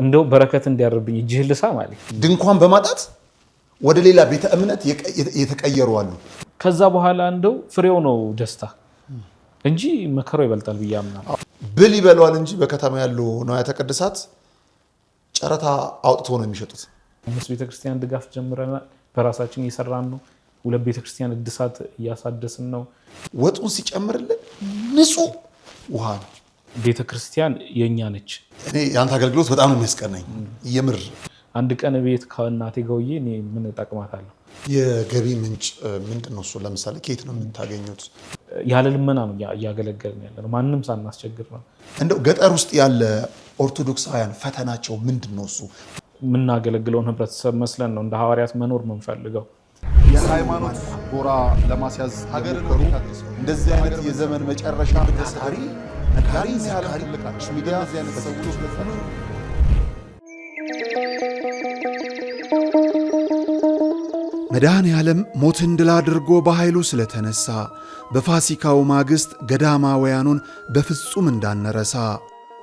እንደው በረከት እንዲያርብኝ እጅህ ልሳ ማለት ድንኳን በማጣት ወደ ሌላ ቤተ እምነት የተቀየሩ አሉ። ከዛ በኋላ እንደው ፍሬው ነው ደስታ እንጂ መከራው ይበልጣል ብዬ አምናለሁ። ብል ይበሏል እንጂ በከተማ ያሉ ንዋያተ ቅድሳት ጨረታ አውጥቶ ነው የሚሸጡት። 5 ቤተክርስቲያን ድጋፍ ጀምረናል። በራሳችን እየሰራን ነው። 2 ቤተክርስቲያን እድሳት እያሳደስን ነው። ወጡን ሲጨምርልን ንጹህ ውሃ ነው። ቤተክርስቲያን የኛ ነች። እኔ ያንተ አገልግሎት በጣም ነው የሚያስቀናኝ የምር። አንድ ቀን ቤት ከእናቴ ጋውዬ እኔ ምን እጠቅማታለሁ? የገቢ ምንጭ ምንድን ነው እሱ? ለምሳሌ ከየት ነው የምታገኙት? ያለ ልመና ነው እያገለገልን ያለ ነው። ማንም ሳናስቸግር ነው። እንደው ገጠር ውስጥ ያለ ኦርቶዶክሳውያን ፈተናቸው ምንድን ነው እሱ? የምናገለግለውን ህብረተሰብ መስለን ነው እንደ ሐዋርያት መኖር የምንፈልገው። የሃይማኖት ጎራ ለማስያዝ ሀገር ነው እንደዚህ አይነት የዘመን መጨረሻ ታሪ ነካሪ ሲያልቅ ሚዲያ ያለ ሰዎች ለፈተና መድኃኔ ዓለም ሞትን ድል አድርጎ በኃይሉ ስለተነሳ በፋሲካው ማግስት ገዳማውያኑን በፍጹም እንዳነረሳ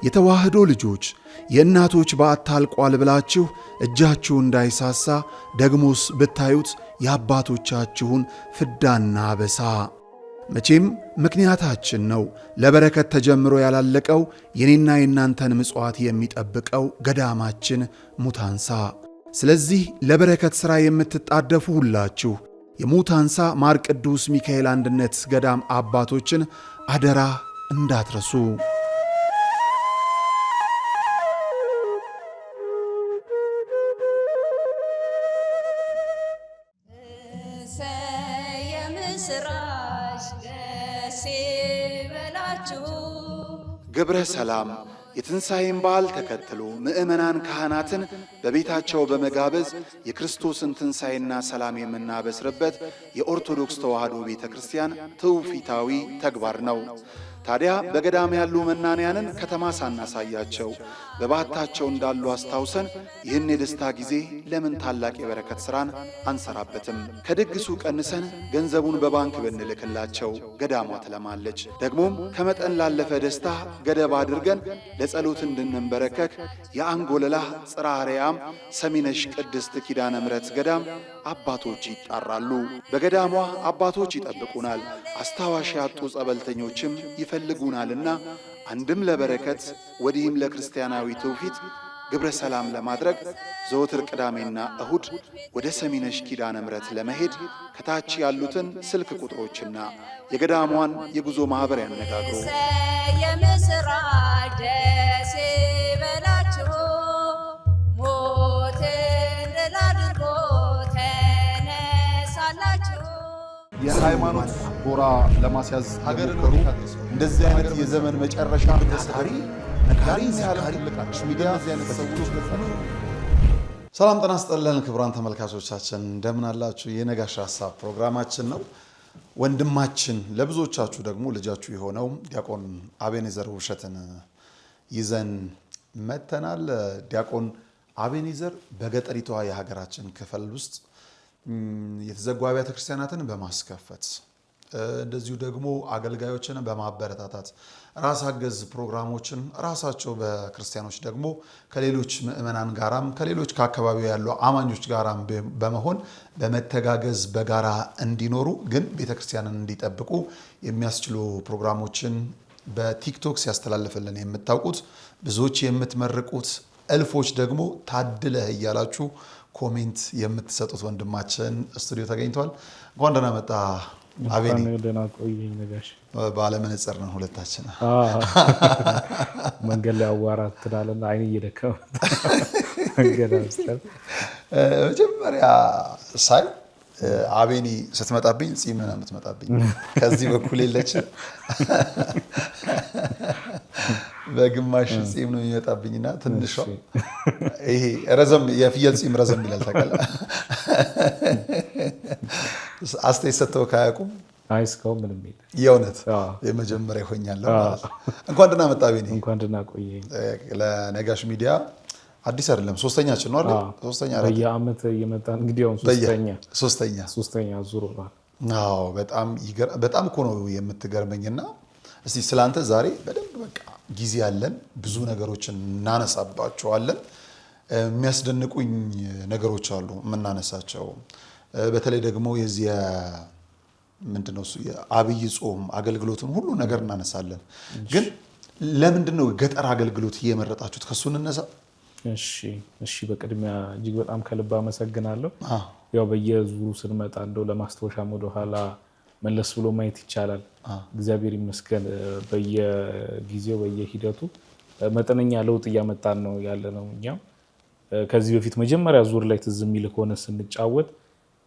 የተዋህዶ ልጆች የእናቶች በዓት ታልቋል ብላችሁ እጃችሁ እንዳይሳሳ ደግሞስ ብታዩት የአባቶቻችሁን ፍዳና አበሳ። መቼም ምክንያታችን ነው ለበረከት ተጀምሮ ያላለቀው የኔና የናንተን ምጽዋት የሚጠብቀው ገዳማችን ሙታንሳ። ስለዚህ ለበረከት ሥራ የምትጣደፉ ሁላችሁ የሙታንሳ ማር ቅዱስ ሚካኤል አንድነት ገዳም አባቶችን አደራ እንዳትረሱ። ግብረ ሰላም የትንሣኤን በዓል ተከትሎ ምዕመናን ካህናትን በቤታቸው በመጋበዝ የክርስቶስን ትንሣኤና ሰላም የምናበስርበት የኦርቶዶክስ ተዋሕዶ ቤተ ክርስቲያን ትውፊታዊ ተግባር ነው። ታዲያ በገዳም ያሉ መናንያንን ከተማ ሳናሳያቸው በባታቸው እንዳሉ አስታውሰን ይህን የደስታ ጊዜ ለምን ታላቅ የበረከት ሥራን አንሰራበትም? ከድግሱ ቀንሰን ገንዘቡን በባንክ ብንልክላቸው ገዳሟ ትለማለች። ደግሞም ከመጠን ላለፈ ደስታ ገደብ አድርገን ለጸሎት እንድንበረከክ የአንጎለላህ ጽርሐ አርያም ሰሚነሽ ቅድስት ኪዳነ ምሕረት ገዳም አባቶች ይጣራሉ። በገዳሟ አባቶች ይጠብቁናል። አስታዋሽ ያጡ ጸበልተኞችም ይፈልጉናልና አንድም ለበረከት ወዲህም ለክርስቲያናዊ ትውፊት ግብረ ሰላም ለማድረግ ዘወትር ቅዳሜና እሁድ ወደ ሰሚነሽ ኪዳነ ምሕረት ለመሄድ ከታች ያሉትን ስልክ ቁጥሮችና የገዳሟን የጉዞ ማኅበር ያነጋግሩ። ደስ ይበላችሁ ሞትን ድል አድርጎ ተነሳላችሁ። የሃይማኖት ጎራ ለማስያዝ ሀገር ነው እንደዚህ አይነት የዘመን መጨረሻ ታሪ ነካሪ ሲያልቅ ሚዲያ ያለ ሰዎች ለፈተና። ሰላም ጤና ይስጥልን ክቡራን ተመልካቾቻችን እንደምን አላችሁ? የነጋሽ ሐሳብ ፕሮግራማችን ነው። ወንድማችን ለብዙዎቻችሁ ደግሞ ልጃችሁ የሆነው ዲያቆን አቤኔዘር ውብሸትን ይዘን መተናል። ዲያቆን አቤኔዘር በገጠሪቷ የሀገራችን ክፍል ውስጥ የተዘጉ አብያተ ክርስቲያናትን በማስከፈት እንደዚሁ ደግሞ አገልጋዮችን በማበረታታት ራስ አገዝ ፕሮግራሞችን ራሳቸው በክርስቲያኖች ደግሞ ከሌሎች ምዕመናን ጋራም ከሌሎች ከአካባቢው ያሉ አማኞች ጋራም በመሆን በመተጋገዝ በጋራ እንዲኖሩ ግን ቤተክርስቲያንን እንዲጠብቁ የሚያስችሉ ፕሮግራሞችን በቲክቶክ ሲያስተላልፍልን የምታውቁት ብዙዎች የምትመርቁት እልፎች ደግሞ ታድለህ እያላችሁ ኮሜንት የምትሰጡት ወንድማችን ስቱዲዮ ተገኝቷል። እንኳን ደህና መጣ አቤኔ። ደህና ቆየኝ ነጋሽ። ባለመነጽር ነው ሁለታችን። መንገድ ላይ አዋራት ትላለና አይኔ እየደከመ መንገድ አስተር መጀመሪያ ሳይ አቤኔ ስትመጣብኝ ጺም ነው የምትመጣብኝ። ከዚህ በኩል የለችም በግማሽ ጺም ነው የሚመጣብኝና ትንሿ ይሄ ረዘም የፍየል ጺም ረዘም ይላል ታውቃለህ። አስተያየት ሰጥተው ካያውቁም አይ እስካሁን ምንም የለም። የእውነት የመጀመሪያ ሆኛለሁ ማለት ነው። እንኳን ደህና መጣ አቤኔ። እንኳን ደህና ቆየኝ። ለነጋሽ ሚዲያ አዲስ አይደለም፣ ሶስተኛችን ነው አይደል? ሶስተኛ አይደል? በየዓመት እየመጣን እንግዲህ አሁን ሶስተኛ ዙር ነው። አዎ በጣም እኮ ነው የምትገርመኝና እስቲ ስላንተ ዛሬ በደንብ በቃ ጊዜ ያለን ብዙ ነገሮችን እናነሳባቸዋለን። የሚያስደንቁኝ ነገሮች አሉ የምናነሳቸው። በተለይ ደግሞ የዚህ ምንድነው እሱ የአብይ ጾም አገልግሎትን ሁሉ ነገር እናነሳለን። ግን ለምንድነው ገጠር አገልግሎት እየመረጣችሁት? ከሱ እንነሳ። እሺ በቅድሚያ እጅግ በጣም ከልብ አመሰግናለሁ። ያው በየዙሩ ስንመጣ እንደው ለማስታወሻም ወደ ኋላ መለስ ብሎ ማየት ይቻላል። እግዚአብሔር ይመስገን በየጊዜው በየሂደቱ መጠነኛ ለውጥ እያመጣን ነው ያለ ነው። እኛም ከዚህ በፊት መጀመሪያ ዙር ላይ ትዝ የሚል ከሆነ ስንጫወት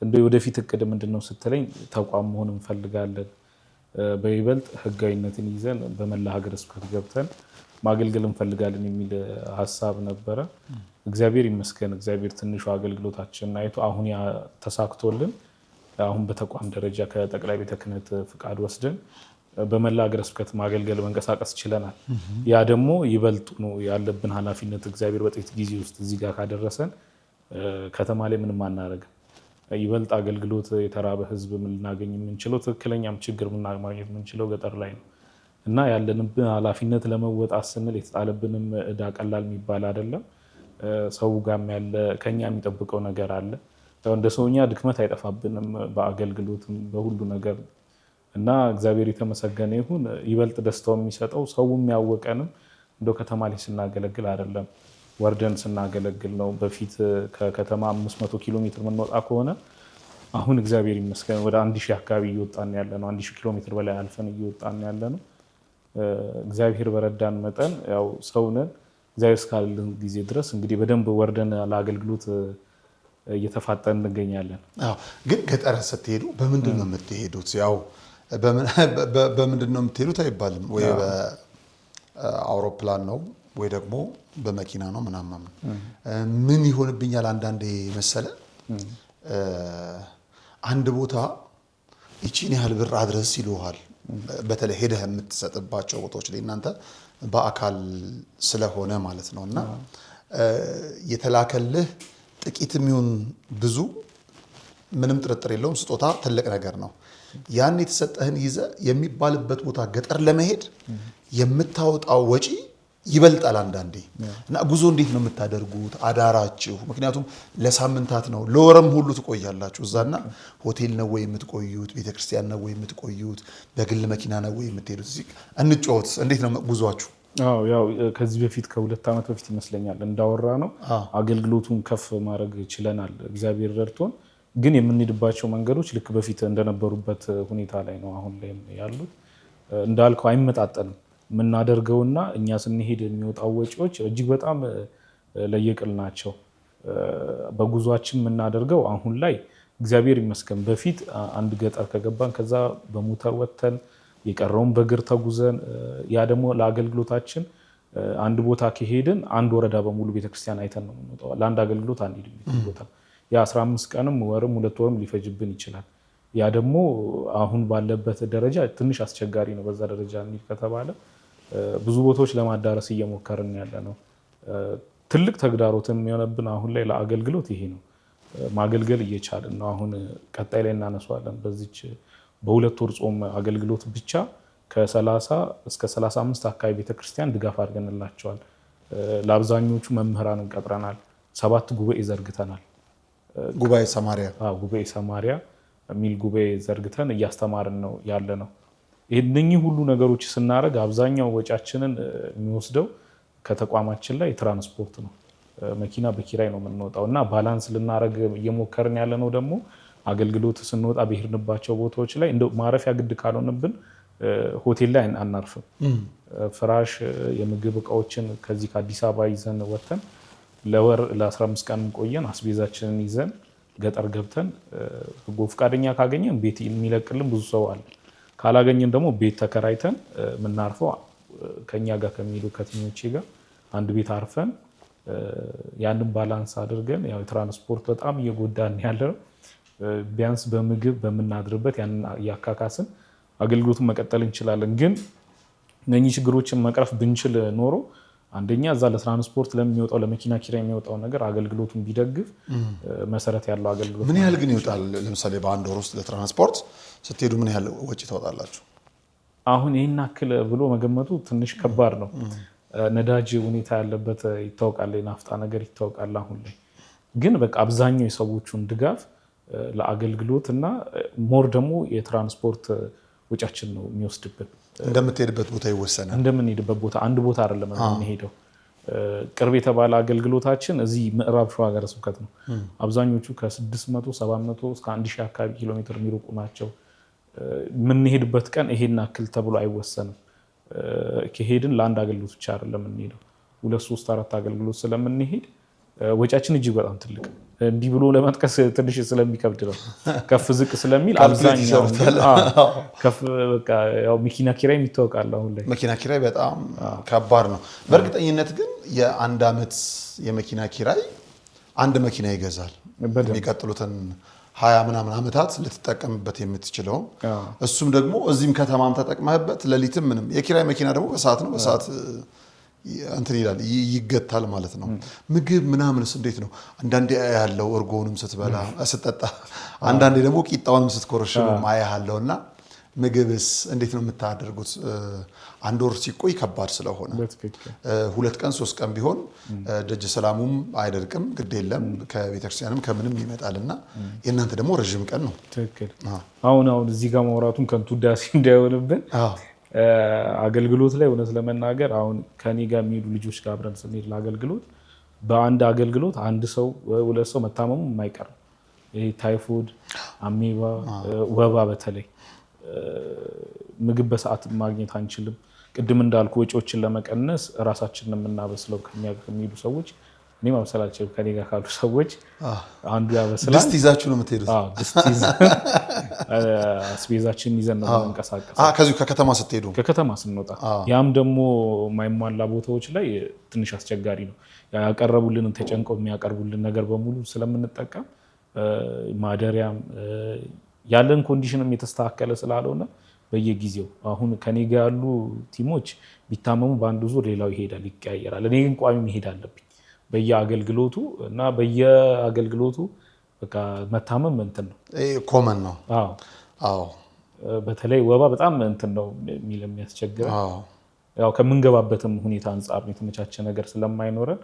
እንደ ወደፊት እቅድ ምንድነው ስትለኝ ተቋም መሆን እንፈልጋለን፣ በይበልጥ ህጋዊነትን ይዘን በመላ ሀገረ ስብከት ገብተን ማገልገል እንፈልጋለን የሚል ሀሳብ ነበረ። እግዚአብሔር ይመስገን እግዚአብሔር ትንሹ አገልግሎታችንን አይቶ አሁን ያ ተሳክቶልን አሁን በተቋም ደረጃ ከጠቅላይ ቤተ ክህነት ፍቃድ ወስደን በመላ ሀገረ ስብከት ማገልገል መንቀሳቀስ ችለናል። ያ ደግሞ ይበልጡ ነው ያለብን ኃላፊነት እግዚአብሔር በጥቂት ጊዜ ውስጥ እዚህ ጋር ካደረሰን ከተማ ላይ ምንም አናደርግም። ይበልጥ አገልግሎት የተራበ ህዝብ ልናገኝ የምንችለው ትክክለኛም ችግር ማግኘት የምንችለው ገጠር ላይ ነው እና ያለንብን ኃላፊነት ለመወጣት ስንል የተጣለብንም እዳ ቀላል የሚባል አይደለም። ሰው ጋርም ያለ ከኛ የሚጠብቀው ነገር አለ። እንደ ሰውኛ ድክመት አይጠፋብንም በአገልግሎትም በሁሉ ነገር እና እግዚአብሔር የተመሰገነ ይሁን። ይበልጥ ደስታው የሚሰጠው ሰው የሚያወቀንም እንደው ከተማ ላይ ስናገለግል አይደለም ወርደን ስናገለግል ነው። በፊት ከከተማ 500 ኪሎ ሜትር የምንወጣ ከሆነ አሁን እግዚአብሔር ይመስገን ወደ 1000 አካባቢ እየወጣን ያለ ነው። 1000 ኪሎ ሜትር በላይ አልፈን እየወጣን ያለ ነው። እግዚአብሔር በረዳን መጠን ያው ሰውነን እግዚአብሔር እስካለን ጊዜ ድረስ እንግዲህ በደንብ ወርደን ለአገልግሎት እየተፋጠን እንገኛለን። ግን ገጠር ስትሄዱ በምንድን ነው የምትሄዱት? ያው በምንድን ነው የምትሄዱት አይባልም ወይ በአውሮፕላን ነው ወይ ደግሞ በመኪና ነው ምናምን። ምን ይሆንብኛል አንዳንዴ መሰለ አንድ ቦታ ይቺን ያህል ብር አድረስ ይሉሃል። በተለይ ሄደህ የምትሰጥባቸው ቦታዎች ላይ እናንተ በአካል ስለሆነ ማለት ነውና የተላከልህ ጥቂት የሚሆን ብዙ ምንም ጥርጥር የለውም ስጦታ ትልቅ ነገር ነው። ያን የተሰጠህን ይዘህ የሚባልበት ቦታ ገጠር ለመሄድ የምታወጣው ወጪ ይበልጣል አንዳንዴ። እና ጉዞ እንዴት ነው የምታደርጉት? አዳራችሁ ምክንያቱም ለሳምንታት ነው ለወረም ሁሉ ትቆያላችሁ እዛና ሆቴል ነው ወይ የምትቆዩት? ቤተክርስቲያን ነው ወይ የምትቆዩት? በግል መኪና ነው ወይ የምትሄዱት? እንጫወት። እንዴት ነው ጉዟችሁ? ያው ከዚህ በፊት ከ2 ዓመት በፊት ይመስለኛል እንዳወራ ነው አገልግሎቱን ከፍ ማድረግ ችለናል እግዚአብሔር ረድቶን። ግን የምንሄድባቸው መንገዶች ልክ በፊት እንደነበሩበት ሁኔታ ላይ ነው አሁን ላይ ያሉት። እንዳልከው አይመጣጠንም የምናደርገውና እኛ ስንሄድ የሚወጣው ወጪዎች እጅግ በጣም ለየቅል ናቸው። በጉዟችን የምናደርገው አሁን ላይ እግዚአብሔር ይመስገን በፊት አንድ ገጠር ከገባን ከዛ በሞተር ወተን የቀረውን በእግር ተጉዘን ያ ደግሞ ለአገልግሎታችን አንድ ቦታ ከሄድን አንድ ወረዳ በሙሉ ቤተክርስቲያን አይተን ነው የምንወጣው። ለአንድ አገልግሎት አንሄድም ቦታ የ15 ቀንም ወርም 2 ወርም ሊፈጅብን ይችላል። ያ ደግሞ አሁን ባለበት ደረጃ ትንሽ አስቸጋሪ ነው። በዛ ደረጃ እንሂድ ከተባለ ብዙ ቦታዎች ለማዳረስ እየሞከርን ያለ ነው። ትልቅ ተግዳሮትም የሆነብን አሁን ላይ ለአገልግሎት ይሄ ነው። ማገልገል እየቻልን ነው። አሁን ቀጣይ ላይ እናነሳዋለን። በዚች በ2 ወር ጾም አገልግሎት ብቻ ከ30 እስከ 35 አካባቢ ቤተክርስቲያን ድጋፍ አድርገንላቸዋል። ለአብዛኞቹ መምህራንን ቀጥረናል። 7 ጉባኤ ዘርግተናል። ጉባኤ ሰማሪያ ጉባኤ ሰማሪያ የሚል ጉባኤ ዘርግተን እያስተማርን ነው ያለ ነው። እነኚህ ሁሉ ነገሮች ስናደርግ አብዛኛው ወጫችንን የሚወስደው ከተቋማችን ላይ ትራንስፖርት ነው። መኪና በኪራይ ነው የምንወጣው እና ባላንስ ልናደርግ እየሞከርን ያለ ነው። ደግሞ አገልግሎት ስንወጣ በሄድንባቸው ቦታዎች ላይ እንደው ማረፊያ ግድ ካልሆነብን ሆቴል ላይ አናርፍም። ፍራሽ፣ የምግብ እቃዎችን ከዚህ ከአዲስ አበባ ይዘን ወተን ለወር ለ15 ቀን ቆየን አስቤዛችንን ይዘን ገጠር ገብተን በጎ ፈቃደኛ ካገኘን ቤት የሚለቅልን ብዙ ሰው አለ። ካላገኘን ደግሞ ቤት ተከራይተን የምናርፈው ከኛ ጋር ከሚሄዱ ከትኞቼ ጋር አንድ ቤት አርፈን ያንን ባላንስ አድርገን ያው ትራንስፖርት በጣም እየጎዳን ያለው ቢያንስ በምግብ በመናድርበት ያንን ያካካስን አገልግሎቱን መቀጠል እንችላለን። ግን እነኚህ ችግሮችን መቅረፍ ብንችል ኖሮ አንደኛ እዛ ለትራንስፖርት ለሚወጣው ለመኪና ኪራይ የሚወጣው ነገር አገልግሎቱን ቢደግፍ መሰረት ያለው አገልግሎት። ምን ያህል ግን ይወጣል? ለምሳሌ በአንድ ወር ውስጥ ለትራንስፖርት ስትሄዱ ምን ያህል ወጪ ታወጣላችሁ? አሁን ይሄን አክል ብሎ መገመቱ ትንሽ ከባድ ነው። ነዳጅ ሁኔታ ያለበት ይታወቃል፣ የናፍጣ ነገር ይታወቃል። አሁን ላይ ግን በቃ አብዛኛው የሰዎቹን ድጋፍ ለአገልግሎት እና ሞር ደግሞ የትራንስፖርት ወጫችን ነው የሚወስድብን። እንደምትሄድበት ቦታ ይወሰናል። እንደምንሄድበት ቦታ አንድ ቦታ አይደለም የምንሄደው። ቅርብ የተባለ አገልግሎታችን እዚህ ምዕራብ ሸዋ ሀገረ ስብከት ነው። አብዛኞቹ ከ600 700 እስከ 1000 አካባቢ ኪሎ ሜትር የሚርቁ ናቸው። የምንሄድበት ቀን ይሄን አክል ተብሎ አይወሰንም። ከሄድን ለአንድ አገልግሎት ብቻ አይደለም የምንሄደው፣ 2 3 4 አገልግሎት ስለምንሄድ ወጫችን እጅግ በጣም ትልቅ፣ እንዲህ ብሎ ለመጥቀስ ትንሽ ስለሚከብድ ነው። ከፍ ዝቅ ስለሚል አብዛኛው ከፍ በቃ ያው መኪና ኪራይ ይታወቃል። አሁን ላይ መኪና ኪራይ በጣም ከባድ ነው። በእርግጠኝነት ግን የአንድ አመት የመኪና ኪራይ አንድ መኪና ይገዛል። የሚቀጥሉትን 20 ምናምን አመታት ልትጠቀምበት የምትችለው እሱም ደግሞ እዚህም ከተማም ተጠቅመህበት ለሊትም ምንም። የኪራይ መኪና ደግሞ በሰዓት ነው፣ በሰዓት እንትን ይላል ይገታል ማለት ነው። ምግብ ምናምንስ እንዴት ነው? አንዳንዴ ያለው እርጎውንም ስትበላ ስትጠጣ፣ አንዳንዴ ደግሞ ቂጣውንም ስትኮረሽም አያለውና ምግብስ እንዴት ነው የምታደርጉት? አንድ ወር ሲቆይ ከባድ ስለሆነ 2 ቀን 3 ቀን ቢሆን ደጅ ሰላሙም አይደርቅም፣ ግድ የለም ከቤተክርስቲያንም ከምንም ይመጣልና የእናንተ ደግሞ ረጅም ቀን ነው። ትክክል። አሁን እዚህ ጋር ማውራቱም ከንቱ ዳሴ እንዳይሆንብን አገልግሎት ላይ እውነት ለመናገር አሁን ከኔ ጋር የሚሄዱ ልጆች ጋር አብረን ስንሄድ ለአገልግሎት በአንድ አገልግሎት አንድ ሰው 2 ሰው መታመሙ የማይቀር ነው። ይሄ ታይፎይድ፣ አሜባ፣ ወባ በተለይ ምግብ በሰዓት ማግኘት አንችልም። ቅድም እንዳልኩ ወጪዎችን ለመቀነስ ራሳችንን የምናበስለው ከሚሄዱ ሰዎች እኔ ማብሰል አልችልም። ከኔ ጋር ካሉ ሰዎች አንዱ ያበስላል። ድስት ይዛችሁ ነው የምትሄዱት? አስቤዛችንን ይዘን ነው የምንቀሳቀስ ከዚሁ ከከተማ ስትሄዱ? ከከተማ ስንወጣ። ያም ደግሞ የማይሟላ ቦታዎች ላይ ትንሽ አስቸጋሪ ነው። ያቀረቡልንን ተጨንቀው የሚያቀርቡልን ነገር በሙሉ ስለምንጠቀም ማደሪያም ያለን ኮንዲሽንም የተስተካከለ ስላልሆነ በየጊዜው አሁን ከኔ ጋር ያሉ ቲሞች ቢታመሙ በአንድ ዙር ሌላው ይሄዳል፣ ይቀያየራል። እኔ ግን ቋሚ መሄድ አለብኝ በየአገልግሎቱ እና በየአገልግሎቱ በቃ መታመም እንትን ነው ኮመን ነው። አዎ በተለይ ወባ በጣም እንትን ነው የሚያስቸግረን። ያው ከምንገባበትም ሁኔታ አንጻር የተመቻቸ ነገር ስለማይኖረን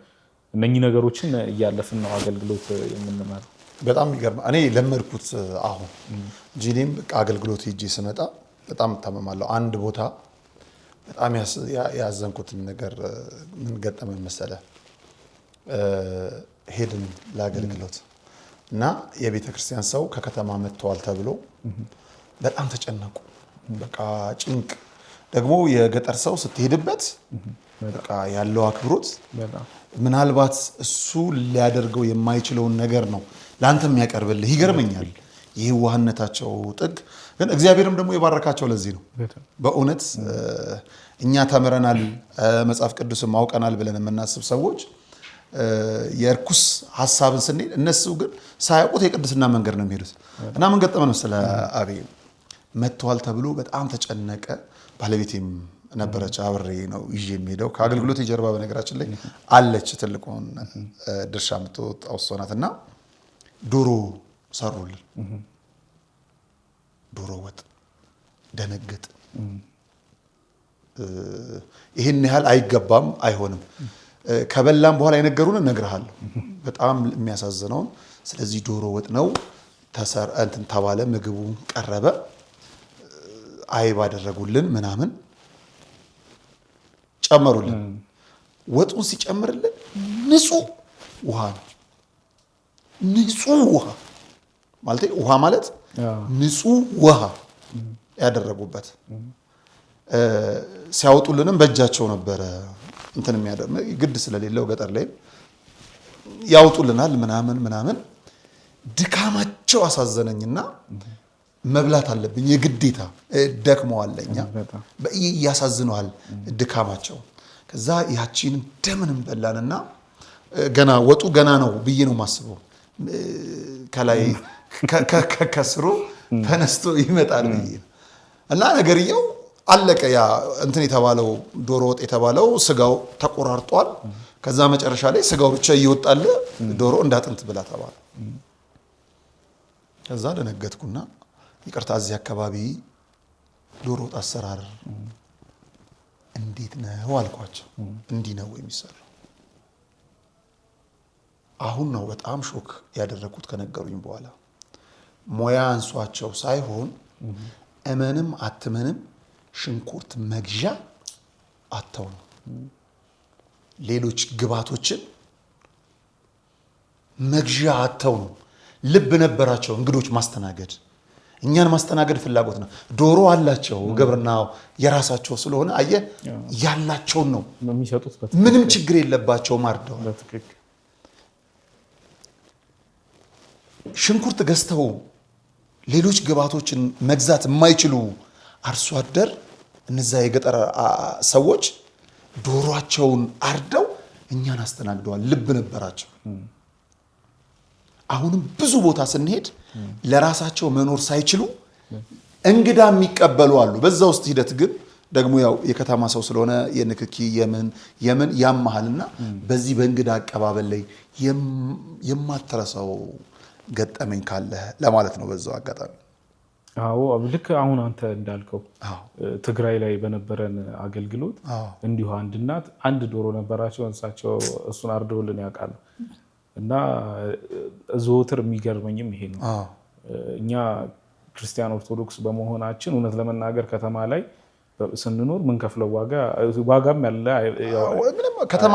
እነኚህ ነገሮችን እያለፍን ነው አገልግሎት የምንመራው። በጣም ይገርም። እኔ ለመድኩት አሁን ጂኒም በቃ አገልግሎት ሄጄ ስመጣ በጣም እታመማለሁ። አንድ ቦታ በጣም ያዘንኩትን ነገር ምን ገጠመኝ መሰለህ? ሄድን ለአገልግሎት እና የቤተ ክርስቲያን ሰው ከከተማ መጥተዋል ተብሎ በጣም ተጨነቁ። በቃ ጭንቅ ደግሞ የገጠር ሰው ስትሄድበት በቃ ያለው አክብሮት ምናልባት እሱ ሊያደርገው የማይችለውን ነገር ነው ለአንተ የሚያቀርብልህ። ይገርመኛል ይህ ዋህነታቸው ጥግ። ግን እግዚአብሔርም ደግሞ የባረካቸው ለዚህ ነው። በእውነት እኛ ተምረናል መጽሐፍ ቅዱስም አውቀናል ብለን የምናስብ ሰዎች የርኩስ ሐሳብን ስንሄድ እነሱ ግን ሳያውቁት የቅድስና መንገድ ነው የሚሄዱት። እና ምን ገጠመን መሰለህ አቤ? መጥተዋል ተብሎ በጣም ተጨነቀ። ባለቤቴም ነበረች፣ አብሬ ነው ይዤ የሚሄደው። ከአገልግሎት የጀርባ በነገራችን ላይ አለች ትልቁን ድርሻ የምትወጣው እሷ ናት። እና ዶሮ ሰሩልን፣ ዶሮ ወጥ። ደነገጥ። ይህን ያህል አይገባም አይሆንም። ከበላም በኋላ የነገሩን እነግርሃለሁ በጣም የሚያሳዝነውን። ስለዚህ ዶሮ ወጥ ነው እንትን ተባለ። ምግቡ ቀረበ፣ አይብ አደረጉልን ምናምን ጨመሩልን። ወጡን ሲጨምርልን ንጹህ ውሃ ነው። ንጹህ ውሃ ማለት ውሃ ማለት ንጹህ ውሃ ያደረጉበት። ሲያወጡልንም በእጃቸው ነበረ እንትን የሚያደርግ ግድ ስለሌለው ገጠር ላይ ያወጡልናል ምናምን። ድካማቸው አሳዘነኝና መብላት አለብኝ የግዴታ። ደክመዋለኛ ያሳዝነዋል ድካማቸው። ከዛ ያቺን እንደምንም በላንና ገና ወጡ ገና ነው ብዬ ነው የማስበው። ከላይ ከስሩ ተነስቶ ይመጣል ብዬ እና ነገርየው አለቀ። ያ እንትን የተባለው ዶሮ ወጥ የተባለው ስጋው ተቆራርጧል። ከዛ መጨረሻ ላይ ስጋው ብቻ እየወጣለ ዶሮ እንዳጥንት ብላ ተባለ። ከዛ ደነገጥኩና ይቅርታ እዚህ አካባቢ ዶሮ ወጥ አሰራር እንዴት ነው አልኳቸው። እንዲህ ነው የሚሰራው። አሁን ነው በጣም ሾክ ያደረኩት ከነገሩኝ በኋላ። ሙያ አንሷቸው ሳይሆን እመንም አትመንም ሽንኩርት መግዣ አተው ነው። ሌሎች ግባቶችን መግዣ አተው ነው። ልብ ነበራቸው እንግዶች ማስተናገድ፣ እኛን ማስተናገድ ፍላጎት ነው። ዶሮ አላቸው፣ ግብርናው የራሳቸው ስለሆነ አየህ ያላቸውን ነው የሚሰጡት። ምንም ችግር የለባቸውም አርደዋል። ሽንኩርት ገዝተው ሌሎች ግባቶችን መግዛት የማይችሉ አርሶ አደር እነዛ የገጠር ሰዎች ዶሮአቸውን አርደው እኛን አስተናግደዋል። ልብ ነበራቸው። አሁንም ብዙ ቦታ ስንሄድ ለራሳቸው መኖር ሳይችሉ እንግዳ የሚቀበሉ አሉ። በዛ ውስጥ ሂደት ግን ደግሞ ያው የከተማ ሰው ስለሆነ የንክኪ የምን ያማሃልና በዚህ በእንግዳ አቀባበል ላይ የማትረሳው ገጠመኝ ካለ ለማለት ነው በዛው አጋጣሚ። አዎ ልክ አሁን አንተ እንዳልከው ትግራይ ላይ በነበረን አገልግሎት እንዲሁ አንድ እናት አንድ ዶሮ ነበራቸው። እንሳቸው እሱን አርደውልን ያውቃሉ። እና ዘወትር የሚገርመኝም ይሄ ነው። እኛ ክርስቲያን ኦርቶዶክስ በመሆናችን እውነት ለመናገር ከተማ ላይ ስንኖር ምን ከፍለው ዋጋም ያለ ከተማ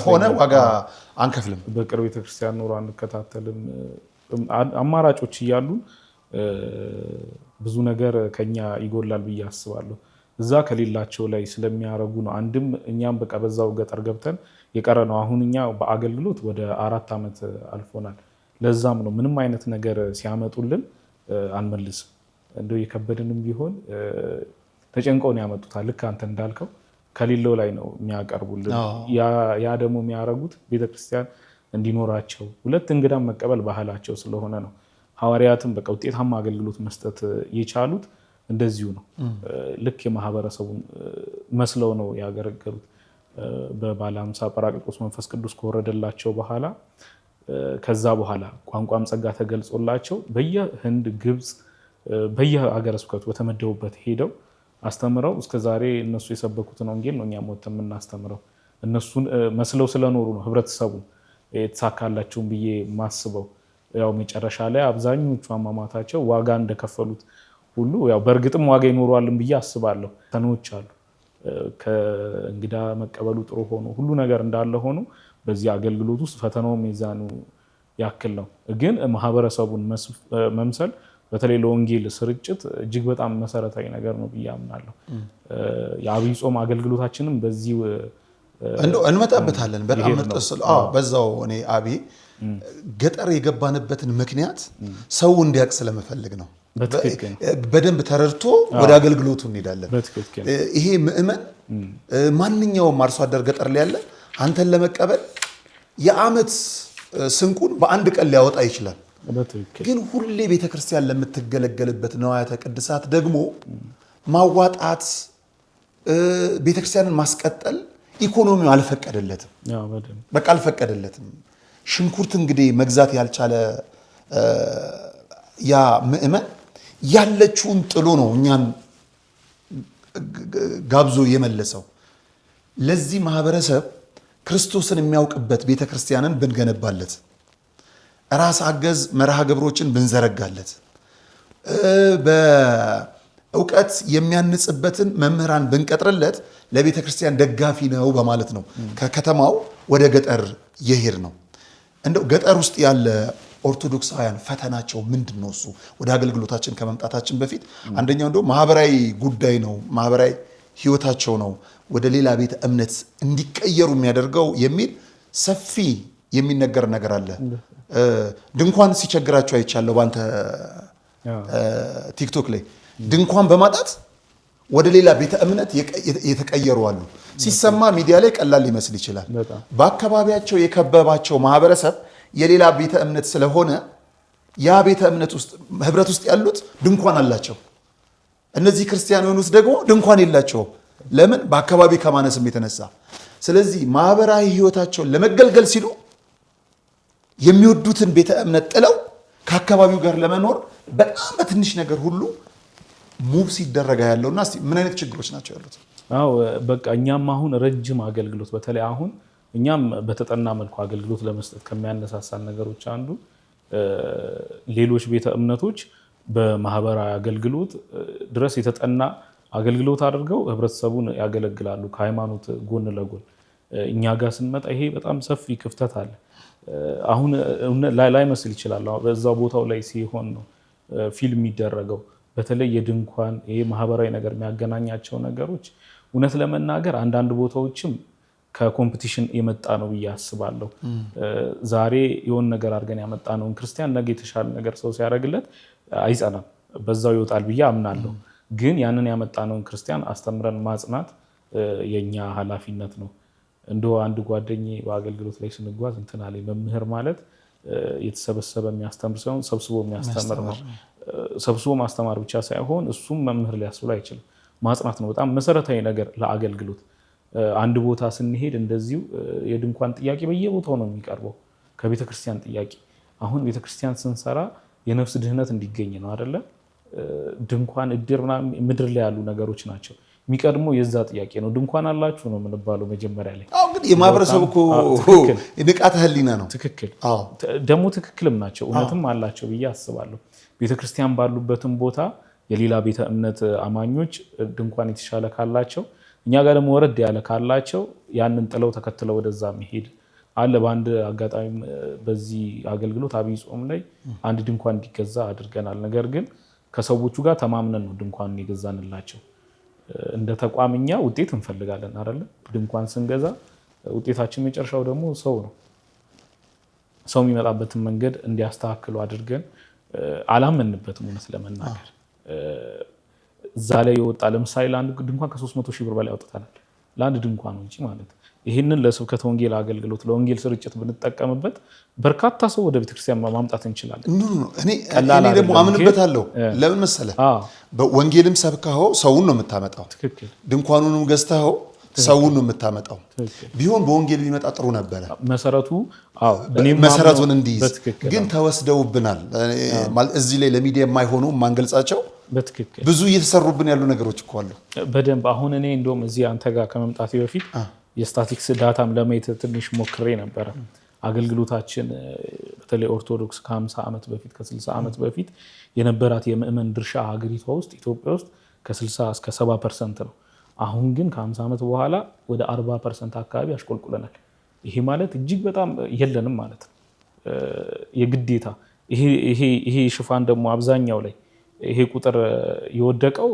ሆነ ዋጋ አንከፍልም። በቅርብ ቤተክርስቲያን ኖሮ አንከታተልም። አማራጮች እያሉ ብዙ ነገር ከኛ ይጎላል ብዬ አስባለሁ። እዛ ከሌላቸው ላይ ስለሚያረጉ ነው። አንድም እኛም በቃ በዛው ገጠር ገብተን የቀረ ነው። አሁን እኛ በአገልግሎት ወደ 4 ዓመት አልፎናል። ለዛም ነው ምንም አይነት ነገር ሲያመጡልን አንመልስም። እንደው የከበድንም ቢሆን ተጨንቀው ነው ያመጡታል። ልክ አንተ እንዳልከው ከሌለው ላይ ነው የሚያቀርቡልን። ያ ደግሞ የሚያረጉት ቤተክርስቲያን እንዲኖራቸው ሁለት እንግዳም መቀበል ባህላቸው ስለሆነ ነው። ሐዋርያትም በቃ ውጤታማ አገልግሎት መስጠት የቻሉት እንደዚሁ ነው። ልክ የማህበረሰቡን መስለው ነው ያገለገሉት። በባለ 50 ጰራቅሊጦስ መንፈስ ቅዱስ ከወረደላቸው በኋላ ከዛ በኋላ ቋንቋም ጸጋ ተገልጾላቸው በየህንድ ግብጽ በየሀገረ ስብከቱ በተመደቡበት ሄደው አስተምረው እስከዛሬ እነሱ የሰበኩትን ወንጌል ነው እኛም ወጥተን የምናስተምረው። እነሱን መስለው ስለኖሩ ነው ህብረተሰቡ የተሳካላቸውን ብዬ ማስበው። ያው መጨረሻ ላይ አብዛኞቹ አማማታቸው ዋጋ እንደከፈሉት ሁሉ ያው በእርግጥም ዋጋ ይኖረዋልን ብዬ አስባለሁ። ፈተናዎች አሉ። ከእንግዳ መቀበሉ ጥሩ ሆኖ ሁሉ ነገር እንዳለ ሆኖ በዚህ አገልግሎት ውስጥ ፈተናውም የዛኑ ያክል ነው። ግን ማህበረሰቡን መምሰል በተለይ ለወንጌል ስርጭት እጅግ በጣም መሰረታዊ ነገር ነው ብዬ አምናለሁ። የአብይ ጾም አገልግሎታችንም በዚህ እንመጣበታለን። በጣም በዛው እኔ አብይ ገጠር የገባንበትን ምክንያት ሰው እንዲያውቅ ስለመፈልግ ነው። በደንብ ተረድቶ ወደ አገልግሎቱ እንሄዳለን። ይሄ ምእመን ማንኛውም አርሶ አደር ገጠር ላይ ያለ አንተን ለመቀበል የዓመት ስንቁን በአንድ ቀን ሊያወጣ ይችላል። ግን ሁሌ ቤተክርስቲያን ለምትገለገልበት ነዋያተ ቅድሳት ደግሞ ማዋጣት ቤተክርስቲያንን ማስቀጠል ኢኮኖሚው አልፈቀደለትም። በቃ አልፈቀደለትም። ሽንኩርት እንግዲህ መግዛት ያልቻለ ያ ምእመን ያለችውን ጥሎ ነው እኛን ጋብዞ የመለሰው። ለዚህ ማህበረሰብ ክርስቶስን የሚያውቅበት ቤተክርስቲያንን ብንገነባለት፣ ራስ አገዝ መርሃ ግብሮችን ብንዘረጋለት፣ በእውቀት የሚያንጽበትን መምህራን ብንቀጥርለት ለቤተክርስቲያን ደጋፊ ነው በማለት ነው ከከተማው ወደ ገጠር የሄድ ነው። እንደው ገጠር ውስጥ ያለ ኦርቶዶክሳውያን ፈተናቸው ምንድን ነው? እሱ ወደ አገልግሎታችን ከመምጣታችን በፊት አንደኛው እንደው ማህበራዊ ጉዳይ ነው፣ ማህበራዊ ህይወታቸው ነው ወደ ሌላ ቤተ እምነት እንዲቀየሩ የሚያደርገው የሚል ሰፊ የሚነገር ነገር አለ። ድንኳን ሲቸግራቸው አይቻለሁ በአንተ ቲክቶክ ላይ ድንኳን በማጣት ወደ ሌላ ቤተ እምነት የተቀየሩ አሉ። ሲሰማ ሚዲያ ላይ ቀላል ሊመስል ይችላል። በአካባቢያቸው የከበባቸው ማህበረሰብ የሌላ ቤተ እምነት ስለሆነ ያ ቤተ እምነት ውስጥ ህብረት ውስጥ ያሉት ድንኳን አላቸው። እነዚህ ክርስቲያን የሆኑት ደግሞ ድንኳን የላቸውም። ለምን? በአካባቢ ከማነስም የተነሳ። ስለዚህ ማህበራዊ ህይወታቸውን ለመገልገል ሲሉ የሚወዱትን ቤተ እምነት ጥለው ከአካባቢው ጋር ለመኖር በጣም በትንሽ ነገር ሁሉ ሙብ ሲደረጋ ያለውና ምን አይነት ችግሮች ናቸው ያሉት? አዎ በቃ እኛም አሁን ረጅም አገልግሎት በተለይ አሁን እኛም በተጠና መልኩ አገልግሎት ለመስጠት ከሚያነሳሳን ነገሮች አንዱ ሌሎች ቤተ እምነቶች በማህበራዊ አገልግሎት ድረስ የተጠና አገልግሎት አድርገው ህብረተሰቡን ያገለግላሉ ከሃይማኖት ጎን ለጎን። እኛ ጋር ስንመጣ ይሄ በጣም ሰፊ ክፍተት አለ። አሁን ላይ መስል ይችላል በዛው ቦታው ላይ ሲሆን ነው ፊልም የሚደረገው። በተለይ የድንኳን ይሄ ማህበራዊ ነገር የሚያገናኛቸው ነገሮች እውነት ለመናገር አንዳንድ ቦታዎችም ከኮምፒቲሽን የመጣ ነው ብዬ አስባለሁ። ዛሬ የሆነ ነገር አድርገን ያመጣነውን ክርስቲያን ነገ የተሻለ ነገር ሰው ሲያደርግለት አይጸናም፣ በዛው ይወጣል ብዬ አምናለሁ። ግን ያንን ያመጣነውን ክርስቲያን አስተምረን ማጽናት የኛ ኃላፊነት ነው። እንደው አንድ ጓደኛዬ በአገልግሎት ላይ ስንጓዝ እንትን አለኝ፣ መምህር ማለት የተሰበሰበ የሚያስተምር ሳይሆን ሰብስቦ የሚያስተምር ነው። ሰብስቦ ማስተማር ብቻ ሳይሆን እሱም መምህር ሊያስብሎ አይችልም። ማጽናት ነው በጣም መሰረታዊ ነገር ለአገልግሎት። አንድ ቦታ ስንሄድ እንደዚሁ የድንኳን ጥያቄ በየቦታው ነው የሚቀርበው ከቤተክርስቲያን ጥያቄ። አሁን ቤተክርስቲያን ስንሰራ የነፍስ ድህነት እንዲገኝ ነው አይደለ? ድንኳን እድር ምድር ላይ ያሉ ነገሮች ናቸው። የሚቀድመው የዛ ጥያቄ ነው። ድንኳን አላችሁ ነው የምንባለው መጀመሪያ ላይ። እንግዲህ የማህበረሰቡ እኮ ንቃተ ህሊና ነው። ትክክል ደግሞ ትክክልም ናቸው፣ እውነትም አላቸው ብዬ አስባለሁ። ቤተክርስቲያን ባሉበትም ቦታ የሌላ ቤተ እምነት አማኞች ድንኳን የተሻለ ካላቸው እኛ ጋር ደግሞ ወረድ ያለ ካላቸው ያንን ጥለው ተከትለው ወደዛ መሄድ አለ። በአንድ አጋጣሚ በዚህ አገልግሎት አብይ ጾም ላይ አንድ ድንኳን እንዲገዛ አድርገናል። ነገር ግን ከሰዎቹ ጋር ተማምነን ነው ድንኳኑን የገዛንላቸው። እንደ ተቋምኛ ውጤት እንፈልጋለን አይደለ? ድንኳን ስንገዛ ውጤታችን መጨረሻው ደግሞ ሰው ነው። ሰው የሚመጣበትን መንገድ እንዲያስተካክሉ አድርገን አላመንበትም። እውነት ለመናገር እዛ ላይ የወጣ ለምሳሌ ለአንድ ድንኳን ከ300,000 ብር በላይ ያወጣታል ለአንድ ድንኳን እንጂ ማለት። ይህንን ለስብከተ ወንጌል አገልግሎት ለወንጌል ስርጭት ብንጠቀምበት በርካታ ሰው ወደ ቤተክርስቲያን ማምጣት እንችላለን። እኔ ደግሞ አምንበታለሁ። ለምን መሰለህ? ወንጌልም ሰብከኸው ሰውን ነው የምታመጣው። ድንኳኑንም ገዝተኸው ሰውን ነው የምታመጣው። ቢሆን በወንጌል ቢመጣ ጥሩ ነበረ። መሰረቱን እንዲይዝ ግን ተወስደውብናል። እዚህ ላይ ለሚዲያ የማይሆኑ የማንገልጻቸው ብዙ እየተሰሩብን ያሉ ነገሮች እኮ አሉ በደንብ። አሁን እኔ እንደውም እዚህ አንተ ጋር ከመምጣቴ በፊት የስታቲክስ ዳታም ለማየት ትንሽ ሞክሬ ነበረ። አገልግሎታችን በተለይ ኦርቶዶክስ ከ50 ዓመት በፊት ከ60 ዓመት በፊት የነበራት የምእመን ድርሻ ሀገሪቷ ውስጥ ኢትዮጵያ ውስጥ ከ60 እስከ 70% ነው። አሁን ግን ከ50 ዓመት በኋላ ወደ 40% አካባቢ አሽቆልቁለናል። ይሄ ማለት እጅግ በጣም የለንም ማለት ነው። የግዴታ ይሄ ሽፋን ደግሞ አብዛኛው ላይ ይሄ ቁጥር የወደቀው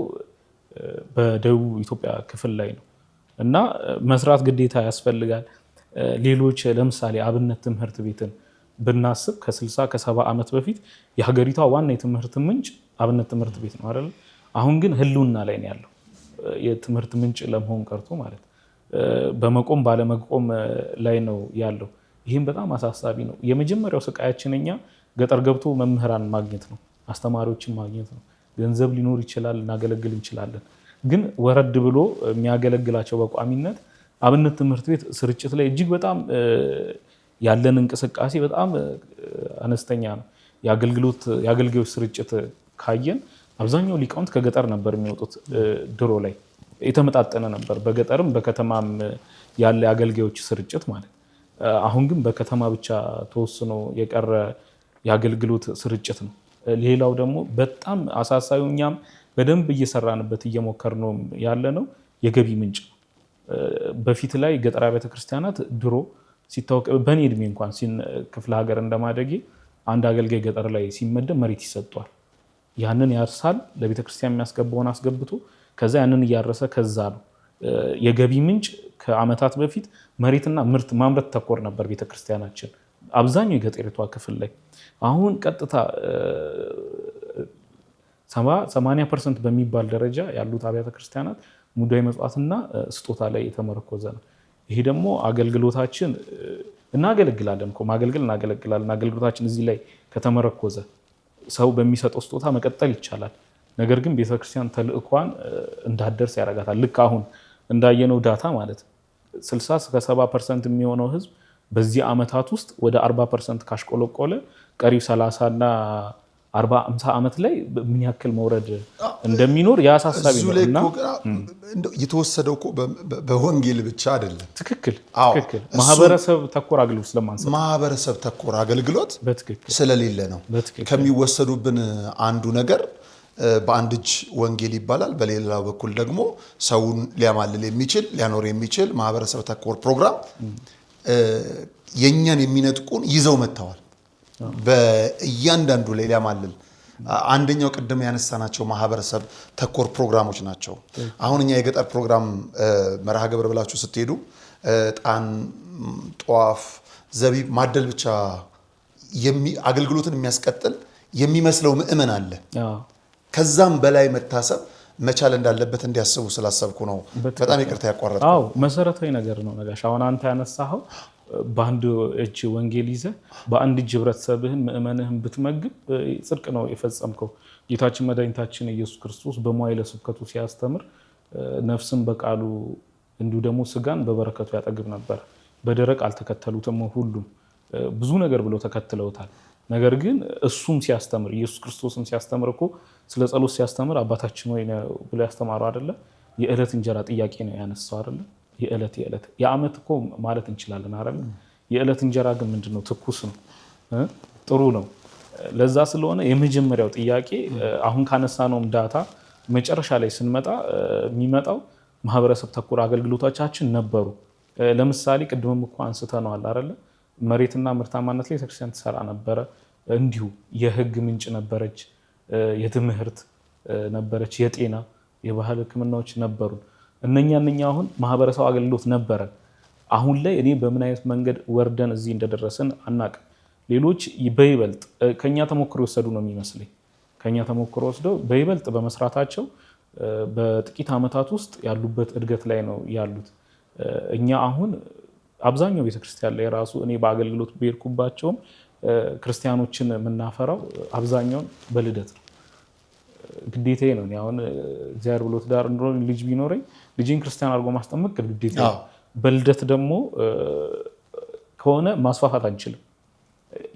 በደቡብ ኢትዮጵያ ክፍል ላይ ነው እና መስራት ግዴታ ያስፈልጋል። ሌሎች ለምሳሌ አብነት ትምህርት ቤትን ብናስብ ከ60 ከ70 ዓመት በፊት የሀገሪቷ ዋና የትምህርት ምንጭ አብነት ትምህርት ቤት ነው አይደል? አሁን ግን ህልውና ላይ ነው ያለው። የትምህርት ምንጭ ለመሆን ቀርቶ ማለት በመቆም ባለመቆም ላይ ነው ያለው። ይህም በጣም አሳሳቢ ነው። የመጀመሪያው ስቃያችን እኛ ገጠር ገብቶ መምህራን ማግኘት ነው፣ አስተማሪዎችን ማግኘት ነው። ገንዘብ ሊኖር ይችላል፣ እናገለግል እንችላለን። ግን ወረድ ብሎ የሚያገለግላቸው በቋሚነት አብነት ትምህርት ቤት ስርጭት ላይ እጅግ በጣም ያለን እንቅስቃሴ በጣም አነስተኛ ነው። የአገልጋዮች ስርጭት ካየን አብዛኛው ሊቃውንት ከገጠር ነበር የሚወጡት። ድሮ ላይ የተመጣጠነ ነበር፣ በገጠርም በከተማም ያለ የአገልጋዮች ስርጭት ማለት። አሁን ግን በከተማ ብቻ ተወስኖ የቀረ የአገልግሎት ስርጭት ነው። ሌላው ደግሞ በጣም አሳሳቢው እኛም በደንብ እየሰራንበት እየሞከርነው ያለ ነው የገቢ ምንጭ ነው። በፊት ላይ ገጠር ቤተ ክርስቲያናት ድሮ ሲታወቅ በእኔ እድሜ እንኳን ክፍለ ሀገር እንደማደጌ አንድ አገልጋይ ገጠር ላይ ሲመደብ መሬት ይሰጠዋል። ያንን ያርሳል፣ ለቤተክርስቲያን የሚያስገባውን አስገብቶ ከዛ ያንን እያረሰ ከዛ ነው የገቢ ምንጭ። ከዓመታት በፊት መሬትና ምርት ማምረት ተኮር ነበር ቤተክርስቲያናችን አብዛኛው የገጠሪቷ ክፍል ላይ። አሁን ቀጥታ 80% በሚባል ደረጃ ያሉት አብያተ ክርስቲያናት ሙዳየ ምጽዋትና ስጦታ ላይ የተመረኮዘ ነው። ይሄ ደግሞ አገልግሎታችን እናገለግላለን እኮ ማገልገል እናገለግላለን። አገልግሎታችን እዚህ ላይ ከተመረኮዘ ሰው በሚሰጠው ስጦታ መቀጠል ይቻላል። ነገር ግን ቤተክርስቲያን ተልእኳን እንዳደርስ ያደርጋታል። ልክ አሁን እንዳየነው ዳታ ማለት 60 እስከ 70% የሚሆነው ህዝብ በዚህ ዓመታት ውስጥ ወደ 40% ካሽቆለቆለ ቀሪው 30 እና 40-50 ዓመት ላይ ምን ያክል መውረድ እንደሚኖር ያሳሳቢ ነው እና የተወሰደው እኮ በወንጌል ብቻ አይደለም። ትክክል ማህበረሰብ ተኮር አገልግሎት ስለማንሰጥ ማህበረሰብ ተኮር አገልግሎት ስለሌለ ነው። ከሚወሰዱብን አንዱ ነገር በአንድ እጅ ወንጌል ይባላል፣ በሌላ በኩል ደግሞ ሰውን ሊያማልል የሚችል ሊያኖር የሚችል ማህበረሰብ ተኮር ፕሮግራም የኛን የሚነጥቁን ይዘው መጥተዋል። በእያንዳንዱ ላይ ሊያማልል አንደኛው ቅድም ያነሳናቸው ማህበረሰብ ተኮር ፕሮግራሞች ናቸው። አሁን እኛ የገጠር ፕሮግራም መርሃ ግብር ብላችሁ ስትሄዱ ጣን፣ ጧፍ፣ ዘቢብ ማደል ብቻ አገልግሎትን የሚያስቀጥል የሚመስለው ምእመን አለ። ከዛም በላይ መታሰብ መቻል እንዳለበት እንዲያስቡ ስላሰብኩ ነው። በጣም ይቅርታ ያቋረጥኩ። አዎ መሰረታዊ ነገር ነው ነጋሽ። አሁን አንተ ያነሳኸው በአንድ እጅ ወንጌል ይዘህ በአንድ እጅ ህብረተሰብህን ምእመንህን ብትመግብ ጽድቅ ነው የፈጸምከው። ጌታችን መድኃኒታችን ኢየሱስ ክርስቶስ በመዋዕለ ስብከቱ ሲያስተምር ነፍስን በቃሉ እንዲሁ ደግሞ ስጋን በበረከቱ ያጠግብ ነበር። በደረቅ አልተከተሉትም፣ ሁሉም ብዙ ነገር ብለው ተከትለውታል። ነገር ግን እሱም ሲያስተምር ኢየሱስ ክርስቶስም ሲያስተምር እኮ ስለ ጸሎት ሲያስተምር አባታችን ሆይ ብሎ ያስተማረው አይደለ? የዕለት እንጀራ ጥያቄ ነው ያነሳው አይደለ? የዕለት የዓመት እኮ ማለት እንችላለን አይደል? የዕለት እንጀራ ግን ምንድነው? ትኩስ ነው፣ ጥሩ ነው። ለዛ ስለሆነ የመጀመሪያው ጥያቄ አሁን ካነሳነውም ዳታ መጨረሻ ላይ ስንመጣ የሚመጣው ማህበረሰብ ተኮር አገልግሎቶቻችን ነበሩ። ለምሳሌ ቅድምም እኮ አንስተነዋል አይደለ? መሬትና ምርታማነት ላይ ቤተክርስቲያን ትሰራ ነበረ። እንዲሁ የህግ ምንጭ ነበረች፣ የትምህርት ነበረች፣ የጤና የባህል ሕክምናዎች ነበሩ። እነኛ አሁን ማህበረሰብ አገልግሎት ነበረ። አሁን ላይ እኔ በምን አይነት መንገድ ወርደን እዚህ እንደደረስን አናውቅም። ሌሎች በይበልጥ ከኛ ተሞክሮ የወሰዱ ነው የሚመስለኝ። ከኛ ተሞክሮ ወስደው በይበልጥ በመስራታቸው በጥቂት ዓመታት ውስጥ ያሉበት እድገት ላይ ነው ያሉት። እኛ አሁን አብዛኛው ቤተክርስቲያን ላይ ራሱ እኔ በአገልግሎት በሄድኩባቸውም ክርስቲያኖችን የምናፈራው አብዛኛውን በልደት ነው። ግዴታዬ ነው። አሁን እግዚአብሔር ብሎ ትዳር እንደሆነ ልጅ ቢኖረኝ ልጅን ክርስቲያን አድርጎ ማስጠመቅ ግዴታ ነው። በልደት ደግሞ ከሆነ ማስፋፋት አንችልም።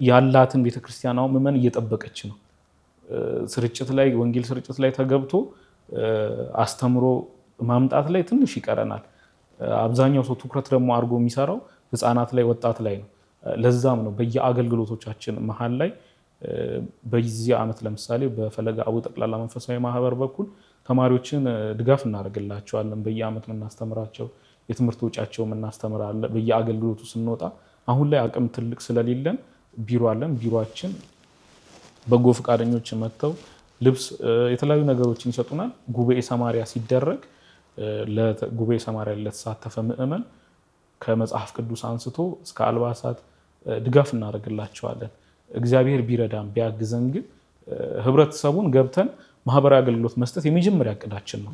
ያላትን ቤተክርስቲያን አሁን ምዕመን እየጠበቀች ነው። ስርጭት ላይ ወንጌል ስርጭት ላይ ተገብቶ አስተምሮ ማምጣት ላይ ትንሽ ይቀረናል። አብዛኛው ሰው ትኩረት ደግሞ አድርጎ የሚሰራው ህፃናት ላይ ወጣት ላይ ነው። ለዛም ነው በየአገልግሎቶቻችን መሀል ላይ በዚህ ዓመት ለምሳሌ በፈለገ አቡ ጠቅላላ መንፈሳዊ ማህበር በኩል ተማሪዎችን ድጋፍ እናደርግላቸዋለን። በየዓመት የምናስተምራቸው የትምህርት ወጪያቸው የምናስተምራለን። በየአገልግሎቱ ስንወጣ አሁን ላይ አቅም ትልቅ ስለሌለን ቢሮ አለን። ቢሮአችን በጎ ፈቃደኞች መጥተው ልብስ፣ የተለያዩ ነገሮችን ይሰጡናል። ጉባኤ ሰማሪያ ሲደረግ ለጉባኤ ሰማሪያ ለተሳተፈ ምእመን ከመጽሐፍ ቅዱስ አንስቶ እስከ አልባሳት ድጋፍ እናደርግላቸዋለን። እግዚአብሔር ቢረዳን ቢያግዘን ግን ህብረተሰቡን ገብተን ማህበራዊ አገልግሎት መስጠት የመጀመሪያ እቅዳችን ነው።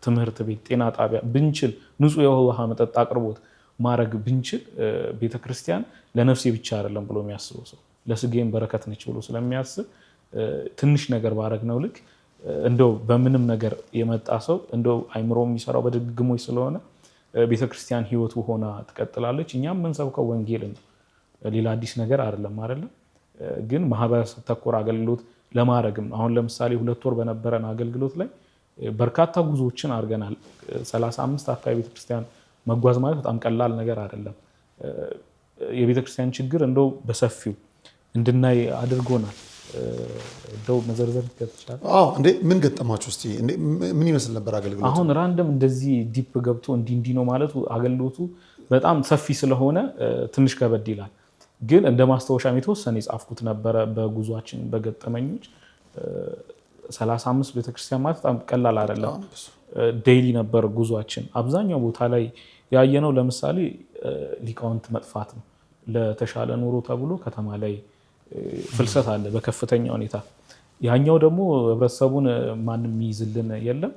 ትምህርት ቤት፣ ጤና ጣቢያ ብንችል፣ ንጹህ የውሃ መጠጥ አቅርቦት ማድረግ ብንችል፣ ቤተክርስቲያን ለነፍሴ ብቻ አይደለም ብሎ የሚያስበው ሰው ለስጋዬም በረከት ነች ብሎ ስለሚያስብ ትንሽ ነገር ባረግነው ልክ እንደው በምንም ነገር የመጣ ሰው እንደው አይምሮ የሚሰራው በድግግሞች ስለሆነ ቤተክርስቲያን ህይወቱ ሆና ትቀጥላለች። እኛም የምንሰብከው ወንጌል ነው፣ ሌላ አዲስ ነገር አይደለም አይደለም። ግን ማህበረሰብ ተኮር አገልግሎት ለማድረግም አሁን ለምሳሌ 2 ወር በነበረን አገልግሎት ላይ በርካታ ጉዞዎችን አድርገናል። 35 አካባቢ ቤተክርስቲያን መጓዝ ማለት በጣም ቀላል ነገር አይደለም። የቤተክርስቲያን ችግር እንደው በሰፊው እንድናይ አድርጎናል። እንደው መዘርዘር ይቻላል። እንዴ ምን ገጠማችሁ እስቲ? ምን ይመስል ነበር አገልግሎቱ? አሁን ራንደም እንደዚህ ዲፕ ገብቶ እንዲህ ነው ማለቱ አገልግሎቱ በጣም ሰፊ ስለሆነ ትንሽ ከበድ ይላል። ግን እንደ ማስታወሻም የተወሰነ የጻፍኩት ነበረ በጉዟችን በገጠመኞች 35 ቤተክርስቲያን ማለት በጣም ቀላል አይደለም። ዴይሊ ነበር ጉዟችን። አብዛኛው ቦታ ላይ ያየነው ለምሳሌ ሊቃውንት መጥፋት ነው። ለተሻለ ኑሮ ተብሎ ከተማ ላይ ፍልሰት አለ በከፍተኛ ሁኔታ። ያኛው ደግሞ ህብረተሰቡን ማንም የሚይዝልን የለም።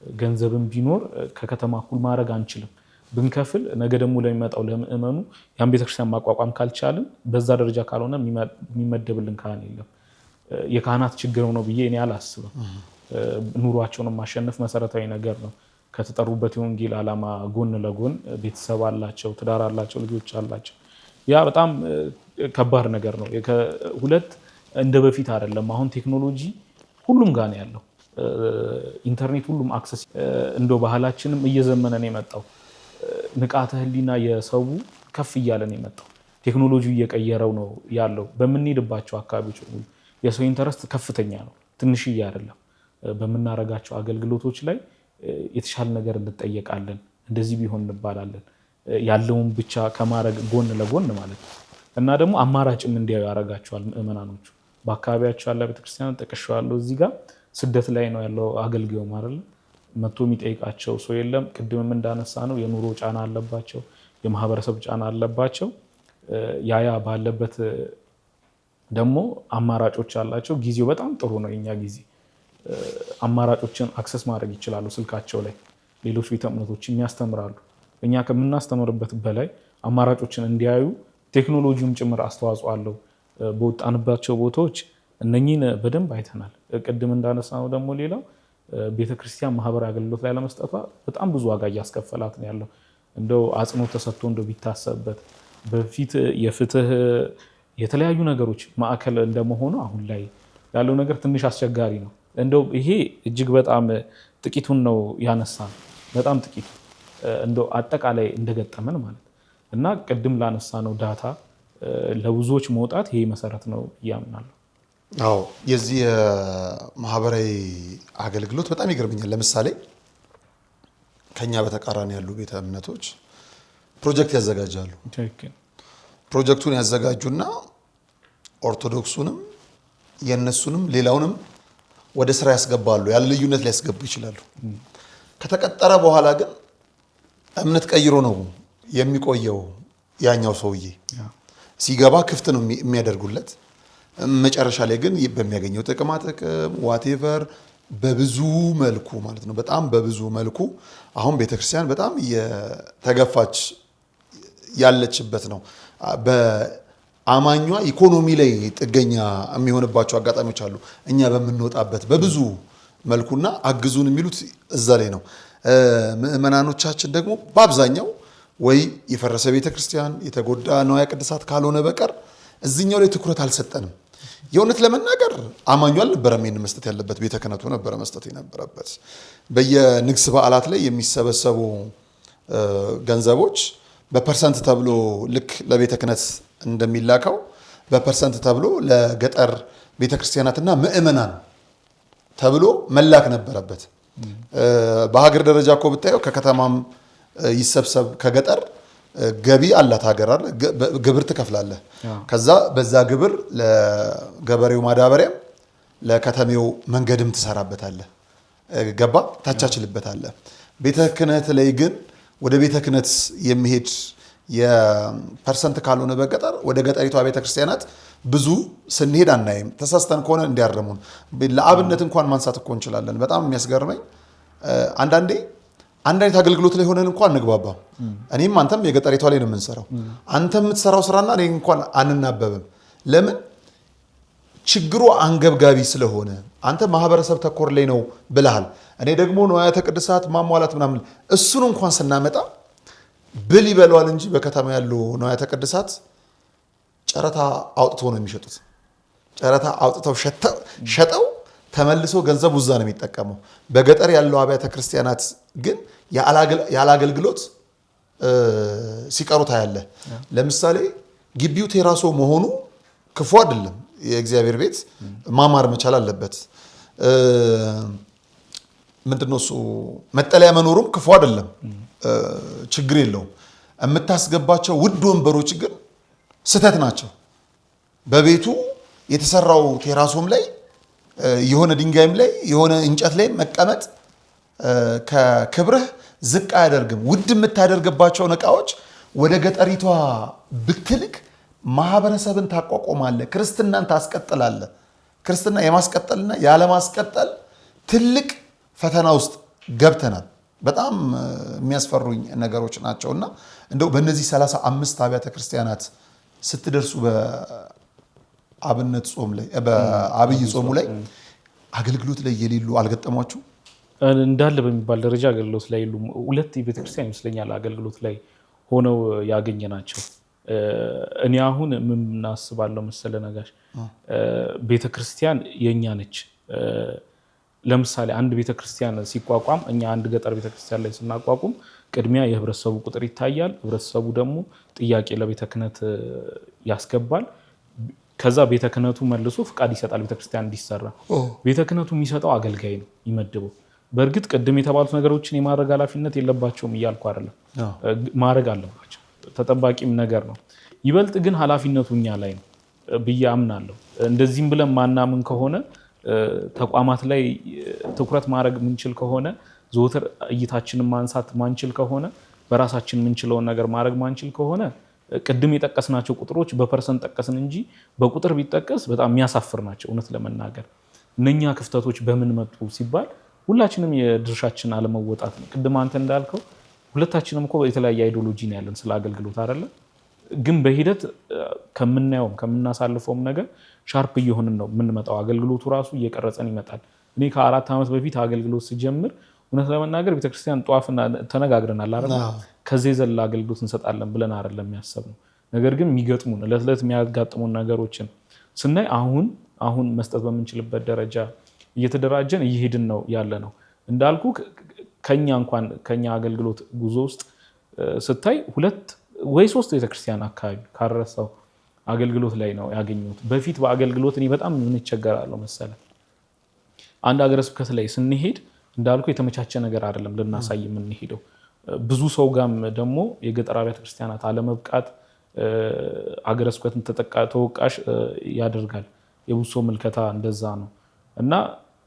ገንዘብም ቢኖር ከከተማ እኩል ማድረግ አንችልም። ብንከፍል ነገ ደግሞ ለሚመጣው ለምእመኑ ያን ቤተክርስቲያን ማቋቋም ካልቻልን በዛ ደረጃ ካልሆነ የሚመደብልን ካህን የለም። የካህናት ችግር ነው ብዬ እኔ አላስብም። ኑሯቸውን ማሸነፍ መሰረታዊ ነገር ነው። ከተጠሩበት የወንጌል ዓላማ ጎን ለጎን ቤተሰብ አላቸው፣ ትዳር አላቸው፣ ልጆች አላቸው። ያ በጣም ከባድ ነገር ነው። 2 እንደ በፊት አይደለም። አሁን ቴክኖሎጂ ሁሉም ጋር ነው ያለው። ኢንተርኔት ሁሉም አክሰስ እንደው ባህላችንም እየዘመነ ነው የመጣው። ንቃተ ህሊና የሰው ከፍ እያለ ነው የመጣው። ቴክኖሎጂ እየቀየረው ነው ያለው። በምንሄድባቸው አካባቢዎች የሰው ኢንተረስት ከፍተኛ ነው፣ ትንሽዬ አይደለም። በምናረጋቸው አገልግሎቶች ላይ የተሻለ ነገር እንጠየቃለን፣ እንደዚህ ቢሆን እንባላለን። ያለውን ብቻ ከማድረግ ጎን ለጎን ማለት ነው። እና ደግሞ አማራጭም እንዲያዩ ያደርጋቸዋል ምእመናኖቹ። በአካባቢያቸው ያለ ቤተክርስቲያን ጠቅሼዋለሁ። እዚህ ጋር ስደት ላይ ነው ያለው አገልግዮ ማለት መጥቶ የሚጠይቃቸው ሰው የለም። ቅድምም እንዳነሳ ነው የኑሮ ጫና አለባቸው፣ የማህበረሰብ ጫና አለባቸው። ያያ ባለበት ደግሞ አማራጮች አላቸው። ጊዜው በጣም ጥሩ ነው። የኛ ጊዜ አማራጮችን አክሰስ ማድረግ ይችላሉ ስልካቸው ላይ። ሌሎች ቤተ እምነቶችም ያስተምራሉ። እኛ ከምናስተምርበት በላይ አማራጮችን እንዲያዩ ቴክኖሎጂውም ጭምር አስተዋጽኦ አለው። በወጣንባቸው ቦታዎች እነኚህን በደንብ አይተናል። ቅድም እንዳነሳ ነው ደግሞ ሌላው ቤተክርስቲያን ማህበራዊ አገልግሎት ላይ ለመስጠቷ በጣም ብዙ ዋጋ እያስከፈላት ነው ያለው። እንደው አጽንኦት ተሰጥቶ እንደው ቢታሰብበት በፊት የፍትህ የተለያዩ ነገሮች ማዕከል እንደመሆኑ አሁን ላይ ያለው ነገር ትንሽ አስቸጋሪ ነው። እንደው ይሄ እጅግ በጣም ጥቂቱን ነው ያነሳ፣ በጣም ጥቂቱ እንደው አጠቃላይ እንደገጠመን ማለት እና ቅድም ላነሳ ነው ዳታ ለብዙዎች መውጣት ይሄ መሰረት ነው ያምናለሁ። አዎ የዚህ ማህበራዊ አገልግሎት በጣም ይገርመኛል። ለምሳሌ ከኛ በተቃራኒ ያሉ ቤተ እምነቶች ፕሮጀክት ያዘጋጃሉ። ፕሮጀክቱን ያዘጋጁና ኦርቶዶክሱንም የነሱንም ሌላውንም ወደ ስራ ያስገባሉ። ያለ ልዩነት ሊያስገቡ ይችላሉ። ከተቀጠረ በኋላ ግን እምነት ቀይሮ ነው የሚቆየው። ያኛው ሰውዬ ሲገባ ክፍት ነው የሚያደርጉለት። መጨረሻ ላይ ግን በሚያገኘው ጥቅማ ጥቅም ዋቴቨር በብዙ መልኩ ማለት ነው፣ በጣም በብዙ መልኩ አሁን ቤተክርስቲያን በጣም የተገፋች ያለችበት ነው። በአማኟ ኢኮኖሚ ላይ ጥገኛ የሚሆንባቸው አጋጣሚዎች አሉ። እኛ በምንወጣበት በብዙ መልኩና አግዙን የሚሉት እዛ ላይ ነው። ምእመናኖቻችን ደግሞ በአብዛኛው ወይ የፈረሰ ቤተክርስቲያን የተጎዳ ንዋየ ቅድሳት ካልሆነ በቀር እዚህኛው ላይ ትኩረት አልሰጠንም። የእውነት ለመናገር አማኙ አልነበረም ይህን መስጠት ያለበት፣ ቤተ ክህነቱ ነበረ መስጠት የነበረበት። በየንግስ በዓላት ላይ የሚሰበሰቡ ገንዘቦች በፐርሰንት ተብሎ ልክ ለቤተ ክህነት እንደሚላከው በፐርሰንት ተብሎ ለገጠር ቤተክርስቲያናትና ምእመናን ተብሎ መላክ ነበረበት። በሀገር ደረጃ እኮ ብታየው ከከተማም ይሰብሰብ ከገጠር ገቢ አላት ሀገር አለ፣ ግብር ትከፍላለህ። ከዛ በዛ ግብር ለገበሬው ማዳበሪያም ለከተሜው መንገድም ትሰራበታለህ፣ ገባ ታቻችልበታለህ። ቤተ ክህነት ላይ ግን ወደ ቤተ ክህነት የሚሄድ የፐርሰንት ካልሆነ በገጠር ወደ ገጠሪቷ ቤተክርስቲያናት ብዙ ስንሄድ አናይም። ተሳስተን ከሆነ እንዲያረሙን ለአብነት እንኳን ማንሳት እኮ እንችላለን። በጣም የሚያስገርመኝ አንዳንዴ አንድ አይነት አገልግሎት ላይ ሆነን እንኳን እንግባባም። እኔም አንተም የገጠሪቷ ላይ ነው የምንሰራው። አንተ የምትሰራው ስራና እኔ እንኳን አንናበብም። ለምን? ችግሩ አንገብጋቢ ስለሆነ። አንተ ማህበረሰብ ተኮር ላይ ነው ብለሃል፣ እኔ ደግሞ ንዋያተ ቅድሳት ማሟላት ምናምን። እሱን እንኳን ስናመጣ ብል ይበለዋል እንጂ በከተማ ያሉ ንዋያተ ቅድሳት ጨረታ አውጥተው ነው የሚሸጡት። ጨረታ አውጥተው ሸጠው ተመልሶ ገንዘብ ውዛ ነው የሚጠቀመው። በገጠር ያለው አብያተ ክርስቲያናት ግን ያለ አገልግሎት ሲቀሩ ታያለ። ለምሳሌ ግቢው ቴራሶ መሆኑ ክፉ አይደለም። የእግዚአብሔር ቤት ማማር መቻል አለበት። ምንድነው እሱ መጠለያ መኖሩም ክፉ አይደለም፣ ችግር የለውም። የምታስገባቸው ውድ ወንበሮች ግን ስህተት ናቸው። በቤቱ የተሰራው ቴራሶም ላይ የሆነ ድንጋይም ላይ የሆነ እንጨት ላይ መቀመጥ ከክብርህ ዝቅ አያደርግም። ውድ የምታደርግባቸውን እቃዎች ወደ ገጠሪቷ ብትልክ ማህበረሰብን ታቋቁማለህ፣ ክርስትናን ታስቀጥላለህ። ክርስትና የማስቀጠልና ያለማስቀጠል ትልቅ ፈተና ውስጥ ገብተናል። በጣም የሚያስፈሩኝ ነገሮች ናቸውና እንደው በእነዚህ 35 አብያተ ክርስቲያናት ስትደርሱ በአብነት ጾም ላይ በአብይ ጾሙ ላይ አገልግሎት ላይ የሌሉ አልገጠሟችሁ? እንዳለ በሚባል ደረጃ አገልግሎት ላይ የሉም። ሁለት የቤተክርስቲያን ይመስለኛል አገልግሎት ላይ ሆነው ያገኘናቸው። እኔ አሁን ምን እናስባለሁ መሰለ ነጋሽ ቤተክርስቲያን የኛ ነች። ለምሳሌ አንድ ቤተክርስቲያን ሲቋቋም እኛ አንድ ገጠር ቤተክርስቲያን ላይ ስናቋቁም ቅድሚያ የህብረተሰቡ ቁጥር ይታያል። ህብረተሰቡ ደግሞ ጥያቄ ለቤተ ክህነት ያስገባል። ከዛ ቤተ ክህነቱ መልሶ ፍቃድ ይሰጣል ቤተክርስቲያን እንዲሰራ። ቤተ ክህነቱ የሚሰጠው አገልጋይ ነው ይመድበው። በእርግጥ ቅድም የተባሉት ነገሮችን የማድረግ ኃላፊነት የለባቸውም እያልኩ አይደለም፣ ማድረግ አለባቸው፣ ተጠባቂም ነገር ነው። ይበልጥ ግን ኃላፊነቱ እኛ ላይ ነው ብዬ አምናለሁ። እንደዚህም ብለን ማናምን ከሆነ ተቋማት ላይ ትኩረት ማድረግ ምንችል ከሆነ ዘወትር እይታችንን ማንሳት ማንችል ከሆነ በራሳችን ምንችለውን ነገር ማድረግ ማንችል ከሆነ ቅድም የጠቀስናቸው ቁጥሮች በፐርሰንት ጠቀስን እንጂ በቁጥር ቢጠቀስ በጣም የሚያሳፍር ናቸው። እውነት ለመናገር እነኛ ክፍተቶች በምን መጡ ሲባል ሁላችንም የድርሻችን አለመወጣት ነው። ቅድም አንተ እንዳልከው ሁለታችንም እኮ የተለያየ አይዲዮሎጂ ነው ያለን ስለ አገልግሎት አይደለ? ግን በሂደት ከምናየውም ከምናሳልፈውም ነገር ሻርፕ እየሆንን ነው የምንመጣው። አገልግሎቱ ራሱ እየቀረጸን ይመጣል። እኔ ከ4 ዓመት በፊት አገልግሎት ስጀምር እውነት ለመናገር ቤተክርስቲያን ጧፍና ተነጋግረናል አይደል? ከዚህ የዘለ አገልግሎት እንሰጣለን ብለን አይደለም ያሰብነው። ነገር ግን የሚገጥሙን ዕለት ዕለት የሚያጋጥሙን ነገሮችን ስናይ አሁን መስጠት በምንችልበት ደረጃ እየተደራጀን እየሄድን ነው ያለ ነው። እንዳልኩ ከኛ አገልግሎት ጉዞ ውስጥ ስታይ 2 ወይ 3 ቤተክርስቲያን አካባቢ ካረሰው አገልግሎት ላይ ነው ያገኙት። በፊት በአገልግሎት እኔ በጣም ምን ይቸገራለሁ መሰለ አንድ ሀገረ ስብከት ላይ ስንሄድ እንዳልኩ የተመቻቸ ነገር አይደለም ልናሳይ የምንሄደው። ብዙ ሰው ጋም ደግሞ የገጠር አብያተ ክርስቲያናት አለመብቃት ሀገረ ስብከትን ተወቃሽ ያደርጋል። የብዙ ሰው ምልከታ እንደዛ ነው እና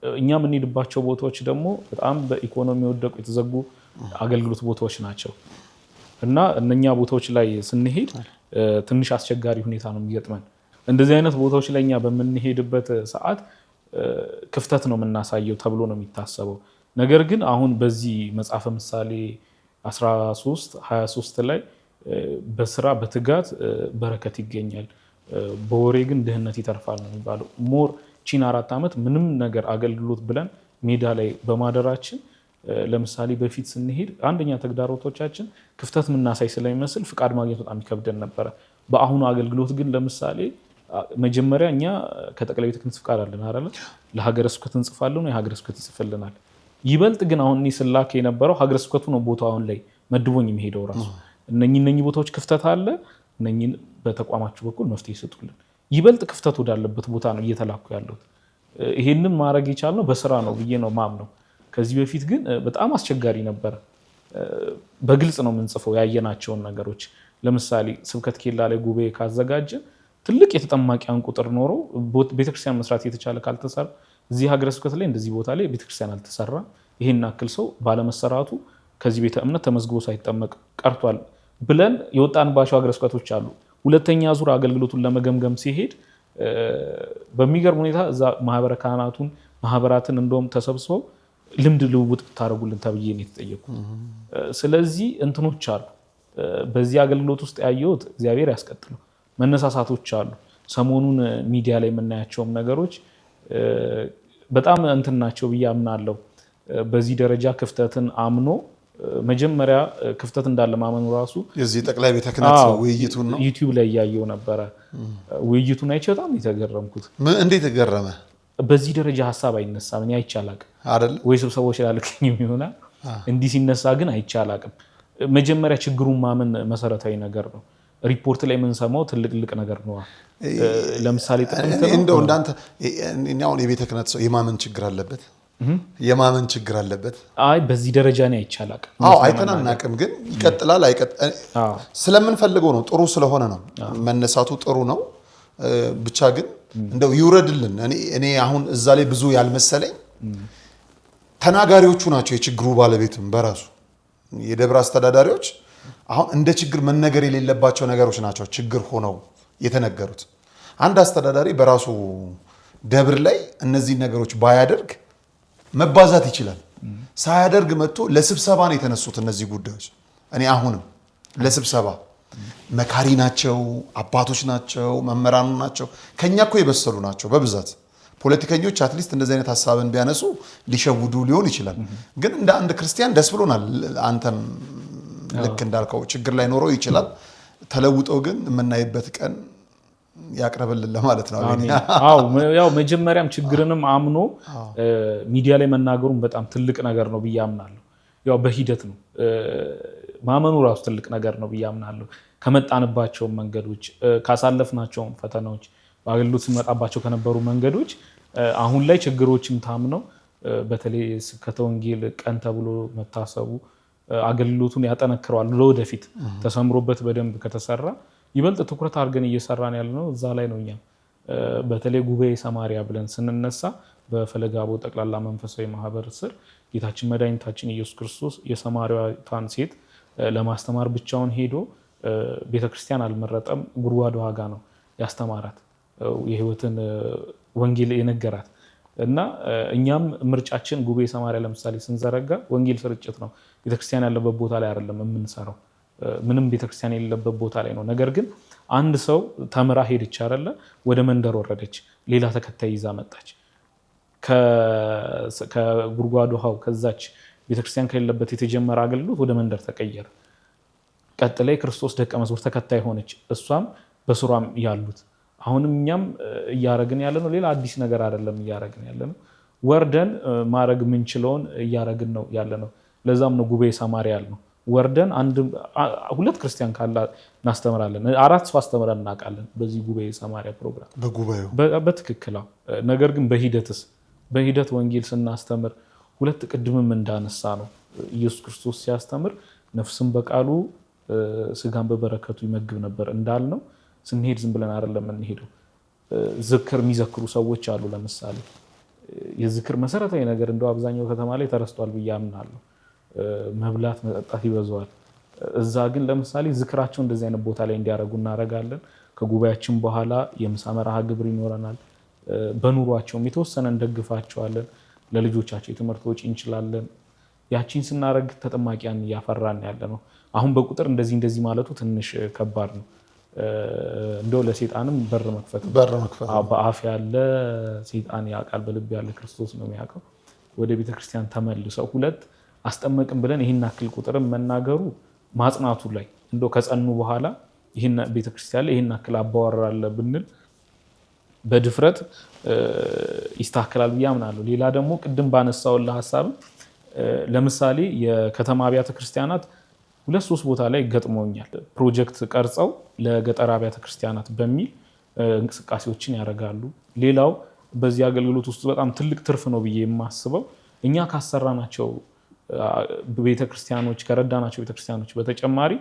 እኛ የምንሄድባቸው ቦታዎች ደግሞ በጣም በኢኮኖሚ የወደቁ የተዘጉ አገልግሎት ቦታዎች ናቸው እና እነኛ ቦታዎች ላይ ስንሄድ ትንሽ አስቸጋሪ ሁኔታ ነው የሚገጥመን። እንደዚህ አይነት ቦታዎች ላይ እኛ በምንሄድበት ሰዓት ክፍተት ነው የምናሳየው ተብሎ ነው የሚታሰበው። ነገር ግን አሁን በዚህ መጽሐፈ ምሳሌ 13:23 ላይ በስራ በትጋት በረከት ይገኛል፣ በወሬ ግን ድህነት ይተርፋል ነው የሚባለው። ሞር ቺን 4 ዓመት ምንም ነገር አገልግሎት ብለን ሜዳ ላይ በማደራችን ለምሳሌ በፊት ስንሄድ አንደኛ ተግዳሮቶቻችን ክፍተት ምናሳይ ስለሚመስል ፍቃድ ማግኘት በጣም ይከብደን ነበረ። በአሁኑ አገልግሎት ግን ለምሳሌ መጀመሪያ እኛ ከጠቅላይ ቤተ ክህነት ፍቃድ አለን አይደል? ለሀገረ ስብከት እንጽፋለን ነው የሀገረ ስብከት ይጽፍልናል። ይበልጥ ግን አሁን እኔ ስላክ የነበረው ሀገረ ስብከቱ ነው ቦታውን ላይ መድቦኝ የሚሄደው ራሱ እነኚህ ቦታዎች ክፍተት አለ፣ እነኚህን በተቋማችሁ በኩል መፍትሄ ይሰጡልን። ይበልጥ ክፍተት ወዳለበት ቦታ ነው እየተላኩ ያለሁት። ይሄንን ማድረግ የቻልነው በስራ ነው ብዬ ነው ማምነው። ከዚህ በፊት ግን በጣም አስቸጋሪ ነበረ። በግልጽ ነው የምንጽፈው ያየናቸውን ነገሮች። ለምሳሌ ስብከት ኬላ ላይ ጉባኤ ካዘጋጀ ትልቅ የተጠማቂያን ቁጥር ኖሮ ቤተክርስቲያን መስራት የተቻለ ካልተሰራ እዚህ ሀገረ ስብከት ላይ እንደዚህ ቦታ ላይ ቤተክርስቲያን አልተሰራ፣ ይሄን አክል ሰው ባለመሰራቱ ከዚህ ቤተ እምነት ተመዝግቦ ሳይጠመቅ ቀርቷል ብለን የወጣንባቸው ሀገረ ስብከቶች አሉ። ሁለተኛ ዙር አገልግሎቱን ለመገምገም ሲሄድ በሚገርም ሁኔታ እዛ ማህበረ ካህናቱን ማህበራትን እንደውም ተሰብስበው ልምድ ልውውጥ ብታደርጉልን ተብዬ ነው የተጠየቁት። ስለዚህ እንትኖች አሉ በዚህ አገልግሎት ውስጥ ያየሁት እግዚአብሔር ያስቀጥለው መነሳሳቶች አሉ። ሰሞኑን ሚዲያ ላይ የምናያቸውም ነገሮች በጣም እንትን ናቸው ብዬ አምናለሁ። በዚህ ደረጃ ክፍተትን አምኖ መጀመሪያ ክፍተት እንዳለ ማመኑ ራሱ የዚህ ጠቅላይ ቤተ ክህነት ውይይቱን ነው ዩቲዩብ ላይ ያየው ነበረ። ውይይቱን አይቼ በጣም የተገረምኩት። እንዴት ተገረመ? በዚህ ደረጃ ሀሳብ አይነሳም። እኔ አይቻላቅም አይደል ወይ ስብሰቦች ላልከኝ ይሆናል እንዲህ ሲነሳ ግን አይቻላቅም። መጀመሪያ ችግሩን ማመን መሰረታዊ ነገር ነው። ሪፖርት ላይ የምንሰማው ትልቅ ነገር ነው። ለምሳሌ እንደው እንዳንተ አሁን የቤተ ክህነት ሰው የማመን ችግር አለበት የማመን ችግር አለበት። አይ በዚህ ደረጃ ነው አይቻላቅም። አይተናናቅም ግን ይቀጥላል። ስለምንፈልገው ነው፣ ጥሩ ስለሆነ ነው መነሳቱ ጥሩ ነው። ብቻ ግን እንደው ይውረድልን። እኔ አሁን እዛ ላይ ብዙ ያልመሰለኝ ተናጋሪዎቹ ናቸው የችግሩ ባለቤትም በራሱ የደብረ አስተዳዳሪዎች አሁን እንደ ችግር መነገር የሌለባቸው ነገሮች ናቸው ችግር ሆነው የተነገሩት። አንድ አስተዳዳሪ በራሱ ደብር ላይ እነዚህ ነገሮች ባያደርግ መባዛት ይችላል። ሳያደርግ መጥቶ ለስብሰባ ነው የተነሱት እነዚህ ጉዳዮች። እኔ አሁንም ለስብሰባ መካሪ ናቸው፣ አባቶች ናቸው፣ መምህራኑ ናቸው፣ ከኛ እኮ የበሰሉ ናቸው በብዛት። ፖለቲከኞች አትሊስት እንደዚህ አይነት ሀሳብን ቢያነሱ ሊሸውዱ ሊሆን ይችላል። ግን እንደ አንድ ክርስቲያን ደስ ብሎናል። አንተም ልክ እንዳልከው ችግር ላይ ኖረው ይችላል። ተለውጠው ግን የምናይበት ቀን ያቅርብልን ለማለት ነው። አሜን። አዎ ያው መጀመሪያም ችግርንም አምኖ ሚዲያ ላይ መናገሩን በጣም ትልቅ ነገር ነው ብዬ አምናለሁ። ያው በሂደት ነው ማመኑ ራሱ ትልቅ ነገር ነው ብዬ አምናለሁ። ከመጣንባቸው መንገዶች ካሳለፍናቸው ፈተናዎች በአገልግሎት ስንመጣባቸው ከነበሩ መንገዶች አሁን ላይ ችግሮችም ታምነው በተለይ ስብከተ ወንጌል ቀን ተብሎ መታሰቡ አገልግሎቱን ያጠነክረዋል። ለወደፊት ተሰምሮበት በደንብ ከተሰራ ይበልጥ ትኩረት አድርገን እየሰራን ያለነው እዛ ላይ ነው። እኛም በተለይ ጉባኤ ሰማሪያ ብለን ስንነሳ በፈለገ አበው ጠቅላላ መንፈሳዊ ማህበር ስር ጌታችን መድኃኒታችን ኢየሱስ ክርስቶስ የሰማርያዊቷን ሴት ለማስተማር ብቻውን ሄዶ ቤተክርስቲያን አልመረጠም። ጉድጓድ ዋጋ ነው ያስተማራት የህይወትን ወንጌል የነገራት እና እኛም ምርጫችን ጉባኤ ሰማሪያ ለምሳሌ ስንዘረጋ ወንጌል ስርጭት ነው። ቤተክርስቲያን ያለበት ቦታ ላይ አይደለም የምንሰራው። ምንም ቤተክርስቲያን የሌለበት ቦታ ላይ ነው። ነገር ግን አንድ ሰው ተምራ ሄደች አይደለ? ወደ መንደር ወረደች፣ ሌላ ተከታይ ይዛ መጣች። ከጉድጓድ ውሃው ከዛች ቤተክርስቲያን ከሌለበት የተጀመረ አገልግሎት ወደ መንደር ተቀየረ። ቀጥላይ ክርስቶስ ደቀ መዝሙር ተከታይ ሆነች፣ እሷም በስሯም ያሉት። አሁንም እኛም እያረግን ያለ ነው። ሌላ አዲስ ነገር አይደለም እያረግን ያለ ነው። ወርደን ማድረግ የምንችለውን እያረግን ነው ያለ ነው። ለዛም ነው ጉባኤ ሰማሪያ ያልነው። ወርደን ሁለት ክርስቲያን ካለ እናስተምራለን። 4 ሰው አስተምረን እናውቃለን በዚህ ጉባኤ ሰማሪያ ፕሮግራም በጉባኤው በትክክል። ነገር ግን በሂደት ወንጌል ስናስተምር ሁለት ቅድምም እንዳነሳ ነው ኢየሱስ ክርስቶስ ሲያስተምር ነፍስን በቃሉ ስጋን በበረከቱ ይመግብ ነበር እንዳልነው ስንሄድ ዝም ብለን አይደለም የምንሄደው። ዝክር የሚዘክሩ ሰዎች አሉ። ለምሳሌ የዝክር መሰረታዊ ነገር እንደው አብዛኛው ከተማ ላይ ተረስቷል ብዬ አምናለሁ። መብላት መጠጣት ይበዛዋል። እዛ ግን ለምሳሌ ዝክራቸው እንደዚህ አይነት ቦታ ላይ እንዲያደርጉ እናደርጋለን። ከጉባኤያችን በኋላ የምሳ መርሃ ግብር ይኖረናል። በኑሯቸውም የተወሰነ እንደግፋቸዋለን። ለልጆቻቸው የትምህርት ወጪ እንችላለን። ያቺን ስናደርግ ተጠማቂያን እያፈራን ያለ ነው። አሁን በቁጥር እንደዚህ ማለቱ ትንሽ ከባድ ነው። እንደው ለሰይጣንም በር መክፈት በአፍ ያለ ሰይጣን ያውቃል፣ በልብ ያለ ክርስቶስ ነው የሚያውቀው። ወደ ቤተክርስቲያን ተመልሰው ሁለት አስጠመቅን ብለን ይህን አክል ቁጥርም መናገሩ ማጽናቱ ላይ እንደው ከጸኑ በኋላ ይህን ቤተክርስቲያን ላይ ይህን አክል አባወራለ ብንል በድፍረት ይስተካከላል ብዬ አምናለሁ። ሌላ ደግሞ ቅድም ባነሳውልህ ሀሳብ ለምሳሌ የከተማ አብያተ ክርስቲያናት 2-3 ቦታ ላይ ገጥሞኛል። ፕሮጀክት ቀርጸው ለገጠር አብያተ ክርስቲያናት በሚል እንቅስቃሴዎችን ያደርጋሉ። ሌላው በዚህ አገልግሎት ውስጥ በጣም ትልቅ ትርፍ ነው ብዬ የማስበው እኛ ካሰራናቸው ቤተክርስቲያኖች ከረዳናቸው ቤተክርስቲያኖች በተጨማሪ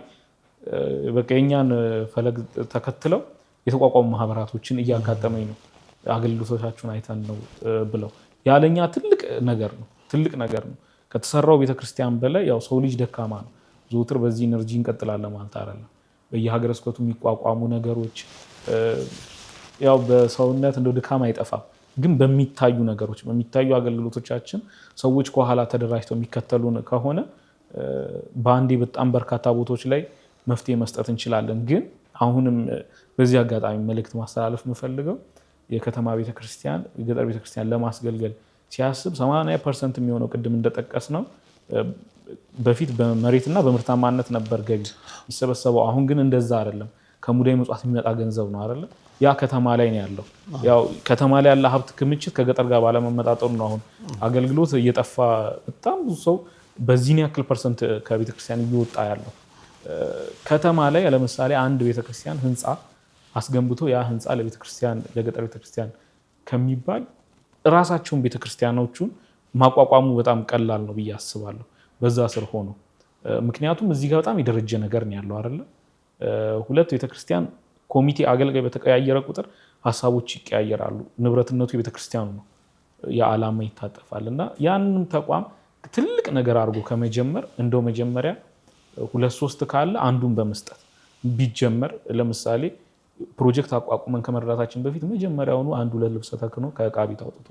በቃ የኛን ፈለግ ተከትለው የተቋቋሙ ማህበራቶችን እያጋጠመኝ ነው። አገልግሎቶቻችሁን አይተን ነው ብለው ያለኛ ትልቅ ነገር ነው። ከተሰራው ቤተክርስቲያን በላይ ያው ሰው ልጅ ደካማ ነው። ዘውትር በዚህ ኢነርጂ እንቀጥላለን ማለት አይደለም። በየሀገረ ስብከቱ የሚቋቋሙ ነገሮች ያው በሰውነት እንደው ድካም አይጠፋም። ግን በሚታዩ ነገሮች በሚታዩ አገልግሎቶቻችን ሰዎች ከኋላ ተደራጅተው የሚከተሉን ከሆነ በአንዴ በጣም በርካታ ቦታዎች ላይ መፍትሄ መስጠት እንችላለን። ግን አሁንም በዚህ አጋጣሚ መልእክት ማስተላለፍ የምፈልገው የከተማ ቤተክርስቲያን የገጠር ቤተክርስቲያን ለማስገልገል ሲያስብ 80% የሚሆነው ቅድም እንደጠቀስ ነው በፊት በመሬትና በምርታማነት ነበር ገቢ ይሰበሰበው። አሁን ግን እንደዛ አይደለም። ከሙዳይ መጽዋት የሚመጣ ገንዘብ ነው አይደለም። ያ ከተማ ላይ ነው ያለው። ያው ከተማ ላይ ያለ ሀብት ክምችት ከገጠር ጋር ባለመመጣጠሩ ነው አሁን አገልግሎት እየጠፋ በጣም ብዙ ሰው በዚህን ያክል ፐርሰንት ከቤተክርስቲያን እየወጣ ያለው። ከተማ ላይ ለምሳሌ አንድ ቤተክርስቲያን ህንፃ አስገንብቶ ያ ህንፃ ለቤተክርስቲያን ለገጠር ቤተክርስቲያን ከሚባል ራሳቸውን ቤተክርስቲያኖቹን ማቋቋሙ በጣም ቀላል ነው ብዬ አስባለሁ። በዛ ስር ሆኖ ምክንያቱም እዚህ ጋር በጣም የደረጀ ነገር ነው ያለው አይደለ። ሁለት ቤተክርስቲያን ኮሚቴ አገልጋይ በተቀያየረ ቁጥር ሀሳቦች ይቀያየራሉ። ንብረትነቱ የቤተክርስቲያኑ ነው። የዓላማ ይታጠፋል እና ያንንም ተቋም ትልቅ ነገር አድርጎ ከመጀመር እንደው መጀመሪያ 2-3 ካለ አንዱን በመስጠት ቢጀመር ለምሳሌ ፕሮጀክት አቋቁመን ከመረዳታችን በፊት መጀመሪያውኑ 1-2 ልብሰ ተክህኖ ከዕቃ ቤት አውጥቶ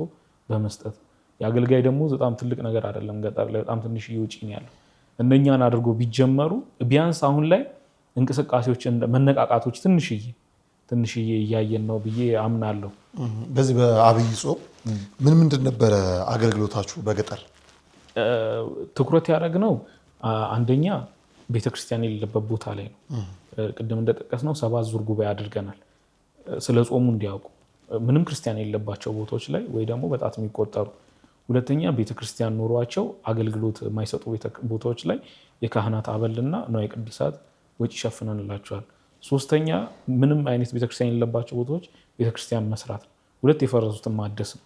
በመስጠት የአገልጋይ ደግሞ በጣም ትልቅ ነገር አይደለም። ገጠር ላይ በጣም ትንሽ ውጪ ነው ያለው። እነኛን አድርጎ ቢጀመሩ ቢያንስ አሁን ላይ እንቅስቃሴዎች መነቃቃቶች ትንሽዬ እያየን ነው ብዬ አምናለሁ። በዚህ በአብይ ጾም ምንድን ነበረ አገልግሎታችሁ በገጠር? ትኩረት ያደረግነው አንደኛ ቤተክርስቲያን የሌለበት ቦታ ላይ ነው። ቅድም እንደጠቀስነው 7 ዙር ጉባኤ አድርገናል። ስለ ጾሙ እንዲያውቁ ምንም ክርስቲያን የሌለባቸው ቦታዎች ላይ ወይ ደግሞ በጣት የሚቆጠሩ። ሁለተኛ ቤተክርስቲያን ኖሯቸው አገልግሎት የማይሰጡ ቦታዎች ላይ የካህናት አበልና ንዋየ ቅድሳት ወጪ ሸፍነንላቸዋል። ሶስተኛ ምንም አይነት ቤተክርስቲያን የሌለባቸው ቦታዎች ቤተክርስቲያን መስራት ነው። 2 የፈረሱትን ማደስ ነው።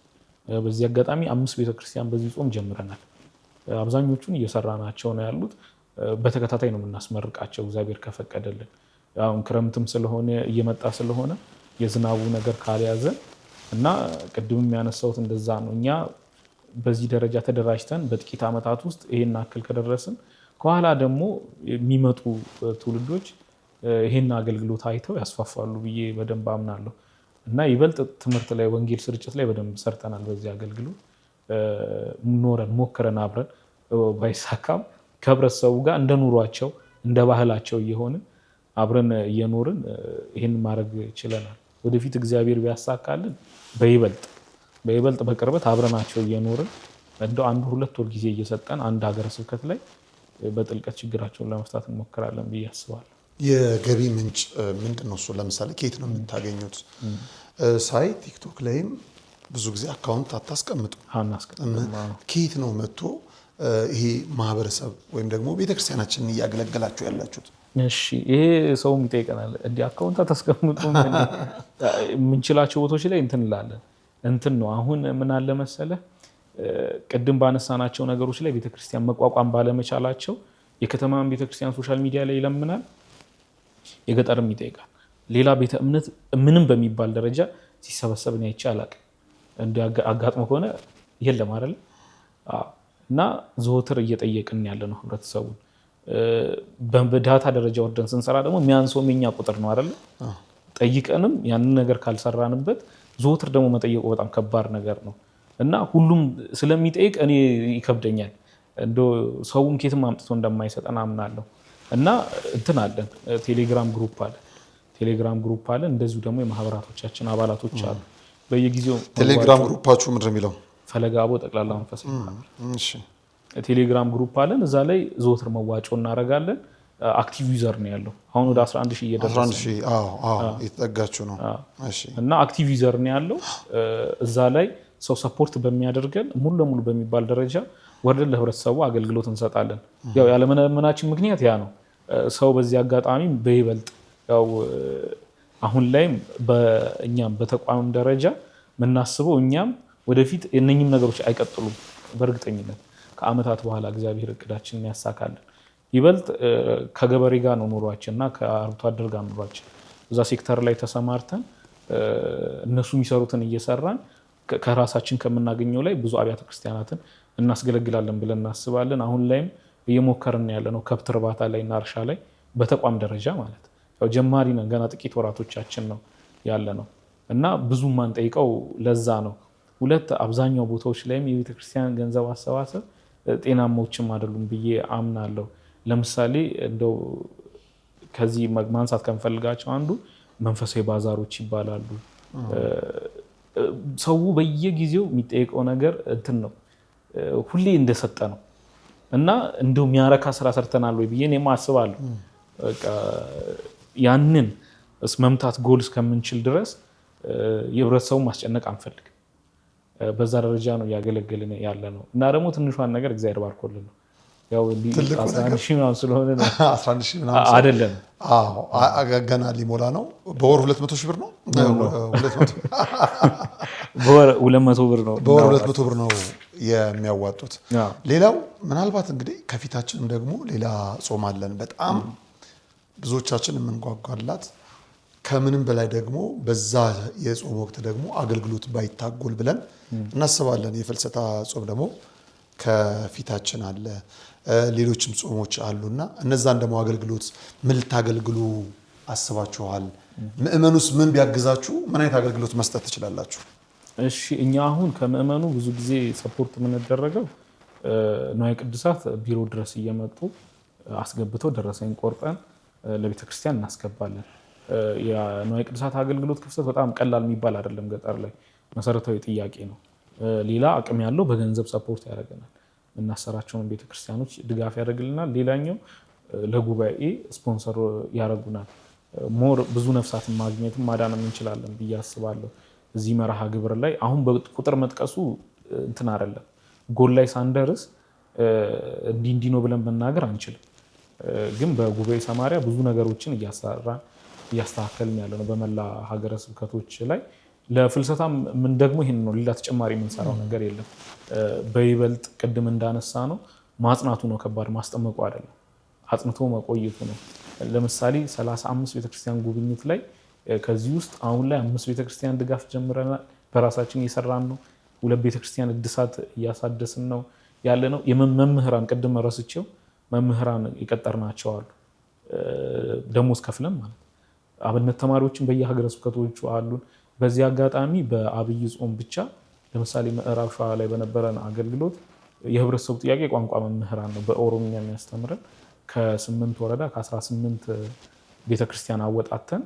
በዚህ አጋጣሚ 5 ቤተክርስቲያን በዚህ ጾም ጀምረናል። አብዛኞቹን እየሰራናቸው ነው ያሉት። በተከታታይ ነው የምናስመርቃቸው እግዚአብሔር ከፈቀደልን። አሁን ክረምትም ስለሆነ እየመጣ ስለሆነ የዝናቡ ነገር ካልያዘ እና ቅድም የሚያነሳውት እንደዛ ነው። እኛ በዚህ ደረጃ ተደራጅተን በጥቂት ዓመታት ውስጥ ይሄን አክል ከደረስን ከኋላ ደግሞ የሚመጡ ትውልዶች ይሄን አገልግሎት አይተው ያስፋፋሉ ብዬ በደንብ አምናለሁ እና ይበልጥ ትምህርት ላይ ወንጌል ስርጭት ላይ በደንብ ሰርተናል። በዚህ አገልግሎት ኖረን ሞክረን አብረን ባይሳካም ከህብረተሰቡ ጋር እንደ ኑሯቸው እንደ ባህላቸው እየሆንን አብረን እየኖርን ይህን ማድረግ ችለናል። ወደፊት እግዚአብሔር ቢያሳካልን በይበልጥ በቅርበት አብረናቸው እየኖርን እንደው 1-2 ወር ጊዜ እየሰጠን አንድ ሀገረ ስብከት ላይ በጥልቀት ችግራቸውን ለመፍታት እንሞክራለን ብዬ አስባለሁ። የገቢ ምንጭ ምንድን ነው? እሱ ለምሳሌ ከየት ነው የምታገኙት? ሳይ ቲክቶክ ላይም ብዙ ጊዜ አካውንት አታስቀምጡ። ከየት ነው መጥቶ ይሄ ማህበረሰብ ወይም ደግሞ ቤተክርስቲያናችንን እያገለገላችሁ ያላችሁት? እሺ ይሄ ሰውም ይጠይቀናል። እንዲህ አካውንት አታስቀምጡም? የምንችላቸው ቦታዎች ላይ እንትን እንላለን። እንትን ነው አሁን ምን አለ መሰለህ፣ ቅድም ባነሳናቸው ነገሮች ላይ ቤተክርስቲያን መቋቋም ባለመቻላቸው የከተማን ቤተክርስቲያን ሶሻል ሚዲያ ላይ ይለምናል፣ የገጠርም ይጠይቃል። ሌላ ቤተ እምነት ምንም በሚባል ደረጃ ሲሰበሰብ ነው አይቼ አላውቅም። እንዲህ አጋጥሞ ከሆነ የለም አይደል? እና ዘወትር እየጠየቅን ያለ ነው ህብረተሰቡን። በዳታ ደረጃ ወርደን ስንሰራ ደግሞ የሚያንሰው የኛ ቁጥር ነው አይደል? ጠይቀንም ያንን ነገር ካልሰራንበት ዘወትር ደግሞ መጠየቁ በጣም ከባድ ነገር ነው እና ሁሉም ስለሚጠይቅ እኔ ይከብደኛል። እንደው ሰውም ኬትም አምጥቶ እንደማይሰጠን አምናለሁ። እና እንትን አለን፣ ቴሌግራም ግሩፕ አለ። እንደዚሁ ደግሞ የማህበራቶቻችን አባላቶች አሉ። በየጊዜው ቴሌግራም ግሩፓችሁ ምንድን ነው የሚለው? ፈለገ አቦ ጠቅላላ መንፈሳዊ ቴሌግራም ግሩፕ አለን። እዛ ላይ ዘወትር መዋጮ እናደርጋለን። አክቲቭ ዩዘር ነው ያለው። አሁን ወደ 11,000 እየደረሰ የተጠጋችሁ ነው እና አክቲቭ ዩዘር ነው ያለው። እዛ ላይ ሰው ሰፖርት በሚያደርገን ሙሉ ለሙሉ በሚባል ደረጃ ወርደን ለህብረተሰቡ አገልግሎት እንሰጣለን። ያው ያለመናችን ምክንያት ያ ነው። ሰው በዚህ አጋጣሚ በይበልጥ ያው አሁን ላይም በእኛም በተቋም ደረጃ የምናስበው እኛም ወደፊት እነኝም ነገሮች አይቀጥሉም። በእርግጠኝነት ከአመታት በኋላ እግዚአብሔር እቅዳችንን ያሳካልን። ይበልጥ ከገበሬ ጋር ነው ኑሯችን እና ከአርብቶ አደር ጋር ኑሯችን። እዛ ሴክተር ላይ ተሰማርተን እነሱ የሚሰሩትን እየሰራን ከራሳችን ከምናገኘው ላይ ብዙ አብያተ ክርስቲያናትን እናስገለግላለን ብለን እናስባለን። አሁን ላይም እየሞከርን ያለ ነው ከብት እርባታ ላይ እና እርሻ ላይ በተቋም ደረጃ ማለት ያው ጀማሪ ነን፣ ገና ጥቂት ወራቶቻችን ነው ያለ ነው እና ብዙ ማንጠይቀው ለዛ ነው። 2 አብዛኛው ቦታዎች ላይም የቤተክርስቲያን ገንዘብ አሰባሰብ ጤናማዎችም አይደሉም ብዬ አምናለሁ። ለምሳሌ እንደው ከዚህ ማንሳት ከምፈልጋቸው አንዱ መንፈሳዊ ባዛሮች ይባላሉ። ሰው በየጊዜው የሚጠይቀው ነገር እንትን ነው፣ ሁሌ እንደሰጠ ነው እና እንደው የሚያረካ ስራ ሰርተናል ወይ ብዬ እኔም አስባለሁ። ያንን መምታት ጎል እስከምንችል ድረስ የህብረተሰቡን ማስጨነቅ አንፈልግም። በዛ ደረጃ ነው እያገለገልን ያለ ነው እና ደግሞ ትንሿን ነገር እግዚአብሔር ባርኮልን ነው። ያው 11,000 ምናምን ስለሆነ ነው 11,000 ምናምን አይደለም። ገና ሊሞላ ነው። በወር 200,000 ብር ነው። በወር 200 ብር ነው። በወር 200 ብር ነው የሚያዋጡት። ሌላው ምናልባት እንግዲህ ከፊታችንም ደግሞ ሌላ ጾም አለን፣ በጣም ብዙዎቻችን የምንጓጓላት ከምንም በላይ ደግሞ በዛ የጾም ወቅት ደግሞ አገልግሎት ባይታጎል ብለን እናስባለን። የፍልሰታ ጾም ደግሞ ከፊታችን አለ፣ ሌሎችም ጾሞች አሉና እነዛን ደግሞ አገልግሎት ምን ልታገልግሉ አስባችኋል? ምእመኑስ ምን ቢያግዛችሁ ምን አይነት አገልግሎት መስጠት ትችላላችሁ? እሺ እኛ አሁን ከምእመኑ ብዙ ጊዜ ሰፖርት የምንደረገው ንዋየ ቅድሳት ቢሮ ድረስ እየመጡ አስገብተው ደረሰኝ ቆርጠን ለቤተክርስቲያን እናስገባለን። የንዋየ ቅድሳት አገልግሎት ክፍተት በጣም ቀላል የሚባል አይደለም። ገጠር ላይ መሰረታዊ ጥያቄ ነው። ሌላ አቅም ያለው በገንዘብ ሰፖርት ያደርገናል። የምናሰራቸውን ቤተክርስቲያኖች ድጋፍ ያደርግልናል። ሌላኛው ለጉባኤ ስፖንሰር ያደርጉናል። ሞር ብዙ ነፍሳትን ማግኘትም ማዳንም እንችላለን ብዬ አስባለሁ። እዚህ መርሃ ግብር ላይ አሁን በቁጥር መጥቀሱ እንትን አይደለም፣ ጎል ላይ ሳንደርስ እንዲህ ነው ብለን መናገር አንችልም። ግን በጉባኤ ሰማሪያ ብዙ ነገሮችን እያስተካከልን ያለ ነው በመላ ሀገረ ስብከቶች ላይ። ለፍልሰታም ምን ደግሞ ይሄን ነው፣ ሌላ ተጨማሪ የምንሰራው ነገር የለም። በይበልጥ ቅድም እንዳነሳ ነው ማጽናቱ ነው ከባድ፣ ማስጠመቁ አይደለም፣ አጽንቶ መቆየቱ ነው። ለምሳሌ 35 ቤተክርስቲያን ጉብኝት ላይ ከዚህ ውስጥ አሁን ላይ 5 ቤተክርስቲያን ድጋፍ ጀምረናል። በራሳችን እየሰራን ነው። 2 ቤተክርስቲያን እድሳት እያሳደስን ነው ያለ ነው። የመምህራን ቅድም ረስቼው መምህራን የቀጠርናቸው አሉ፣ ደሞዝ ከፍለን ማለት አብነት ተማሪዎችን በየሀገረ ስብከቶቹ አሉን። በዚህ አጋጣሚ በአብይ ጾም ብቻ ለምሳሌ ምዕራብ ሸዋ ላይ በነበረን አገልግሎት የህብረተሰቡ ጥያቄ ቋንቋ መምህራን ነው በኦሮምኛ የሚያስተምረን። ከ8 ወረዳ ከ18 ቤተክርስቲያን አወጣተን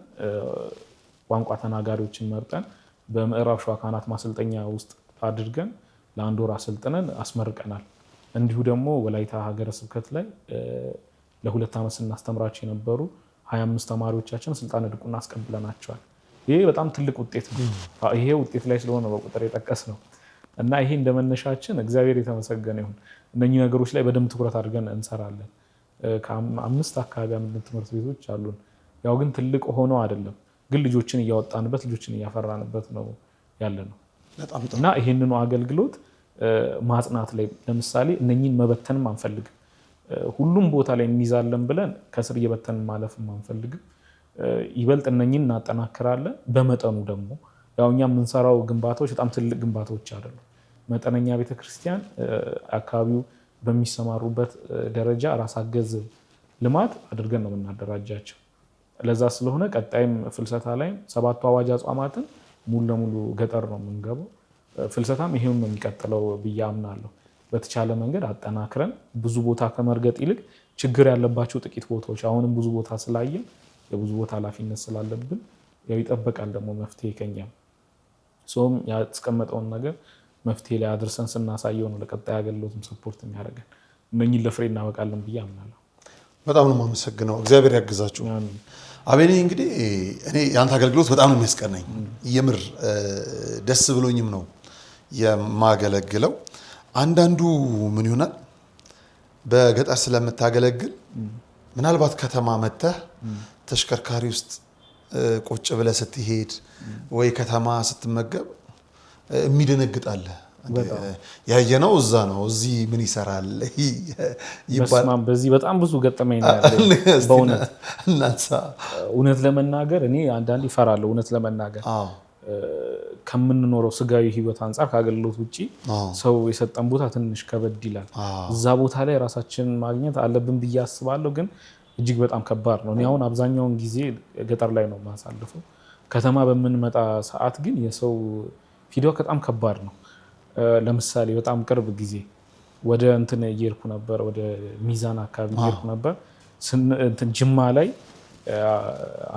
ቋንቋ ተናጋሪዎችን መርጠን በምዕራብ ሸዋ ካህናት ማሰልጠኛ ውስጥ አድርገን ለ1 ወር አሰልጥነን አስመርቀናል። እንዲሁ ደግሞ ወላይታ ሀገረ ስብከት ላይ ለ2 ዓመት ስናስተምራቸው የነበሩ 25 ተማሪዎቻችን ስልጣነ ድቁና አስቀብለናቸዋል። ይሄ በጣም ትልቅ ውጤት ነው። ይሄ ውጤት ላይ ስለሆነ በቁጥር የጠቀስ ነው እና ይሄ እንደመነሻችን እግዚአብሔር የተመሰገነ ይሁን። እነኚህ ነገሮች ላይ በደንብ ትኩረት አድርገን እንሰራለን። ከ5 አካባቢ አብነት ትምህርት ቤቶች አሉን። ያው ግን ትልቅ ሆኖ አይደለም፣ ግን ልጆችን እያወጣንበት ልጆችን እያፈራንበት ነው ያለ ነው እና ይሄንኑ አገልግሎት ማጽናት ላይ ለምሳሌ እነኚህን መበተንም አንፈልግም። ሁሉም ቦታ ላይ እንይዛለን ብለን ከስር እየበተንን ማለፍም አንፈልግም። ይበልጥ እነኚህን እናጠናክራለን። በመጠኑ ደግሞ ያው እኛ የምንሰራው ግንባታዎች በጣም ትልቅ ግንባታዎች አይደሉም። መጠነኛ ቤተክርስቲያን አካባቢው በሚሰማሩበት ደረጃ ራስ አገዝ ልማት አድርገን ነው የምናደራጃቸው። ለዛ ስለሆነ ቀጣይም ፍልሰታ ላይም 7ቱ አዋጅ አጽዋማትን ሙሉ ለሙሉ ገጠር ነው የምንገባው። ፍልሰታም ይሄውን ነው የሚቀጥለው ብዬ አምናለሁ። በተቻለ መንገድ አጠናክረን ብዙ ቦታ ከመርገጥ ይልቅ ችግር ያለባቸው ጥቂት ቦታዎች አሁንም ብዙ ቦታ ስላየን የብዙ ቦታ ኃላፊነት ስላለብን ያው ይጠበቃል ደግሞ መፍትሄ ከኛም ሰውም ያስቀመጠውን ነገር መፍትሄ ላይ አድርሰን ስናሳየው ነው ለቀጣይ አገልግሎትም ሰፖርት የሚያደርገን። እነኚህን ለፍሬ እናበቃለን ብዬ አምናለሁ። በጣም ነው የማመሰግነው። እግዚአብሔር ያግዛችሁ። አቤኔ እንግዲህ እኔ የአንተ አገልግሎት በጣም ነው የሚያስቀናኝ። የምር ደስ ብሎኝም ነው የማገለግለው። አንዳንዱ ምን ይሆናል በገጠር ስለምታገለግል ምናልባት ከተማ መተህ ተሽከርካሪ ውስጥ ቁጭ ብለህ ስትሄድ ወይ ከተማ ስትመገብ የሚደነግጣለ። ያየነው እዛ ነው፣ እዚህ ምን ይሰራል ይባላል። በዚህ በጣም ብዙ ገጠመኝ ነው ያለው በእውነት እናንሳ። እውነት ለመናገር እኔ አንዳንዴ እፈራለሁ። እውነት ለመናገር ከምንኖረው ስጋዊ ህይወት አንጻር ከአገልግሎት ውጪ ሰው የሰጠን ቦታ ትንሽ ከበድ ይላል። እዛ ቦታ ላይ ራሳችንን ማግኘት አለብን ብዬ አስባለሁ። ግን እጅግ በጣም ከባድ ነው። እኔ አሁን አብዛኛውን ጊዜ ገጠር ላይ ነው የማሳልፈው። ከተማ በምንመጣ ሰዓት ግን የሰው ፊድባክ በጣም ከባድ ነው። ለምሳሌ በጣም ቅርብ ጊዜ ወደ እንትን እየሄድኩ ነበር፣ ወደ ሚዛን አካባቢ እየሄድኩ ነበር። እንትን ጅማ ላይ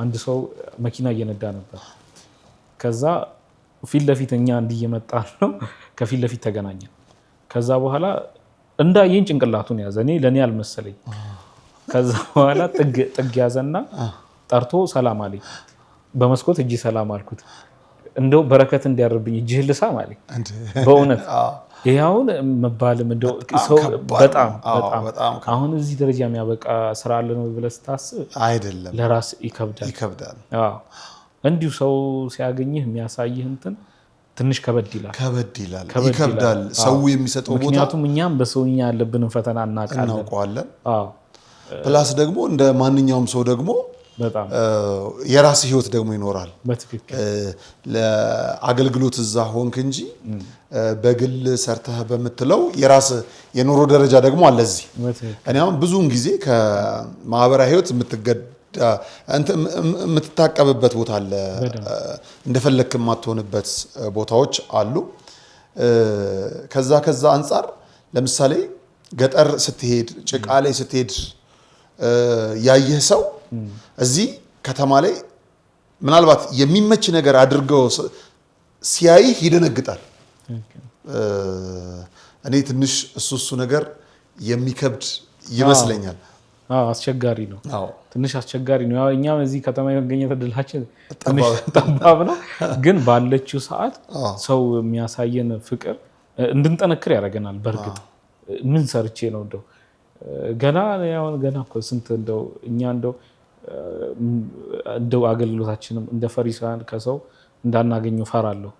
አንድ ሰው መኪና እየነዳ ነበር። ከዛ ፊት ለፊት እኛ እንዲህ እየመጣን ነው፣ ከፊት ለፊት ተገናኘን። ከዛ በኋላ እንዳየኝ ጭንቅላቱን ያዘ። እኔ ለእኔ አልመሰለኝ። ከዛ በኋላ ጥግ ያዘና ጠርቶ ሰላም አለኝ። በመስኮት እጅ ሰላም አልኩት። እንደው በረከት እንዲያርብኝ እጅህ ልሳም አለኝ። በእውነት ይሄውን መባልም እንደው ሰው በጣም አሁን እዚህ ደረጃ የሚያበቃ ስራ አለ ነው ብለህ ስታስብ አይደለም፣ ለራስ ይከብዳል። እንዲሁ ሰው ሲያገኝህ የሚያሳይህ እንትን ትንሽ ከበድ ይላል። ሰው የሚሰጠው ቦታ ምክንያቱም እኛም በሰውኛ ያለብንን ፈተና እናውቀዋለን። ፕላስ ደግሞ እንደ ማንኛውም ሰው ደግሞ የራስ ህይወት ደግሞ ይኖራል። ለአገልግሎት እዛ ሆንክ እንጂ በግል ሰርተህ በምትለው የራስ የኑሮ ደረጃ ደግሞ አለ እዚህ። እኔ አሁን ብዙውን ጊዜ ከማህበራዊ ህይወት የምትታቀብበት ቦታ አለ፣ እንደፈለክ የማትሆንበት ቦታዎች አሉ። ከዛ አንጻር ለምሳሌ ገጠር ስትሄድ፣ ጭቃ ላይ ስትሄድ ያየህ ሰው እዚህ ከተማ ላይ ምናልባት የሚመች ነገር አድርገው ሲያይህ ይደነግጣል። እኔ ትንሽ እሱ ነገር የሚከብድ ይመስለኛል። አስቸጋሪ ነው። አዎ ትንሽ አስቸጋሪ ነው። ያው እኛም እዚህ ከተማ የመገኘት እድላችን ትንሽ ጠባብ ነው፣ ግን ባለችው ሰዓት ሰው የሚያሳየን ፍቅር እንድንጠነክር ያደርገናል። በእርግጥ ምን ሰርቼ ነው እንደው ገና እኮ ስንት እንደው እኛ እንደው አገልግሎታችንም እንደ ፈሪሳውያን ከሰው እንዳናገኘው ፈራለሁ።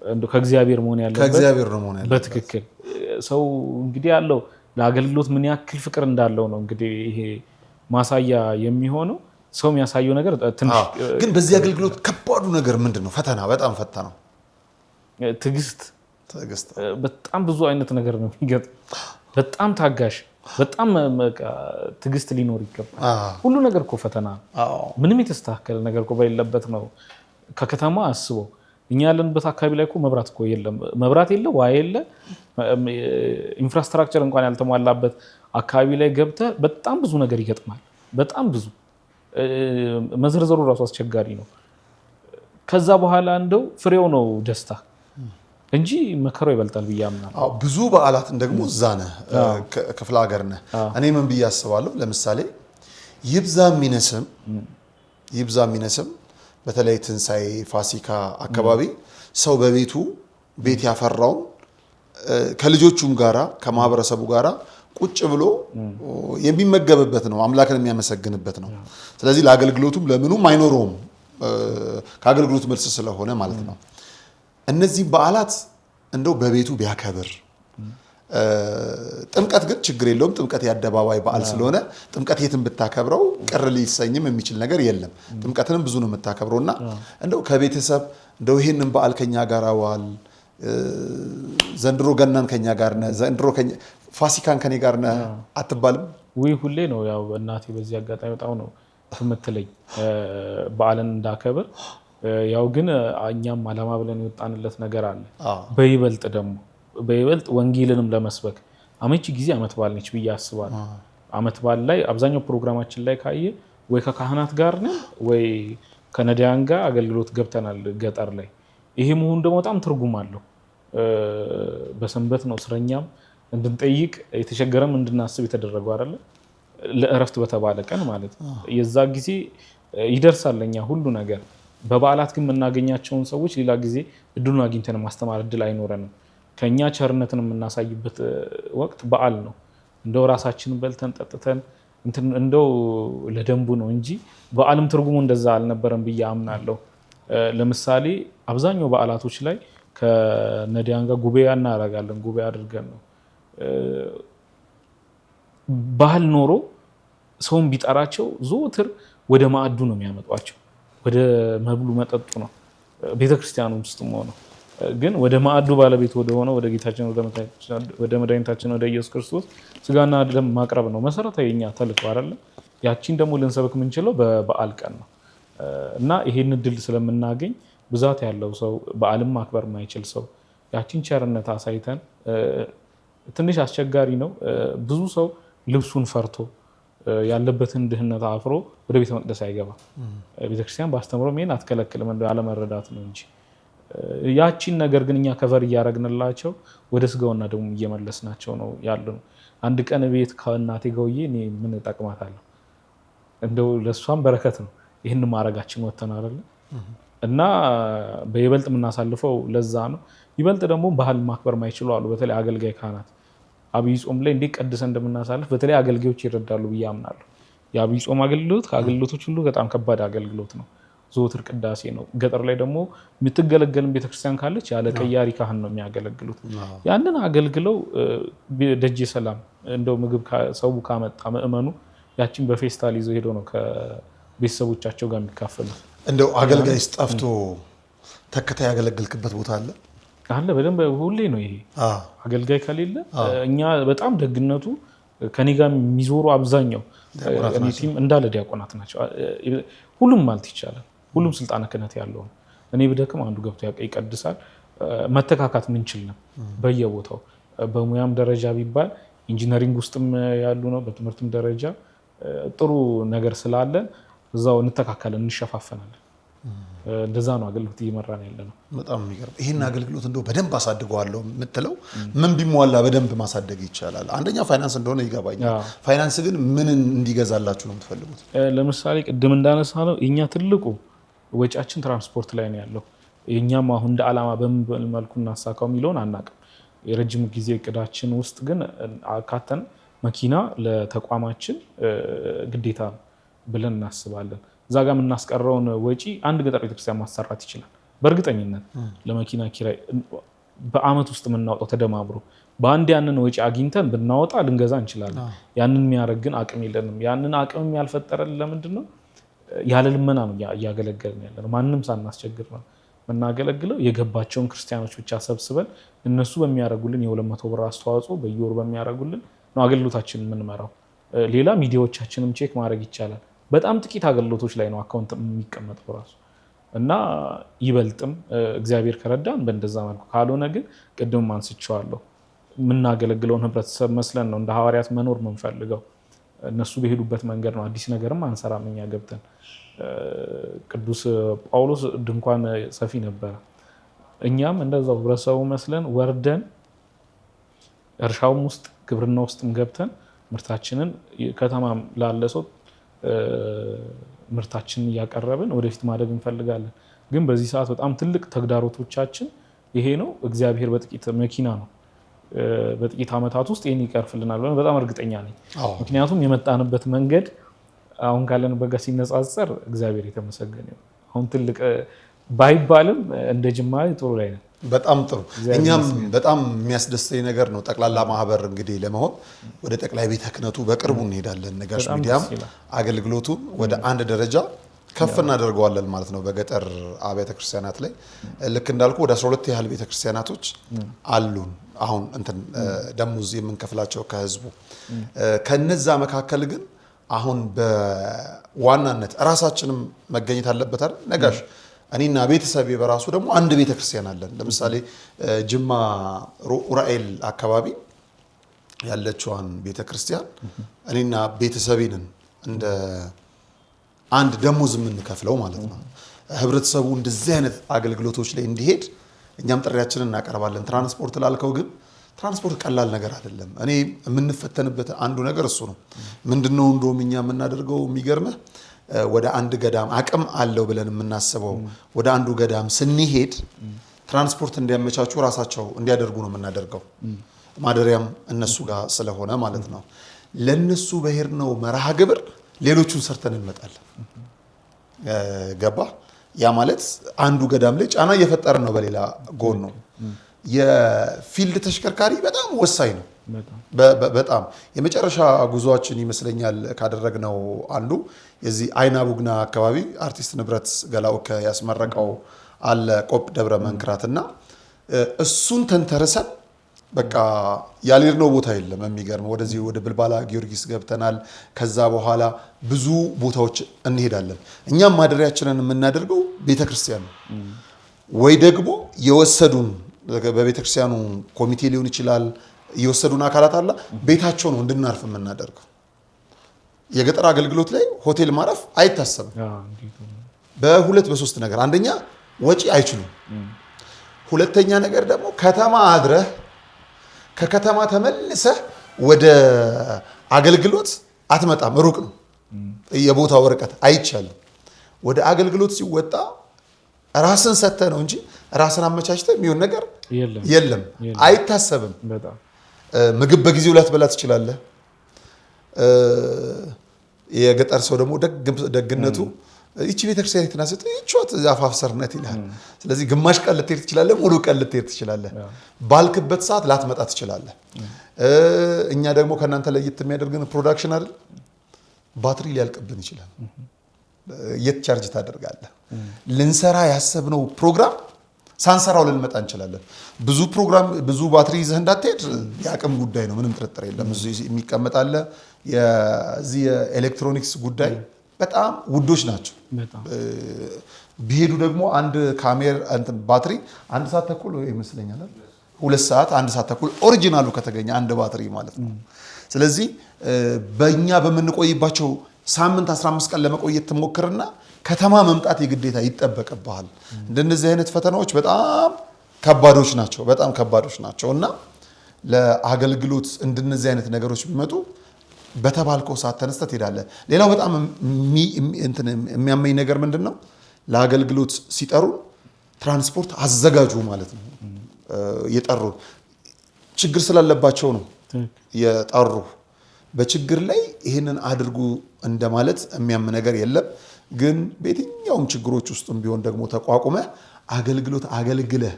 እንደው ከእግዚአብሔር መሆን ያለበት በትክክል ሰው እንግዲህ ያለው ለአገልግሎት ምን ያክል ፍቅር እንዳለው ነው እንግዲህ ይሄ ማሳያ የሚሆነው። ሰው የሚያሳየው ነገር ትንሽ ግን በዚህ አገልግሎት ከባዱ ነገር ምንድነው? ፈተና በጣም ፈተናው ትዕግስት። በጣም ብዙ አይነት ነገር ነው የሚገጥም። በጣም ታጋሽ፣ በጣም ትዕግስት ሊኖር ይገባል። ሁሉ ነገር እኮ ፈተና ነው። ምንም የተስተካከለ ነገር እኮ በሌለበት ነው። ከከተማ አስበው እኛ ያለንበት አካባቢ ላይ እኮ መብራት እኮ የለም። መብራት የለ፣ ውሃ የለ፣ ኢንፍራስትራክቸር እንኳን ያልተሟላበት አካባቢ ላይ ገብተህ በጣም ብዙ ነገር ይገጥማል። በጣም ብዙ መዘርዘሩ ራሱ አስቸጋሪ ነው። ከዛ በኋላ እንደው ፍሬው ነው ደስታ እንጂ መከራው ይበልጣል ብዬ አምናለሁ። ብዙ በዓላትን ደግሞ እዛ ነህ፣ ክፍለ ሀገር ነህ። እኔ ምን ብዬ አስባለሁ፣ ለምሳሌ ይብዛ የሚነስም በተለይ ትንሣኤ፣ ፋሲካ አካባቢ ሰው በቤቱ ቤት ያፈራውን ከልጆቹም ጋራ ከማህበረሰቡ ጋራ ቁጭ ብሎ የሚመገብበት ነው፣ አምላክን የሚያመሰግንበት ነው። ስለዚህ ለአገልግሎቱም ለምኑም አይኖረውም፣ ከአገልግሎት መልስ ስለሆነ ማለት ነው። እነዚህ በዓላት እንደው በቤቱ ቢያከብር። ጥምቀት ግን ችግር የለውም። ጥምቀት የአደባባይ በዓል ስለሆነ ጥምቀት የትም ብታከብረው ቅር ሊሰኝም የሚችል ነገር የለም። ጥምቀትንም ብዙ ነው የምታከብረው እና እንደው ከቤተሰብ እንደው ይሄንን በዓል ከኛ ጋር ዋል፣ ዘንድሮ ገናን ከኛ ጋር ነህ፣ ዘንድሮ ፋሲካን ከኔ ጋር ነህ አትባልም ወይ? ሁሌ ነው ያው እናቴ በዚህ አጋጣሚ በጣም ነው የምትለኝ በዓልን እንዳከብር። ያው ግን እኛም አላማ ብለን የወጣንለት ነገር አለ። በይበልጥ ወንጌልንም ለመስበክ አመቺ ጊዜ ዓመት በዓል ነች ብዬ አስባለሁ። ዓመት በዓል ላይ አብዛኛው ፕሮግራማችን ላይ ካየ ወይ ከካህናት ጋር ነን ወይ ከነዳያን ጋር አገልግሎት ገብተናል ገጠር ላይ። ይሄ መሆኑ ደግሞ በጣም ትርጉም አለው። በሰንበት ነው እስረኛም እንድንጠይቅ የተቸገረም እንድናስብ የተደረገው አይደለ? ለእረፍት በተባለ ቀን ማለት ነው። የዛ ጊዜ ይደርሳል ለኛ ሁሉ ነገር። በበዓላት ግን የምናገኛቸውን ሰዎች ሌላ ጊዜ እድሉን አግኝተን ማስተማር እድል አይኖረንም። ከኛ ቸርነትን የምናሳይበት ወቅት በዓል ነው። እንደው ራሳችንን በልተን ጠጥተን እንደው ለደንቡ ነው እንጂ በዓልም ትርጉሙ እንደዛ አልነበረም ብዬ አምናለሁ። ለምሳሌ አብዛኛው በዓላቶች ላይ ከነዳያን ጋር ጉባኤ እናደርጋለን። ጉባኤ አድርገን ነው ባህል ኖሮ ሰውን ቢጠራቸው ዘወትር ወደ ማዕዱ ነው የሚያመጧቸው፣ ወደ መብሉ መጠጡ ነው ቤተክርስቲያኑ ውስጥም ሆነው። ግን ወደ ማዕዱ ባለቤት ወደ ሆነው ወደ ጌታችን ወደ መድኃኒታችን ወደ ኢየሱስ ክርስቶስ ስጋና ደም ማቅረብ ነው መሰረታዊ የኛ ተልእኮ አይደለ? ያቺን ደግሞ ልንሰብክ የምንችለው በበዓል ቀን ነው እና ይሄን እድል ስለምናገኝ ብዛት ያለው ሰው በዓልም ማክበር የማይችል ሰው ያቺን ቸርነት አሳይተን። ትንሽ አስቸጋሪ ነው። ብዙ ሰው ልብሱን ፈርቶ ያለበትን ድህነት አፍሮ ወደ ቤተ መቅደስ አይገባ። ቤተክርስቲያን በአስተምሮ ይሄን አትከለክልም፣ አለመረዳት ነው እንጂ። ያቺን ነገር ግን እኛ ከቨር እያደረግንላቸው ወደ ስጋውና ደግሞ እየመለስናቸው ነው ያለው። አንድ ቀን ቤት ከእናቴ ገውዬ እኔ ምን እጠቅማታለሁ? እንደው ለእሷም በረከት ነው ይህን ማድረጋችን ወተን አይደለ? እና በይበልጥ የምናሳልፈው ለዛ ነው። ይበልጥ ደግሞ ባህል ማክበር ማይችሉ አሉ። በተለይ አገልጋይ ካህናት አብይ ጾም ላይ እንዴት ቀድሰን እንደምናሳልፍ በተለይ አገልጋዮች ይረዳሉ ብዬ አምናለሁ። የአብይ ጾም አገልግሎት ከአገልግሎቶች ሁሉ በጣም ከባድ አገልግሎት ነው። ዘወትር ቅዳሴ ነው። ገጠር ላይ ደግሞ የምትገለገልም ቤተክርስቲያን ካለች ያለ ቀያሪ ካህን ነው የሚያገለግሉት። ያንን አገልግለው ደጀ ሰላም እንደው ምግብ ሰው ካመጣ ምእመኑ ያችን በፌስታል ይዞ ሄዶ ነው ከቤተሰቦቻቸው ጋር የሚካፈሉት። እንደው አገልጋይስ ጠፍቶ ተከታይ ያገለግልክበት ቦታ አለ? አለ፣ በደንብ ሁሌ ነው ይሄ። አገልጋይ ከሌለ እኛ በጣም ደግነቱ ከኔ ጋር የሚዞሩ አብዛኛው ቲም እንዳለ ዲያቆናት ናቸው። ሁሉም ማለት ይቻላል ሁሉም ስልጣነ ክህነት ያለው ነው። እኔ ብደክም አንዱ ገብቶ ይቀድሳል። መተካካት ምንችል ነው በየቦታው። በሙያም ደረጃ ቢባል ኢንጂነሪንግ ውስጥም ያሉ ነው። በትምህርትም ደረጃ ጥሩ ነገር ስላለ እዛው እንተካካለን፣ እንሸፋፈናለን። እንደዛ ነው አገልግሎት እየመራን ያለ ነው። በጣም የሚገርም ይሄን አገልግሎት እንደው በደንብ አሳድገዋለሁ የምትለው ምን ቢሟላ በደንብ ማሳደግ ይቻላል? አንደኛ ፋይናንስ እንደሆነ ይገባኛል። ፋይናንስ ግን ምን እንዲገዛላችሁ ነው የምትፈልጉት? ለምሳሌ ቅድም እንዳነሳ ነው የኛ ትልቁ ወጪያችን ትራንስፖርት ላይ ነው ያለው። የኛም አሁን እንደ ዓላማ በምን መልኩ እናሳካው የሚለውን አናውቅም። የረጅም ጊዜ እቅዳችን ውስጥ ግን አካተን መኪና ለተቋማችን ግዴታ ነው ብለን እናስባለን። እዛ ጋር የምናስቀረውን ወጪ አንድ ገጠር ቤተክርስቲያን ማሰራት ይችላል በእርግጠኝነት። ለመኪና ኪራይ በአመት ውስጥ የምናወጣው ተደማምሮ በአንድ ያንን ወጪ አግኝተን ብናወጣ ልንገዛ እንችላለን። ያንን የሚያደርግ ግን አቅም የለንም። ያንን አቅም ያልፈጠረልን ለምንድን ነው? ያለ ልመና ነው እያገለገልን ያለ ነው። ማንም ሳናስቸግር ነው የምናገለግለው። የገባቸውን ክርስቲያኖች ብቻ ሰብስበን እነሱ በሚያደርጉልን የ200 ብር አስተዋጽኦ በየወሩ በሚያደርጉልን ነው አገልግሎታችን የምንመራው። ሌላ ሚዲያዎቻችንም ቼክ ማድረግ ይቻላል። በጣም ጥቂት አገልግሎቶች ላይ ነው አካውንት የሚቀመጠው ራሱ እና ይበልጥም እግዚአብሔር ከረዳን በእንደዛ መልኩ፣ ካልሆነ ግን ቅድም አንስቼዋለሁ የምናገለግለውን ህብረተሰብ መስለን ነው እንደ ሐዋርያት መኖር የምንፈልገው። እነሱ በሄዱበት መንገድ ነው። አዲስ ነገርም አንሰራም እኛ ገብተን። ቅዱስ ጳውሎስ ድንኳን ሰፊ ነበረ። እኛም እንደዛው ህብረተሰቡ መስለን ወርደን እርሻውም ውስጥ ግብርና ውስጥም ገብተን ምርታችንን ከተማ ላለ ሰው ምርታችንን እያቀረብን ወደፊት ማደግ እንፈልጋለን። ግን በዚህ ሰዓት በጣም ትልቅ ተግዳሮቶቻችን ይሄ ነው። እግዚአብሔር በጥቂት መኪና ነው በጥቂት ዓመታት ውስጥ ይህን ይቀርፍልናል ብለን በጣም እርግጠኛ ነኝ። ምክንያቱም የመጣንበት መንገድ አሁን ካለንበት ጋር ሲነጻጸር እግዚአብሔር የተመሰገነ ነው። አሁን ትልቅ ባይባልም እንደ ጅማሬ ጥሩ ላይ ነው። በጣም ጥሩ። እኛም በጣም የሚያስደስተኝ ነገር ነው። ጠቅላላ ማህበር እንግዲህ ለመሆን ወደ ጠቅላይ ቤተ ክህነቱ በቅርቡ እንሄዳለን። ነጋሽ ሚዲያም አገልግሎቱን ወደ አንድ ደረጃ ከፍ እናደርገዋለን ማለት ነው። በገጠር አብያተ ክርስቲያናት ላይ ልክ እንዳልኩ ወደ 12 ያህል ቤተ ክርስቲያናቶች አሉን። አሁን እንትን ደሞዝ የምንከፍላቸው ከህዝቡ ከነዛ መካከል ግን አሁን በዋናነት ራሳችንም መገኘት አለበት አይደል ነጋሽ? እኔና ቤተሰቤ በራሱ ደግሞ አንድ ቤተክርስቲያን አለን። ለምሳሌ ጅማ ኡራኤል አካባቢ ያለችዋን ቤተክርስቲያን እኔና ቤተሰቤንን እንደ አንድ ደሞዝ የምንከፍለው ማለት ነው። ህብረተሰቡ እንደዚህ አይነት አገልግሎቶች ላይ እንዲሄድ እኛም ጥሪያችንን እናቀርባለን። ትራንስፖርት ላልከው ግን ትራንስፖርት ቀላል ነገር አይደለም። እኔ የምንፈተንበት አንዱ ነገር እሱ ነው። ምንድነው እንደውም እኛ የምናደርገው የሚገርምህ ወደ አንድ ገዳም አቅም አለው ብለን የምናስበው ወደ አንዱ ገዳም ስንሄድ ትራንስፖርት እንዲያመቻቹ ራሳቸው እንዲያደርጉ ነው የምናደርገው። ማደሪያም እነሱ ጋር ስለሆነ ማለት ነው። ለነሱ በሄድነው መርሃ ግብር ሌሎቹን ሰርተን እንመጣለን። ገባ? ያ ማለት አንዱ ገዳም ላይ ጫና እየፈጠረ ነው። በሌላ ጎን ነው የፊልድ ተሽከርካሪ በጣም ወሳኝ ነው። በጣም የመጨረሻ ጉዟችን ይመስለኛል ካደረግነው አንዱ የዚህ አይና ቡግና አካባቢ አርቲስት ንብረት ገላውከ ያስመረቀው አለ ቆጵ ደብረ መንክራትና እሱን ተንተርሰን በቃ ያልሄድነው ቦታ የለም። የሚገርም ወደዚህ ወደ ብልባላ ጊዮርጊስ ገብተናል። ከዛ በኋላ ብዙ ቦታዎች እንሄዳለን። እኛም ማደሪያችንን የምናደርገው ቤተክርስቲያን ነው ወይ ደግሞ የወሰዱን በቤተክርስቲያኑ ኮሚቴ ሊሆን ይችላል የወሰዱን አካላት አለ ቤታቸው ነው እንድናርፍ የምናደርገው። የገጠር አገልግሎት ላይ ሆቴል ማረፍ አይታሰብም። በሁለት በሶስት ነገር፣ አንደኛ ወጪ አይችሉም፣ ሁለተኛ ነገር ደግሞ ከተማ አድረህ ከከተማ ተመልሰህ ወደ አገልግሎት አትመጣም፣ ሩቅ ነው የቦታው ርቀት አይቻልም። ወደ አገልግሎት ሲወጣ ራስን ሰጥተህ ነው እንጂ ራስን አመቻችተህ የሚሆን ነገር የለም፣ አይታሰብም። ምግብ በጊዜው ላትበላ ትችላለህ። የገጠር ሰው ደግሞ ደግነቱ ይቺ ቤተክርስቲያን የተናሰተ ይቿት አፋፍ ሰርነት ይላል። ስለዚህ ግማሽ ቀን ልትሄድ ትችላለህ፣ ሙሉ ቀን ልትሄድ ትችላለህ። ባልክበት ሰዓት ላትመጣ ትችላለህ። እኛ ደግሞ ከእናንተ ለየት የሚያደርገን ፕሮዳክሽን አይደል፣ ባትሪ ሊያልቅብን ይችላል። የት ቻርጅ ታደርጋለህ? ልንሰራ ያሰብነው ፕሮግራም ሳንሰራው ልንመጣ እንችላለን። ብዙ ፕሮግራም ብዙ ባትሪ ይዘህ እንዳትሄድ የአቅም ጉዳይ ነው፣ ምንም ጥርጥር የለም። እዚህ የሚቀመጥ አለ። የዚህ የኤሌክትሮኒክስ ጉዳይ በጣም ውዶች ናቸው። ቢሄዱ ደግሞ አንድ ካሜራ እንትን ባትሪ 1 ሰዓት ተኩል ይመስለኛል 2 ሰዓት 1 ሰዓት ተኩል ኦሪጂናሉ ከተገኘ አንድ ባትሪ ማለት ነው። ስለዚህ በእኛ በምንቆይባቸው ሳምንት 15 ቀን ለመቆየት ትሞክርና ከተማ መምጣት የግዴታ ይጠበቅብሃል። እንደነዚህ አይነት ፈተናዎች በጣም ከባዶች ናቸው እና ለአገልግሎት እንደነዚህ አይነት ነገሮች ቢመጡ በተባልከው ሰዓት ተነስተህ ትሄዳለህ። ሌላው በጣም የሚያመኝ ነገር ምንድነው? ለአገልግሎት ሲጠሩ ትራንስፖርት አዘጋጁ ማለት ነው። የጠሩ ችግር ስላለባቸው ነው የጠሩ። በችግር ላይ ይህንን አድርጉ እንደማለት የሚያም ነገር የለም። ግን በየትኛውም ችግሮች ውስጥም ቢሆን ደግሞ ተቋቁመህ አገልግሎት አገልግለህ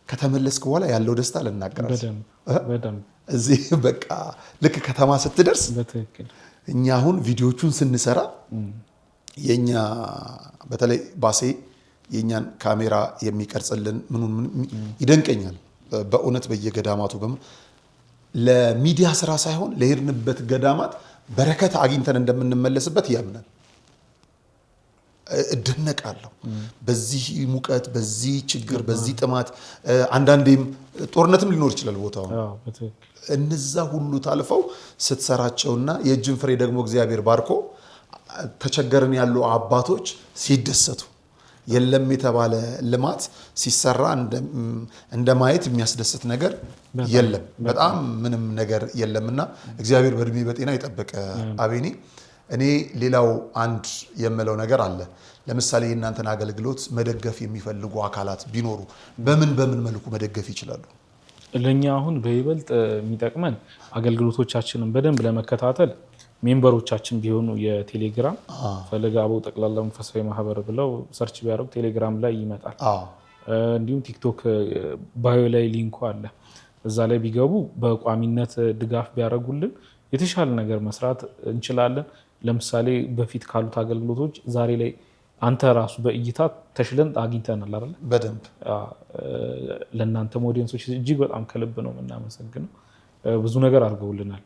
ከተመለስክ በኋላ ያለው ደስታ ልናገራለን። እዚህ በቃ ልክ ከተማ ስትደርስ እኛ አሁን ቪዲዮቹን ስንሰራ የኛ በተለይ ባሴ የኛን ካሜራ የሚቀርጽልን ምኑን ይደንቀኛል በእውነት። በየገዳማቱ ለሚዲያ ስራ ሳይሆን ለሄድንበት ገዳማት በረከት አግኝተን እንደምንመለስበት ያምናል። እደነቃለሁ። በዚህ ሙቀት፣ በዚህ ችግር፣ በዚህ ጥማት፣ አንዳንዴም ጦርነትም ሊኖር ይችላል ቦታው። እነዛ ሁሉ ታልፈው ስትሰራቸውና የእጅን ፍሬ ደግሞ እግዚአብሔር ባርኮ ተቸገርን ያሉ አባቶች ሲደሰቱ የለም የተባለ ልማት ሲሰራ እንደ ማየት የሚያስደስት ነገር የለም። በጣም ምንም ነገር የለምና እግዚአብሔር በእድሜ በጤና ይጠብቅ አቤኔ። እኔ ሌላው አንድ የምለው ነገር አለ። ለምሳሌ የእናንተን አገልግሎት መደገፍ የሚፈልጉ አካላት ቢኖሩ በምን መልኩ መደገፍ ይችላሉ? ለኛ አሁን በይበልጥ የሚጠቅመን አገልግሎቶቻችንን በደንብ ለመከታተል ሜምበሮቻችን ቢሆኑ የቴሌግራም ፈለገ አበው ጠቅላላ መንፈሳዊ ማህበር ብለው ሰርች ቢያደርጉ ቴሌግራም ላይ ይመጣል። እንዲሁም ቲክቶክ ባዮ ላይ ሊንኩ አለ። እዛ ላይ ቢገቡ በቋሚነት ድጋፍ ቢያደርጉልን የተሻለ ነገር መስራት እንችላለን። ለምሳሌ በፊት ካሉት አገልግሎቶች ዛሬ ላይ አንተ ራሱ በእይታ ተሽለን አግኝተናል አይደል? በደንብ ለእናንተ ኦዲየንሶች እጅግ በጣም ከልብ ነው የምናመሰግነው። ብዙ ነገር አድርገውልናል።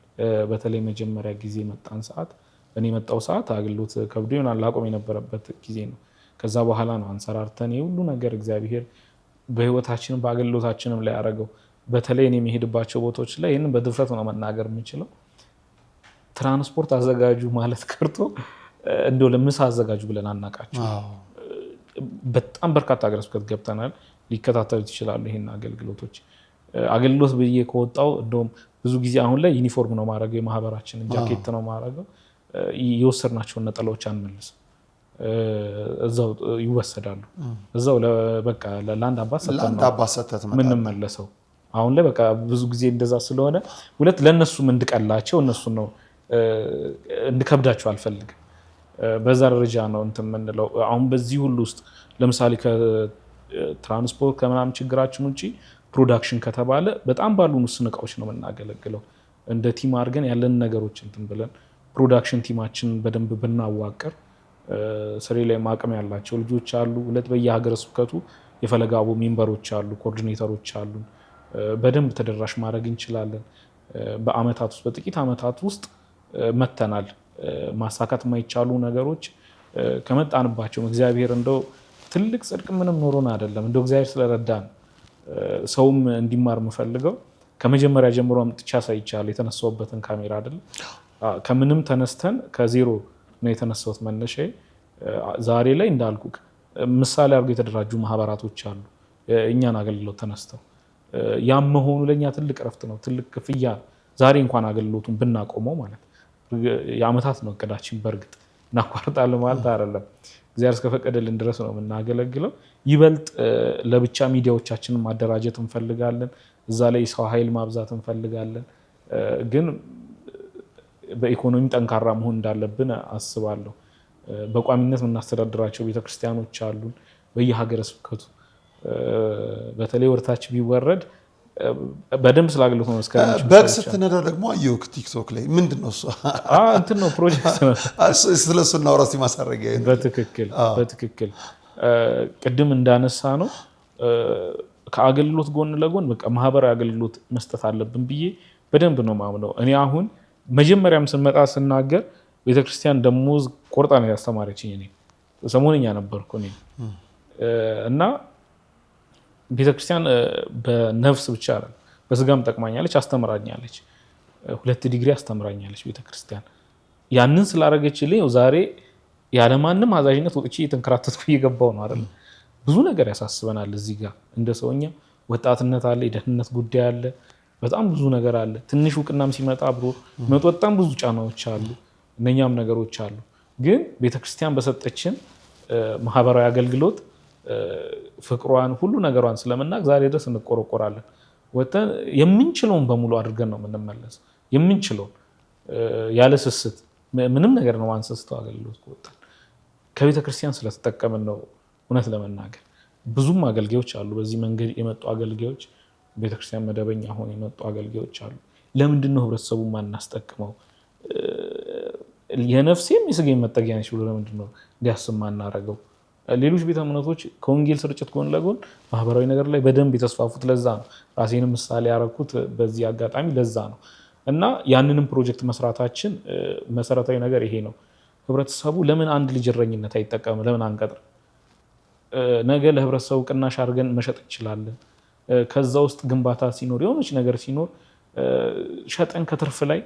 በተለይ መጀመሪያ ጊዜ መጣን ሰዓት እኔ የመጣው ሰዓት አገልግሎት ከብዶ ይሆናል ላቆም የነበረበት ጊዜ ነው። ከዛ በኋላ ነው አንሰራርተን የሁሉ ነገር እግዚአብሔር በህይወታችንም በአገልግሎታችንም ላይ ያደረገው። በተለይ እኔ የሚሄድባቸው ቦታዎች ላይ ይህንን በድፍረት ነው መናገር የምችለው። ትራንስፖርት አዘጋጁ ማለት ቀርቶ እንደው ለምሳ አዘጋጁ ብለን አናቃቸው። በጣም በርካታ ሀገረ ስብከት ገብተናል። ሊከታተሉት ይችላሉ ይሄን አገልግሎት ብዬ ከወጣው እንደውም ብዙ ጊዜ አሁን ላይ ዩኒፎርም ነው ማድረገው፣ የማህበራችንን ጃኬት ነው ማድረገው። የወሰድናቸውን ነጠላዎች አንመልስም፣ እዛው ይወሰዳሉ። እዛው በቃ ለአንድ አባት ሰተት ነው የምንመለሰው። አሁን ላይ በቃ ብዙ ጊዜ እንደዛ ስለሆነ ሁለት ለእነሱም እንድቀላቸው እነሱን ነው እንድከብዳቸው አልፈልግም። በዛ ደረጃ ነው እንትን የምንለው። አሁን በዚህ ሁሉ ውስጥ ለምሳሌ ከትራንስፖርት ከምናምን ችግራችን ውጭ ፕሮዳክሽን ከተባለ በጣም ባሉን ውስን እቃዎች ነው የምናገለግለው። እንደ ቲም አድርገን ያለን ነገሮች እንትን ብለን ፕሮዳክሽን ቲማችንን በደንብ ብናዋቅር ስሬ ላይ ማቅም ያላቸው ልጆች አሉ። ሁለት በየሀገረ ስብከቱ የፈለገ አበው ሜምበሮች አሉ፣ ኮኦርዲኔተሮች አሉ። በደንብ ተደራሽ ማድረግ እንችላለን። በአመታት ውስጥ በጥቂት አመታት ውስጥ መተናል። ማሳካት የማይቻሉ ነገሮች ከመጣንባቸው እግዚአብሔር እንደው ትልቅ ጽድቅ ምንም ኖሮን አይደለም፣ እንደው እግዚአብሔር ስለረዳን ሰውም እንዲማር የምፈልገው ከመጀመሪያ ጀምሮ አምጥቻ ሳይቻል የተነሳውበትን ካሜራ አይደለም። ከምንም ተነስተን ከዜሮ ነው የተነሳውት መነሻ። ዛሬ ላይ እንዳልኩ ምሳሌ አድርገው የተደራጁ ማህበራቶች አሉ እኛን አገልግሎት ተነስተው። ያም መሆኑ ለኛ ትልቅ ረፍት ነው፣ ትልቅ ክፍያ። ዛሬ እንኳን አገልግሎቱን ብናቆመው ማለት የአመታት ነው እቅዳችን። በእርግጥ እናቋርጣለን ማለት አይደለም። እግዚአብሔር እስከፈቀደልን ድረስ ነው የምናገለግለው። ይበልጥ ለብቻ ሚዲያዎቻችንን ማደራጀት እንፈልጋለን። እዛ ላይ ሰው ኃይል ማብዛት እንፈልጋለን። ግን በኢኮኖሚ ጠንካራ መሆን እንዳለብን አስባለሁ። በቋሚነት የምናስተዳድራቸው ቤተክርስቲያኖች አሉን በየሀገረ ስብከቱ። በተለይ ወርታች ቢወረድ በደንብ ስላገለግሎት ነው። በግ ስትነዳ ደግሞ አየሁ ቲክቶክ ላይ ምንድን ነው እሱ? እንትን ነው ፕሮጀክት ነው። ስለሱ እናውራ እስኪ ማሳረጊያ። በትክክል ቅድም እንዳነሳ ነው ከአገልግሎት ጎን ለጎን በቃ ማህበራዊ አገልግሎት መስጠት አለብን ብዬ በደንብ ነው ማምነው። እኔ አሁን መጀመሪያም ስመጣ ስናገር ቤተክርስቲያን ደሞዝ ቆርጣ ነው ያስተማረችኝ። እኔ ሰሞንኛ ነበርኩ እኔ እና ቤተክርስቲያን በነፍስ ብቻ አይደል በስጋም ጠቅማኛለች፣ አስተምራኛለች። 2 ዲግሪ አስተምራኛለች ቤተክርስቲያን። ያንን ስላደረገችልኝ ዛሬ ያለማንም አዛዥነት ወጥቼ የተንከራተትኩ እየገባው ነው አይደል? ብዙ ነገር ያሳስበናል። እዚህ ጋር እንደ ሰውኛ ወጣትነት አለ፣ የደህንነት ጉዳይ አለ፣ በጣም ብዙ ነገር አለ። ትንሽ እውቅናም ሲመጣ አብሮ መቶ በጣም ብዙ ጫናዎች አሉ፣ እነኛም ነገሮች አሉ። ግን ቤተክርስቲያን በሰጠችን ማህበራዊ አገልግሎት ፍቅሯን ሁሉ ነገሯን ስለምናቅ ዛሬ ድረስ እንቆረቆራለን። ወተን የምንችለውን በሙሉ አድርገን ነው የምንመለስ። የምንችለውን ያለ ስስት ምንም ነገር ነው አንሰስተው አገልግሎት ወጣን። ከቤተክርስቲያን ስለተጠቀምን ነው። እውነት ለመናገር ብዙም አገልጋዮች አሉ፣ በዚህ መንገድ የመጡ አገልጋዮች፣ ቤተክርስቲያን መደበኛ ሆነው የመጡ አገልጋዮች አሉ። ለምንድን ነው ህብረተሰቡ ማናስጠቅመው? የነፍሴም የስጋዬም መጠጊያ ነች ብሎ ለምንድን ነው እንዲያስብ ማናረገው? ሌሎች ቤተ እምነቶች ከወንጌል ስርጭት ጎን ለጎን ማህበራዊ ነገር ላይ በደንብ የተስፋፉት ለዛ ነው። ራሴንም ምሳሌ ያረኩት በዚህ አጋጣሚ ለዛ ነው። እና ያንንም ፕሮጀክት መስራታችን መሰረታዊ ነገር ይሄ ነው። ህብረተሰቡ ለምን አንድ ልጅ እረኝነት አይጠቀም? ለምን አንቀጥር? ነገ ለህብረተሰቡ ቅናሽ አድርገን መሸጥ እንችላለን። ከዛ ውስጥ ግንባታ ሲኖር የሆነች ነገር ሲኖር ሸጠን ከትርፍ ላይ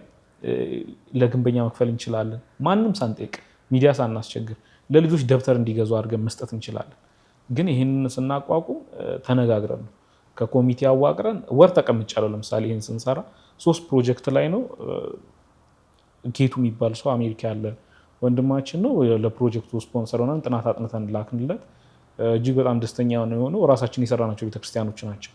ለግንበኛ መክፈል እንችላለን። ማንም ሳንጠይቅ ሚዲያ ሳናስቸግር ለልጆች ደብተር እንዲገዙ አድርገን መስጠት እንችላለን። ግን ይህንን ስናቋቁም ተነጋግረን ነው። ከኮሚቴ አዋቅረን ወር ተቀምጫለሁ። ለምሳሌ ይህን ስንሰራ 3 ፕሮጀክት ላይ ነው። ጌቱ የሚባል ሰው አሜሪካ ያለ ወንድማችን ነው። ለፕሮጀክቱ ስፖንሰር ሆነን ጥናት አጥንተን ላክንለት። እጅግ በጣም ደስተኛ የሆነው ራሳችን የሰራናቸው ቤተክርስቲያኖች ናቸው።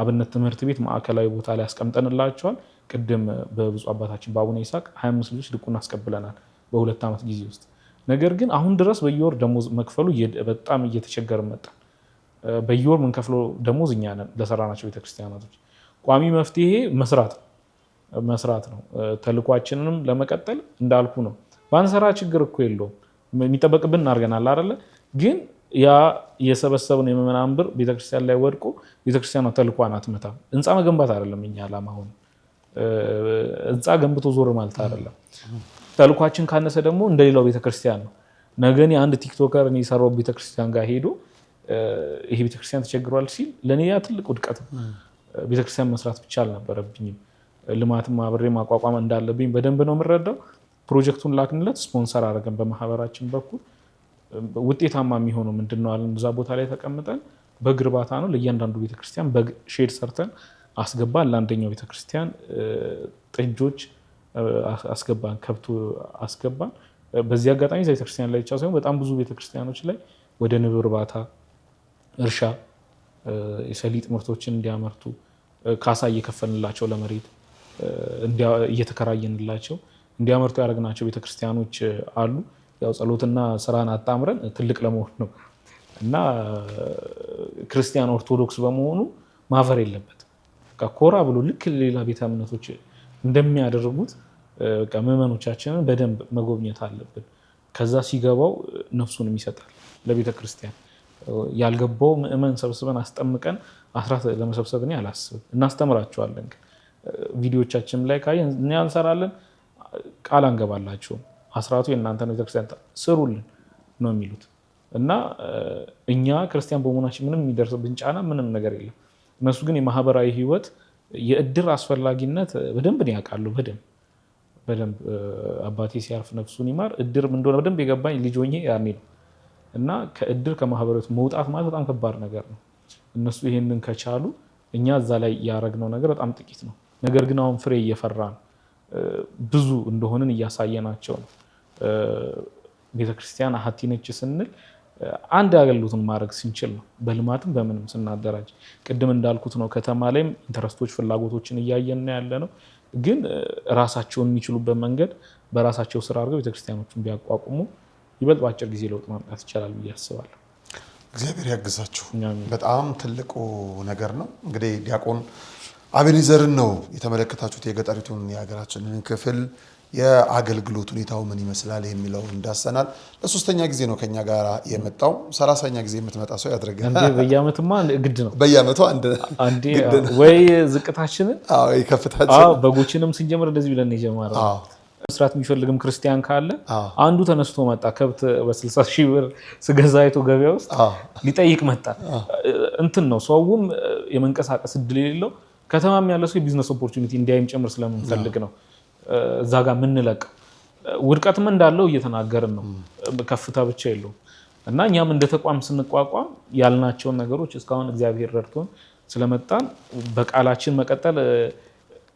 አብነት ትምህርት ቤት ማዕከላዊ ቦታ ላይ አስቀምጠንላቸዋል። ቅድም በብፁዕ አባታችን በአቡነ ይስሐቅ 25 ልጆች ድቁና አስቀብለናል በ2 ዓመት ጊዜ ውስጥ። ነገር ግን አሁን ድረስ በየወር ደሞዝ መክፈሉ በጣም እየተቸገረ መጣ። በየወር ምንከፍለው ደሞዝ እኛ ነን ለሰራናቸው ቤተክርስቲያናቶች። ቋሚ መፍትሄ መስራት ነው። ተልኳችንንም ለመቀጠል እንዳልኩ ነው። ባንሰራ ችግር እኮ የለውም፣ የሚጠበቅብን እናርገናል አይደለ? ግን ያ የሰበሰብነው የምዕመናን ብር ቤተክርስቲያን ላይ ወድቆ ቤተክርስቲያኗ ተልኳን አትመታም። ህንፃ መገንባት አይደለም እኛ ዓላማ። አሁን ህንፃ ገንብቶ ዞር ማለት አይደለም። ተልኳችን ካነሰ ደግሞ እንደሌላው ቤተክርስቲያን ነው። ነገን አንድ ቲክቶከር የሰራው ቤተክርስቲያን ጋር ሄዶ ይሄ ቤተክርስቲያን ተቸግሯል ሲል ለእኔ ያ ትልቅ ውድቀት ነው። ቤተክርስቲያን መስራት ብቻ አልነበረብኝም፣ ልማትም አብሬ ማቋቋም እንዳለብኝ በደንብ ነው የምረዳው። ፕሮጀክቱን ላክንለት፣ ስፖንሰር አድርገን በማህበራችን በኩል ውጤታማ የሚሆነው ምንድን ነው አለን። እዛ ቦታ ላይ ተቀምጠን በግ እርባታ ነው። ለእያንዳንዱ ቤተክርስቲያን በግ ሼድ ሰርተን አስገባን። ለአንደኛው ቤተክርስቲያን ጥጆች አስገባን፣ ከብቱ አስገባን። በዚህ አጋጣሚ እዛ ቤተክርስቲያን ላይ ብቻ ሳይሆን በጣም ብዙ ቤተክርስቲያኖች ላይ ወደ ንብ እርባታ፣ እርሻ፣ የሰሊጥ ምርቶችን እንዲያመርቱ ካሳ እየከፈልንላቸው ለመሬት እየተከራየንላቸው እንዲያመርቱ ያደረግናቸው ቤተክርስቲያኖች አሉ። ያው ጸሎትና ስራን አጣምረን ትልቅ ለመሆን ነው እና ክርስቲያን ኦርቶዶክስ በመሆኑ ማፈር የለበትም። ኮራ ብሎ ልክ ሌላ ቤተ እምነቶች እንደሚያደርጉት ምዕመኖቻችንን በደንብ መጎብኘት አለብን። ከዛ ሲገባው ነፍሱንም ይሰጣል ለቤተ ክርስቲያን። ያልገባው ምዕመን ሰብስበን አስጠምቀን አስራት ለመሰብሰብ እኔ አላስብም። እናስተምራቸዋለን። ቪዲዮቻችን ላይ ካየን እኛ እንሰራለን፣ ቃል አንገባላቸውም። አስራቱ የእናንተ ነው፣ ቤተክርስቲያን ስሩልን ነው የሚሉት እና እኛ ክርስቲያን በመሆናችን ምንም የሚደርስብን ጫና ምንም ነገር የለም። እነሱ ግን የማህበራዊ ህይወት የእድር አስፈላጊነት በደንብ ነው ያውቃሉ። በደንብ አባቴ ሲያርፍ ነፍሱን ይማር እድር ምን እንደሆነ በደንብ የገባኝ ልጅ ሆኜ ያኔ ነው እና ከእድር ከማህበራዊ መውጣት ማለት በጣም ከባድ ነገር ነው። እነሱ ይሄንን ከቻሉ እኛ እዛ ላይ ያደረግነው ነገር በጣም ጥቂት ነው። ነገር ግን አሁን ፍሬ እየፈራን ብዙ እንደሆንን እያሳየናቸው ነው። ቤተክርስቲያን አሐቲ ነች ስንል አንድ አገልግሎትን ማድረግ ስንችል ነው። በልማትም በምንም ስናደራጅ ቅድም እንዳልኩት ነው። ከተማ ላይም ኢንተረስቶች ፍላጎቶችን እያየን ያለ ነው። ግን ራሳቸውን የሚችሉበት መንገድ በራሳቸው ስራ አድርገው ቤተክርስቲያኖችን ቢያቋቁሙ ይበልጥ በአጭር ጊዜ ለውጥ ማምጣት ይቻላል ብዬ አስባለሁ። እግዚአብሔር ያግዛችሁ። በጣም ትልቁ ነገር ነው። እንግዲህ ዲያቆን አቤኔዘርን ነው የተመለከታችሁት። የገጠሪቱን የሀገራችንን ክፍል የአገልግሎት ሁኔታው ምን ይመስላል የሚለው እንዳሰናል። ለሶስተኛ ጊዜ ነው ከኛ ጋር የመጣው። 30ኛ ጊዜ የምትመጣ ሰው ያድርገን። እንዴ በየአመቱማ ግድ ነው። በየአመቱ አንዴ ወይ ዝቅታችንን አዎ ከፍታችን በጎችንም ስንጀምር እንደዚህ ብለን የጀመረው መስራት የሚፈልግም ክርስቲያን ካለ አንዱ ተነስቶ መጣ። ከብት በ60 ሺህ ብር ስገዛ አይቶ ገበያ ውስጥ ሊጠይቅ መጣ። እንትን ነው ሰውም የመንቀሳቀስ እድል የሌለው ከተማም ያለ ሰው የቢዝነስ ኦፖርቹኒቲ እንዲያይም ጭምር ስለምንፈልግ ነው እዛ ጋር የምንለቀው። ውድቀትም እንዳለው እየተናገርን ነው። ከፍታ ብቻ የለውም እና እኛም እንደ ተቋም ስንቋቋም ያልናቸውን ነገሮች እስካሁን እግዚአብሔር ረድቶን ስለመጣን በቃላችን መቀጠል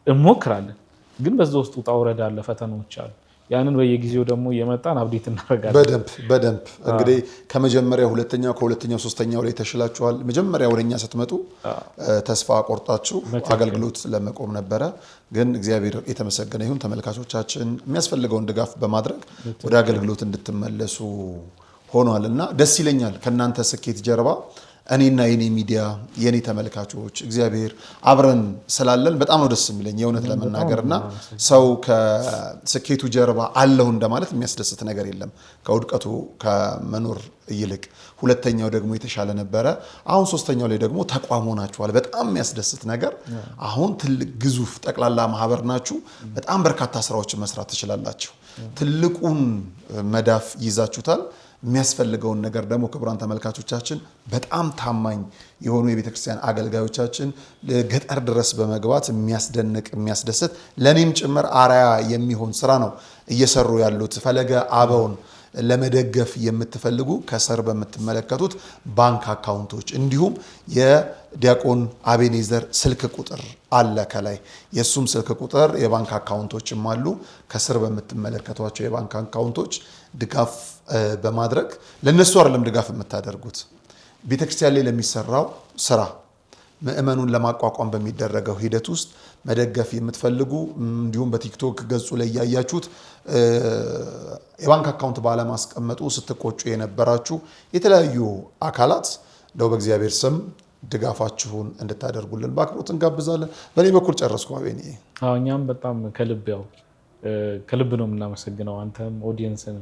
እንሞክራለን። ግን በዛ ውስጥ ውጣ ውረድ አለ፣ ፈተናዎች አሉ። ያንን በየጊዜው ደግሞ የመጣን አብዴት እናደርጋለን። በደንብ እንግዲህ ከመጀመሪያው ሁለተኛው ከሁለተኛው ሶስተኛው ላይ ተሽላችኋል። መጀመሪያ ወደኛ ስትመጡ ተስፋ ቆርጣችሁ አገልግሎት ለመቆም ነበረ። ግን እግዚአብሔር የተመሰገነ ይሁን። ተመልካቾቻችን የሚያስፈልገውን ድጋፍ በማድረግ ወደ አገልግሎት እንድትመለሱ ሆኗል እና ደስ ይለኛል። ከእናንተ ስኬት ጀርባ እኔና የኔ ሚዲያ የኔ ተመልካቾች እግዚአብሔር አብረን ስላለን በጣም ነው ደስ የሚለኝ የእውነት ለመናገርና ሰው ከስኬቱ ጀርባ አለው እንደማለት የሚያስደስት ነገር የለም ከውድቀቱ ከመኖር ይልቅ። ሁለተኛው ደግሞ የተሻለ ነበረ። አሁን ሶስተኛው ላይ ደግሞ ተቋም ሆናችኋል። በጣም የሚያስደስት ነገር አሁን ትልቅ ግዙፍ ጠቅላላ ማህበር ናችሁ። በጣም በርካታ ስራዎችን መስራት ትችላላችሁ። ትልቁን መዳፍ ይዛችሁታል። የሚያስፈልገውን ነገር ደግሞ ክቡራን ተመልካቾቻችን በጣም ታማኝ የሆኑ የቤተክርስቲያን አገልጋዮቻችን ገጠር ድረስ በመግባት የሚያስደንቅ የሚያስደስት ለኔም ጭምር አራያ የሚሆን ስራ ነው እየሰሩ ያሉት። ፈለገ አበውን ለመደገፍ የምትፈልጉ ከስር በምትመለከቱት ባንክ አካውንቶች እንዲሁም የዲያቆን አቤኔዘር ስልክ ቁጥር አለ ከላይ የሱም ስልክ ቁጥር የባንክ አካውንቶችም አሉ። ከስር በምትመለከቷቸው የባንክ አካውንቶች ድጋፍ በማድረግ ለነሱ አይደለም ድጋፍ የምታደርጉት ቤተክርስቲያን ላይ ለሚሰራው ስራ ምእመኑን ለማቋቋም በሚደረገው ሂደት ውስጥ መደገፍ የምትፈልጉ እንዲሁም በቲክቶክ ገጹ ላይ ያያችሁት የባንክ አካውንት ባለማስቀመጡ ስትቆጩ የነበራችሁ የተለያዩ አካላት ነው በእግዚአብሔር ስም ድጋፋችሁን እንድታደርጉልን በአክብሮት እንጋብዛለን። በእኔ በኩል ጨረስኩ። አቤኔ እኛም በጣም ከልብ ነው የምናመሰግነው። አንተም ኦዲየንስን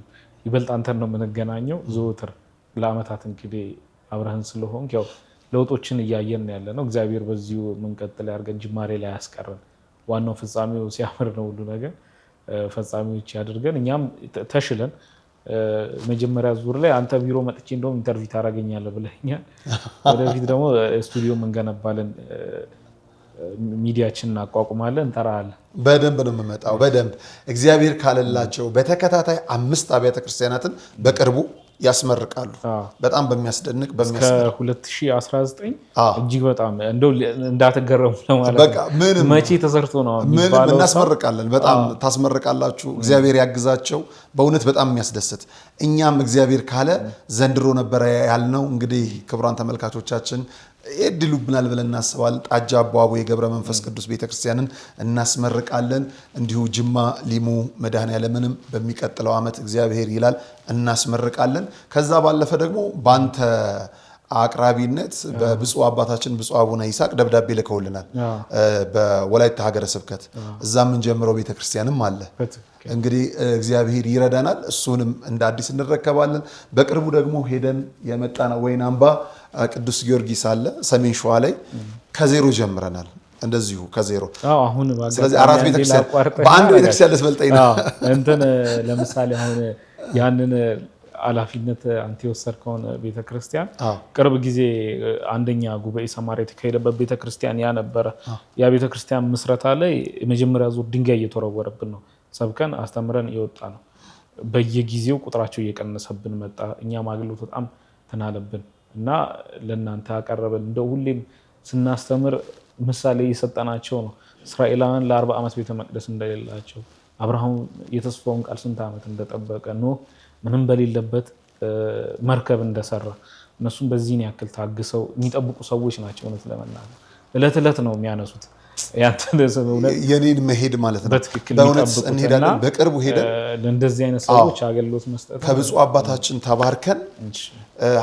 ይበልጥ አንተን ነው የምንገናኘው ዘወትር ለአመታት እንግዲህ አብረህን ስለሆንክ ያው ለውጦችን እያየን ያለ ነው። እግዚአብሔር በዚሁ የምንቀጥል ያድርገን፣ ጅማሬ ላይ ያስቀረን። ዋናው ፍጻሜው ሲያምር ነው ሁሉ ነገር ፈጻሚዎች ያድርገን። እኛም ተሽለን መጀመሪያ ዙር ላይ አንተ ቢሮ መጥቼ እንደውም ኢንተርቪው ታደርገኛለህ ብለኛል። ወደፊት ደግሞ ስቱዲዮ እንገነባለን፣ ሚዲያችንን አቋቁማለን፣ እንጠራለን። በደንብ ነው የምመጣው። በደንብ እግዚአብሔር ካለላቸው በተከታታይ 5 አብያተ ክርስቲያናትን በቅርቡ ያስመርቃሉ። በጣም በሚያስደንቅ ከ2019 እጅግ በጣም እንደው እንዳትገረሙ ለማለት ነው። መቼ ተሰርቶ ነው የሚባለው? እናስመርቃለን። በጣም ታስመርቃላችሁ። እግዚአብሔር ያግዛቸው። በእውነት በጣም የሚያስደስት እኛም እግዚአብሔር ካለ ዘንድሮ ነበረ ያልነው። እንግዲህ ክቡራን ተመልካቾቻችን ይድሉብናል ብለን እናስባለን። ጣጃ አቦ የገብረ መንፈስ ቅዱስ ቤተክርስቲያንን እናስመርቃለን። እንዲሁ ጅማ ሊሙ መድኃኔዓለምንም በሚቀጥለው ዓመት እግዚአብሔር ይላል እናስመርቃለን። ከዛ ባለፈ ደግሞ በአንተ አቅራቢነት በብፁዕ አባታችን ብፁዕ አቡነ ይስሐቅ ደብዳቤ ልከውልናል። በወላይታ ሀገረ ስብከት እዛ የምንጀምረው ቤተክርስቲያንም አለ። እንግዲህ እግዚአብሔር ይረዳናል። እሱንም እንደ አዲስ እንረከባለን። በቅርቡ ደግሞ ሄደን የመጣነው ወይን አምባ ቅዱስ ጊዮርጊስ አለ ሰሜን ሸዋ ላይ ከዜሮ ጀምረናል። እንደዚሁ ከዜሮ አሁን ስለዚህ 4 ቤተክርስቲያን በአንድ ቤተክርስቲያን ልትበልጠኝ ነው እንትን ለምሳሌ አሁን ያንን ኃላፊነት አንተ የወሰድከውን ቤተክርስቲያን ቅርብ ጊዜ አንደኛ ጉባኤ ሰማርያ የተካሄደበት ቤተክርስቲያን ያ ነበረ። ያ ቤተክርስቲያን ምስረታ ላይ የመጀመሪያ ዙር ድንጋይ እየተወረወረብን ነው። ሰብከን አስተምረን የወጣ ነው። በየጊዜው ቁጥራቸው እየቀነሰብን መጣ። እኛም አገልግሎት በጣም ተናለብን እና ለእናንተ አቀረበን። እንደው ሁሌም ስናስተምር ምሳሌ እየሰጠናቸው ነው። እስራኤላውያን ለ40 ዓመት ቤተ መቅደስ እንደሌላቸው፣ አብርሃም የተስፋውን ቃል ስንት ዓመት እንደጠበቀ፣ ኖህ ምንም በሌለበት መርከብ እንደሰራ እነሱም በዚህን ያክል ታግሰው የሚጠብቁ ሰዎች ናቸው። እውነት ለመናገር እለት እለት ነው የሚያነሱት የኔን መሄድ ማለት ነው። በእውነት እንሄዳለን። በቅርቡ ሄደን ለእንደዚህ አይነት ሰዎች አገልግሎት መስጠት ከብፁዕ አባታችን ተባርከን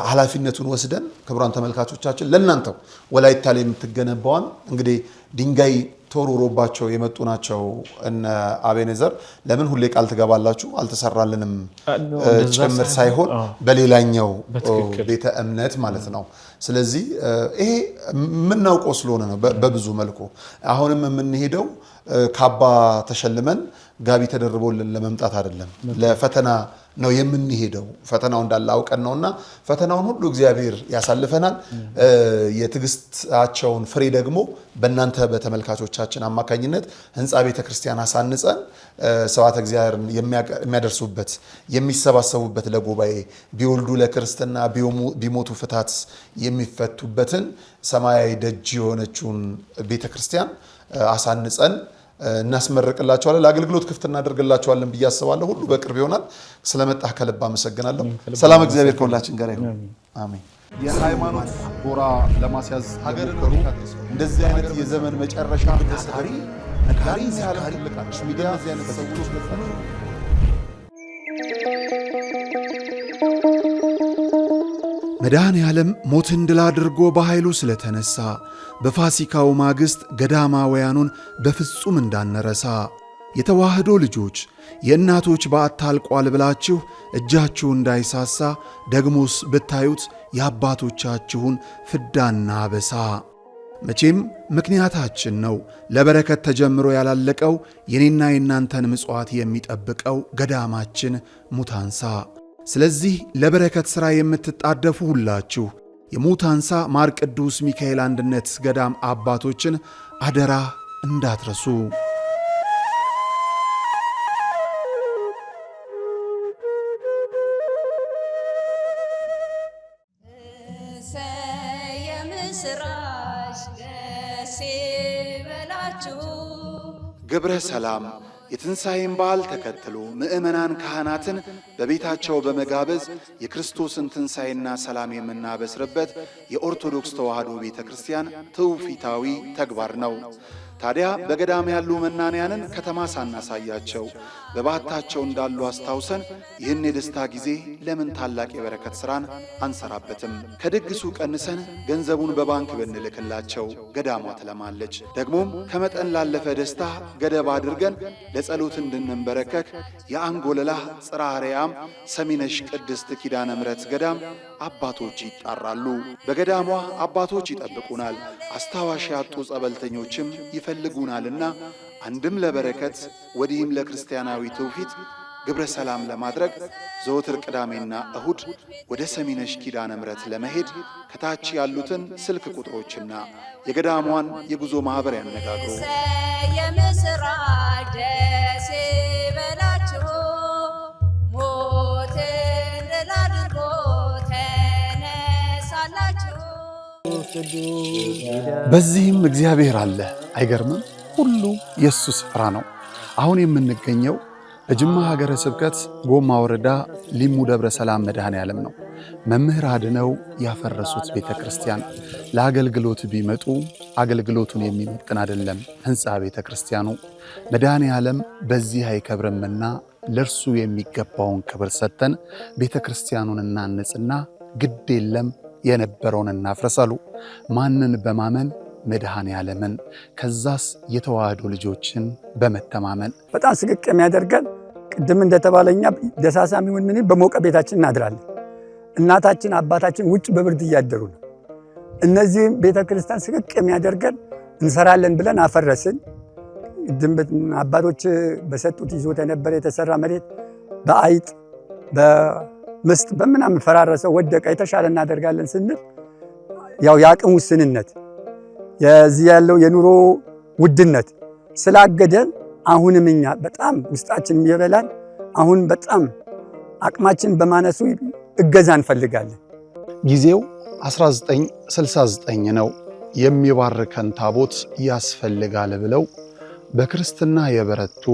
ኃላፊነቱን ወስደን ክቡራን ተመልካቾቻችን ለእናንተው ወላይታ ላይ የምትገነባዋን እንግዲህ ድንጋይ ተወርውሮባቸው የመጡ ናቸው እነ አቤኔዘር። ለምን ሁሌ ቃል ትገባላችሁ አልተሰራልንም ጭምር ሳይሆን በሌላኛው ቤተ እምነት ማለት ነው። ስለዚህ ይሄ የምናውቀው ስለሆነ ነው። በብዙ መልኩ አሁንም የምንሄደው ካባ ተሸልመን ጋቢ ተደርቦልን ለመምጣት አይደለም። ለፈተና ነው የምንሄደው ፈተናው እንዳለ አውቀን ነውና ፈተናውን ሁሉ እግዚአብሔር ያሳልፈናል የትግስታቸውን ፍሬ ደግሞ በእናንተ በተመልካቾቻችን አማካኝነት ህንጻ ቤተክርስቲያን አሳንጸን ሰዋተ እግዚአብሔርን የሚያደርሱበት የሚሰባሰቡበት ለጉባኤ ቢወልዱ ለክርስትና ቢሞቱ ፍታት የሚፈቱበትን ሰማያዊ ደጅ የሆነችውን ቤተክርስቲያን አሳንጸን እናስመርቅላችኋለን ለአገልግሎት ክፍት እናደርግላችኋለን ብዬ አስባለሁ ሁሉ በቅርብ ይሆናል ስለመጣህ ከልብ አመሰግናለሁ ሰላም እግዚአብሔር ከሁላችን ጋር ይሁን አሜን የሃይማኖት ጎራ ለማስያዝ ሀገርን እንደዚህ አይነት የዘመን መጨረሻ ታሪ ነጋሪ ሲያልፍ ልቃችሁ ሚዲያ እዚህ አይነት ሰዎች ለፋችሁ መድኃኔ ዓለም ሞትን ድል አድርጎ በኃይሉ ስለተነሳ በፋሲካው ማግስት ገዳማውያኑን በፍጹም እንዳንረሳ የተዋህዶ ልጆች የእናቶች በዓት አልቋል ብላችሁ እጃችሁ እንዳይሳሳ ደግሞስ ብታዩት የአባቶቻችሁን ፍዳና አበሳ መቼም ምክንያታችን ነው ለበረከት ተጀምሮ ያላለቀው የኔና የናንተን ምጽዋት የሚጠብቀው ገዳማችን ሙታንሳ ስለዚህ ለበረከት ሥራ የምትጣደፉ ሁላችሁ የሙታንሳ ማር ቅዱስ ሚካኤል አንድነት ገዳም አባቶችን አደራ እንዳትረሱ ገብረ ሰላም የትንሣኤን በዓል ተከትሎ ምእመናን ካህናትን በቤታቸው በመጋበዝ የክርስቶስን ትንሣኤና ሰላም የምናበስርበት የኦርቶዶክስ ተዋሕዶ ቤተ ክርስቲያን ትውፊታዊ ተግባር ነው። ታዲያ በገዳም ያሉ መናንያንን ከተማ ሳናሳያቸው በባታቸው እንዳሉ አስታውሰን ይህን የደስታ ጊዜ ለምን ታላቅ የበረከት ሥራን አንሰራበትም? ከድግሱ ቀንሰን ገንዘቡን በባንክ ብንልክላቸው ገዳሟ ትለማለች። ደግሞም ከመጠን ላለፈ ደስታ ገደብ አድርገን ለጸሎት እንድንበረከክ የአንጎለላ ጽርሐ አርያም ሰሚነሽ ቅድስት ኪዳነ ምሕረት ገዳም አባቶች ይጣራሉ። በገዳሟ አባቶች ይጠብቁናል። አስታዋሽ ያጡ ጸበልተኞችም ይፈልጉናልና አንድም ለበረከት ወዲህም ለክርስቲያናዊ ትውፊት ግብረ ሰላም ለማድረግ ዘወትር ቅዳሜና እሁድ ወደ ሰሚነሽ ኪዳነ ምሕረት ለመሄድ ከታች ያሉትን ስልክ ቁጥሮችና የገዳሟን የጉዞ ማህበር ያነጋግሩ። የምስራች ደስ ይበላችሁ ሞትን ድል አድርጎ ተነሳላችሁ። በዚህም እግዚአብሔር አለ አይገርምም? ሁሉ የሱ ስፍራ ነው። አሁን የምንገኘው በጅማ ሀገረ ስብከት ጎማ ወረዳ ሊሙ ደብረ ሰላም መድኃኔ ዓለም ነው። መምህር አድነው ያፈረሱት ቤተክርስቲያን ለአገልግሎት ቢመጡ አገልግሎቱን የሚመጥን አይደለም ህንጻ ቤተክርስቲያኑ። መድኃኔ ዓለም በዚህ አይከብርምና ለርሱ የሚገባውን ክብር ሰጥተን ቤተክርስቲያኑን እናንጽና ግድ የለም የነበረውን እናፍረሳሉ። ማንን በማመን? መድኃኔ ዓለምን። ከዛስ የተዋህዶ ልጆችን በመተማመን በጣም ስቅቅ የሚያደርገን ቅድም እንደተባለኛ ደሳሳም ይሁን ምን በሞቀ ቤታችን እናድራለን። እናታችን አባታችን ውጭ በብርድ እያደሩ ነው። እነዚህ ቤተክርስቲያን ስቅቅ የሚያደርገን እንሰራለን ብለን አፈረስን። አባቶች በሰጡት ይዞት የነበረ የተሰራ መሬት በአይጥ በምስጥ በምናምን ፈራረሰው ወደቀ። የተሻለ እናደርጋለን ስንል ያው የአቅም ውስንነት የዚህ ያለው የኑሮ ውድነት ስላገደን አሁንም እኛ በጣም ውስጣችን የሚበላን አሁን በጣም አቅማችን በማነሱ እገዛ እንፈልጋለን። ጊዜው 1969 ነው። የሚባርከን ታቦት ያስፈልጋል ብለው በክርስትና የበረቱ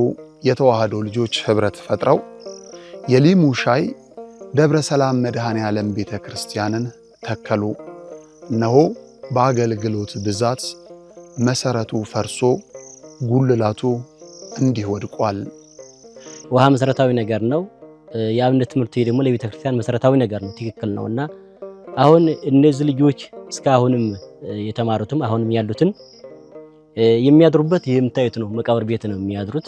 የተዋህዶ ልጆች ህብረት ፈጥረው የሊሙ ሻይ ደብረ ሰላም መድኃኔ ዓለም ቤተክርስቲያንን ተከሉ። እነሆ በአገልግሎት ብዛት መሰረቱ ፈርሶ ጉልላቱ እንዲህ ወድቋል። ውሃ መሰረታዊ ነገር ነው። የአብነት ትምህርት ደግሞ ለቤተክርስቲያን መሰረታዊ ነገር ነው። ትክክል ነውና አሁን እነዚህ ልጆች እስካሁንም የተማሩትም አሁንም ያሉትን የሚያድሩበት የምታዩት ነው። መቃብር ቤት ነው የሚያድሩት።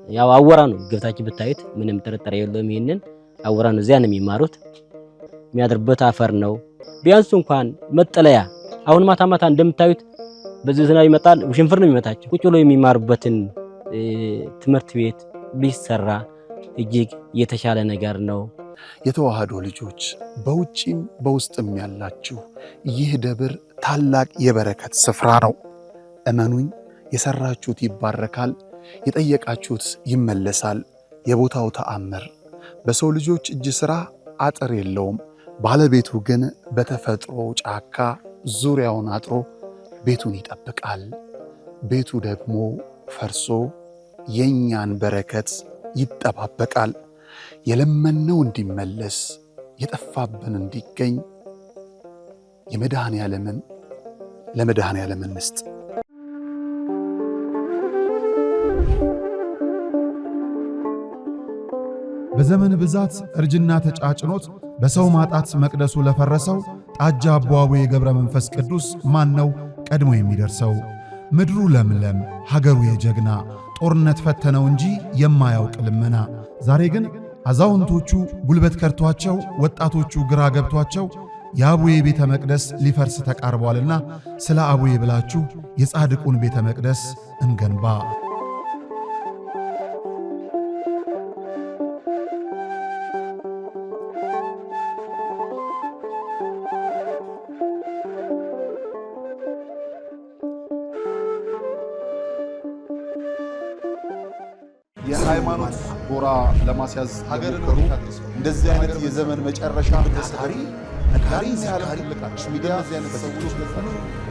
ያው አወራ ነው ገብታችሁ ብታዩት ምንም ጥርጥር የለውም። ይሄንን አወራ ነው። እዚያ ነው የሚማሩት። የሚያድሩበት አፈር ነው። ቢያንስ እንኳን መጠለያ አሁን ማታ ማታ እንደምታዩት በዚህ ዝናብ ይመጣል፣ ውሽንፍር ነው የሚመታቸው። ቁጭ ብሎ የሚማሩበትን ትምህርት ቤት ቢሰራ እጅግ የተሻለ ነገር ነው። የተዋህዶ ልጆች በውጪም በውስጥም ያላችሁ ይህ ደብር ታላቅ የበረከት ስፍራ ነው። እመኑኝ፣ የሰራችሁት ይባረካል፣ የጠየቃችሁት ይመለሳል። የቦታው ተአምር በሰው ልጆች እጅ ሥራ አጥር የለውም። ባለቤቱ ግን በተፈጥሮ ጫካ ዙሪያውን አጥሮ ቤቱን ይጠብቃል። ቤቱ ደግሞ ፈርሶ የኛን በረከት ይጠባበቃል። የለመነው እንዲመለስ የጠፋብን እንዲገኝ ለመድኃኔ ዓለም እንስጥ። በዘመን ብዛት እርጅና ተጫጭኖት በሰው ማጣት መቅደሱ ለፈረሰው ጣጃ አቦአቡ የገብረ መንፈስ ቅዱስ ማን ነው ቀድሞ የሚደርሰው? ምድሩ ለምለም ሀገሩ የጀግና ጦርነት ፈተነው እንጂ የማያውቅ ልመና። ዛሬ ግን አዛውንቶቹ ጉልበት ከርቷቸው፣ ወጣቶቹ ግራ ገብቷቸው የአቡዬ ቤተ መቅደስ ሊፈርስ ተቃርቧልና ስለ አቡዬ ብላችሁ የጻድቁን ቤተ መቅደስ እንገንባ። የሃይማኖት ጎራ ለማስያዝ ሀገርን እንደዚህ አይነት የዘመን መጨረሻ ታሪ ነጋሪን ሲያልቅ ሚዲያ እንደዚህ አይነት ሰዎች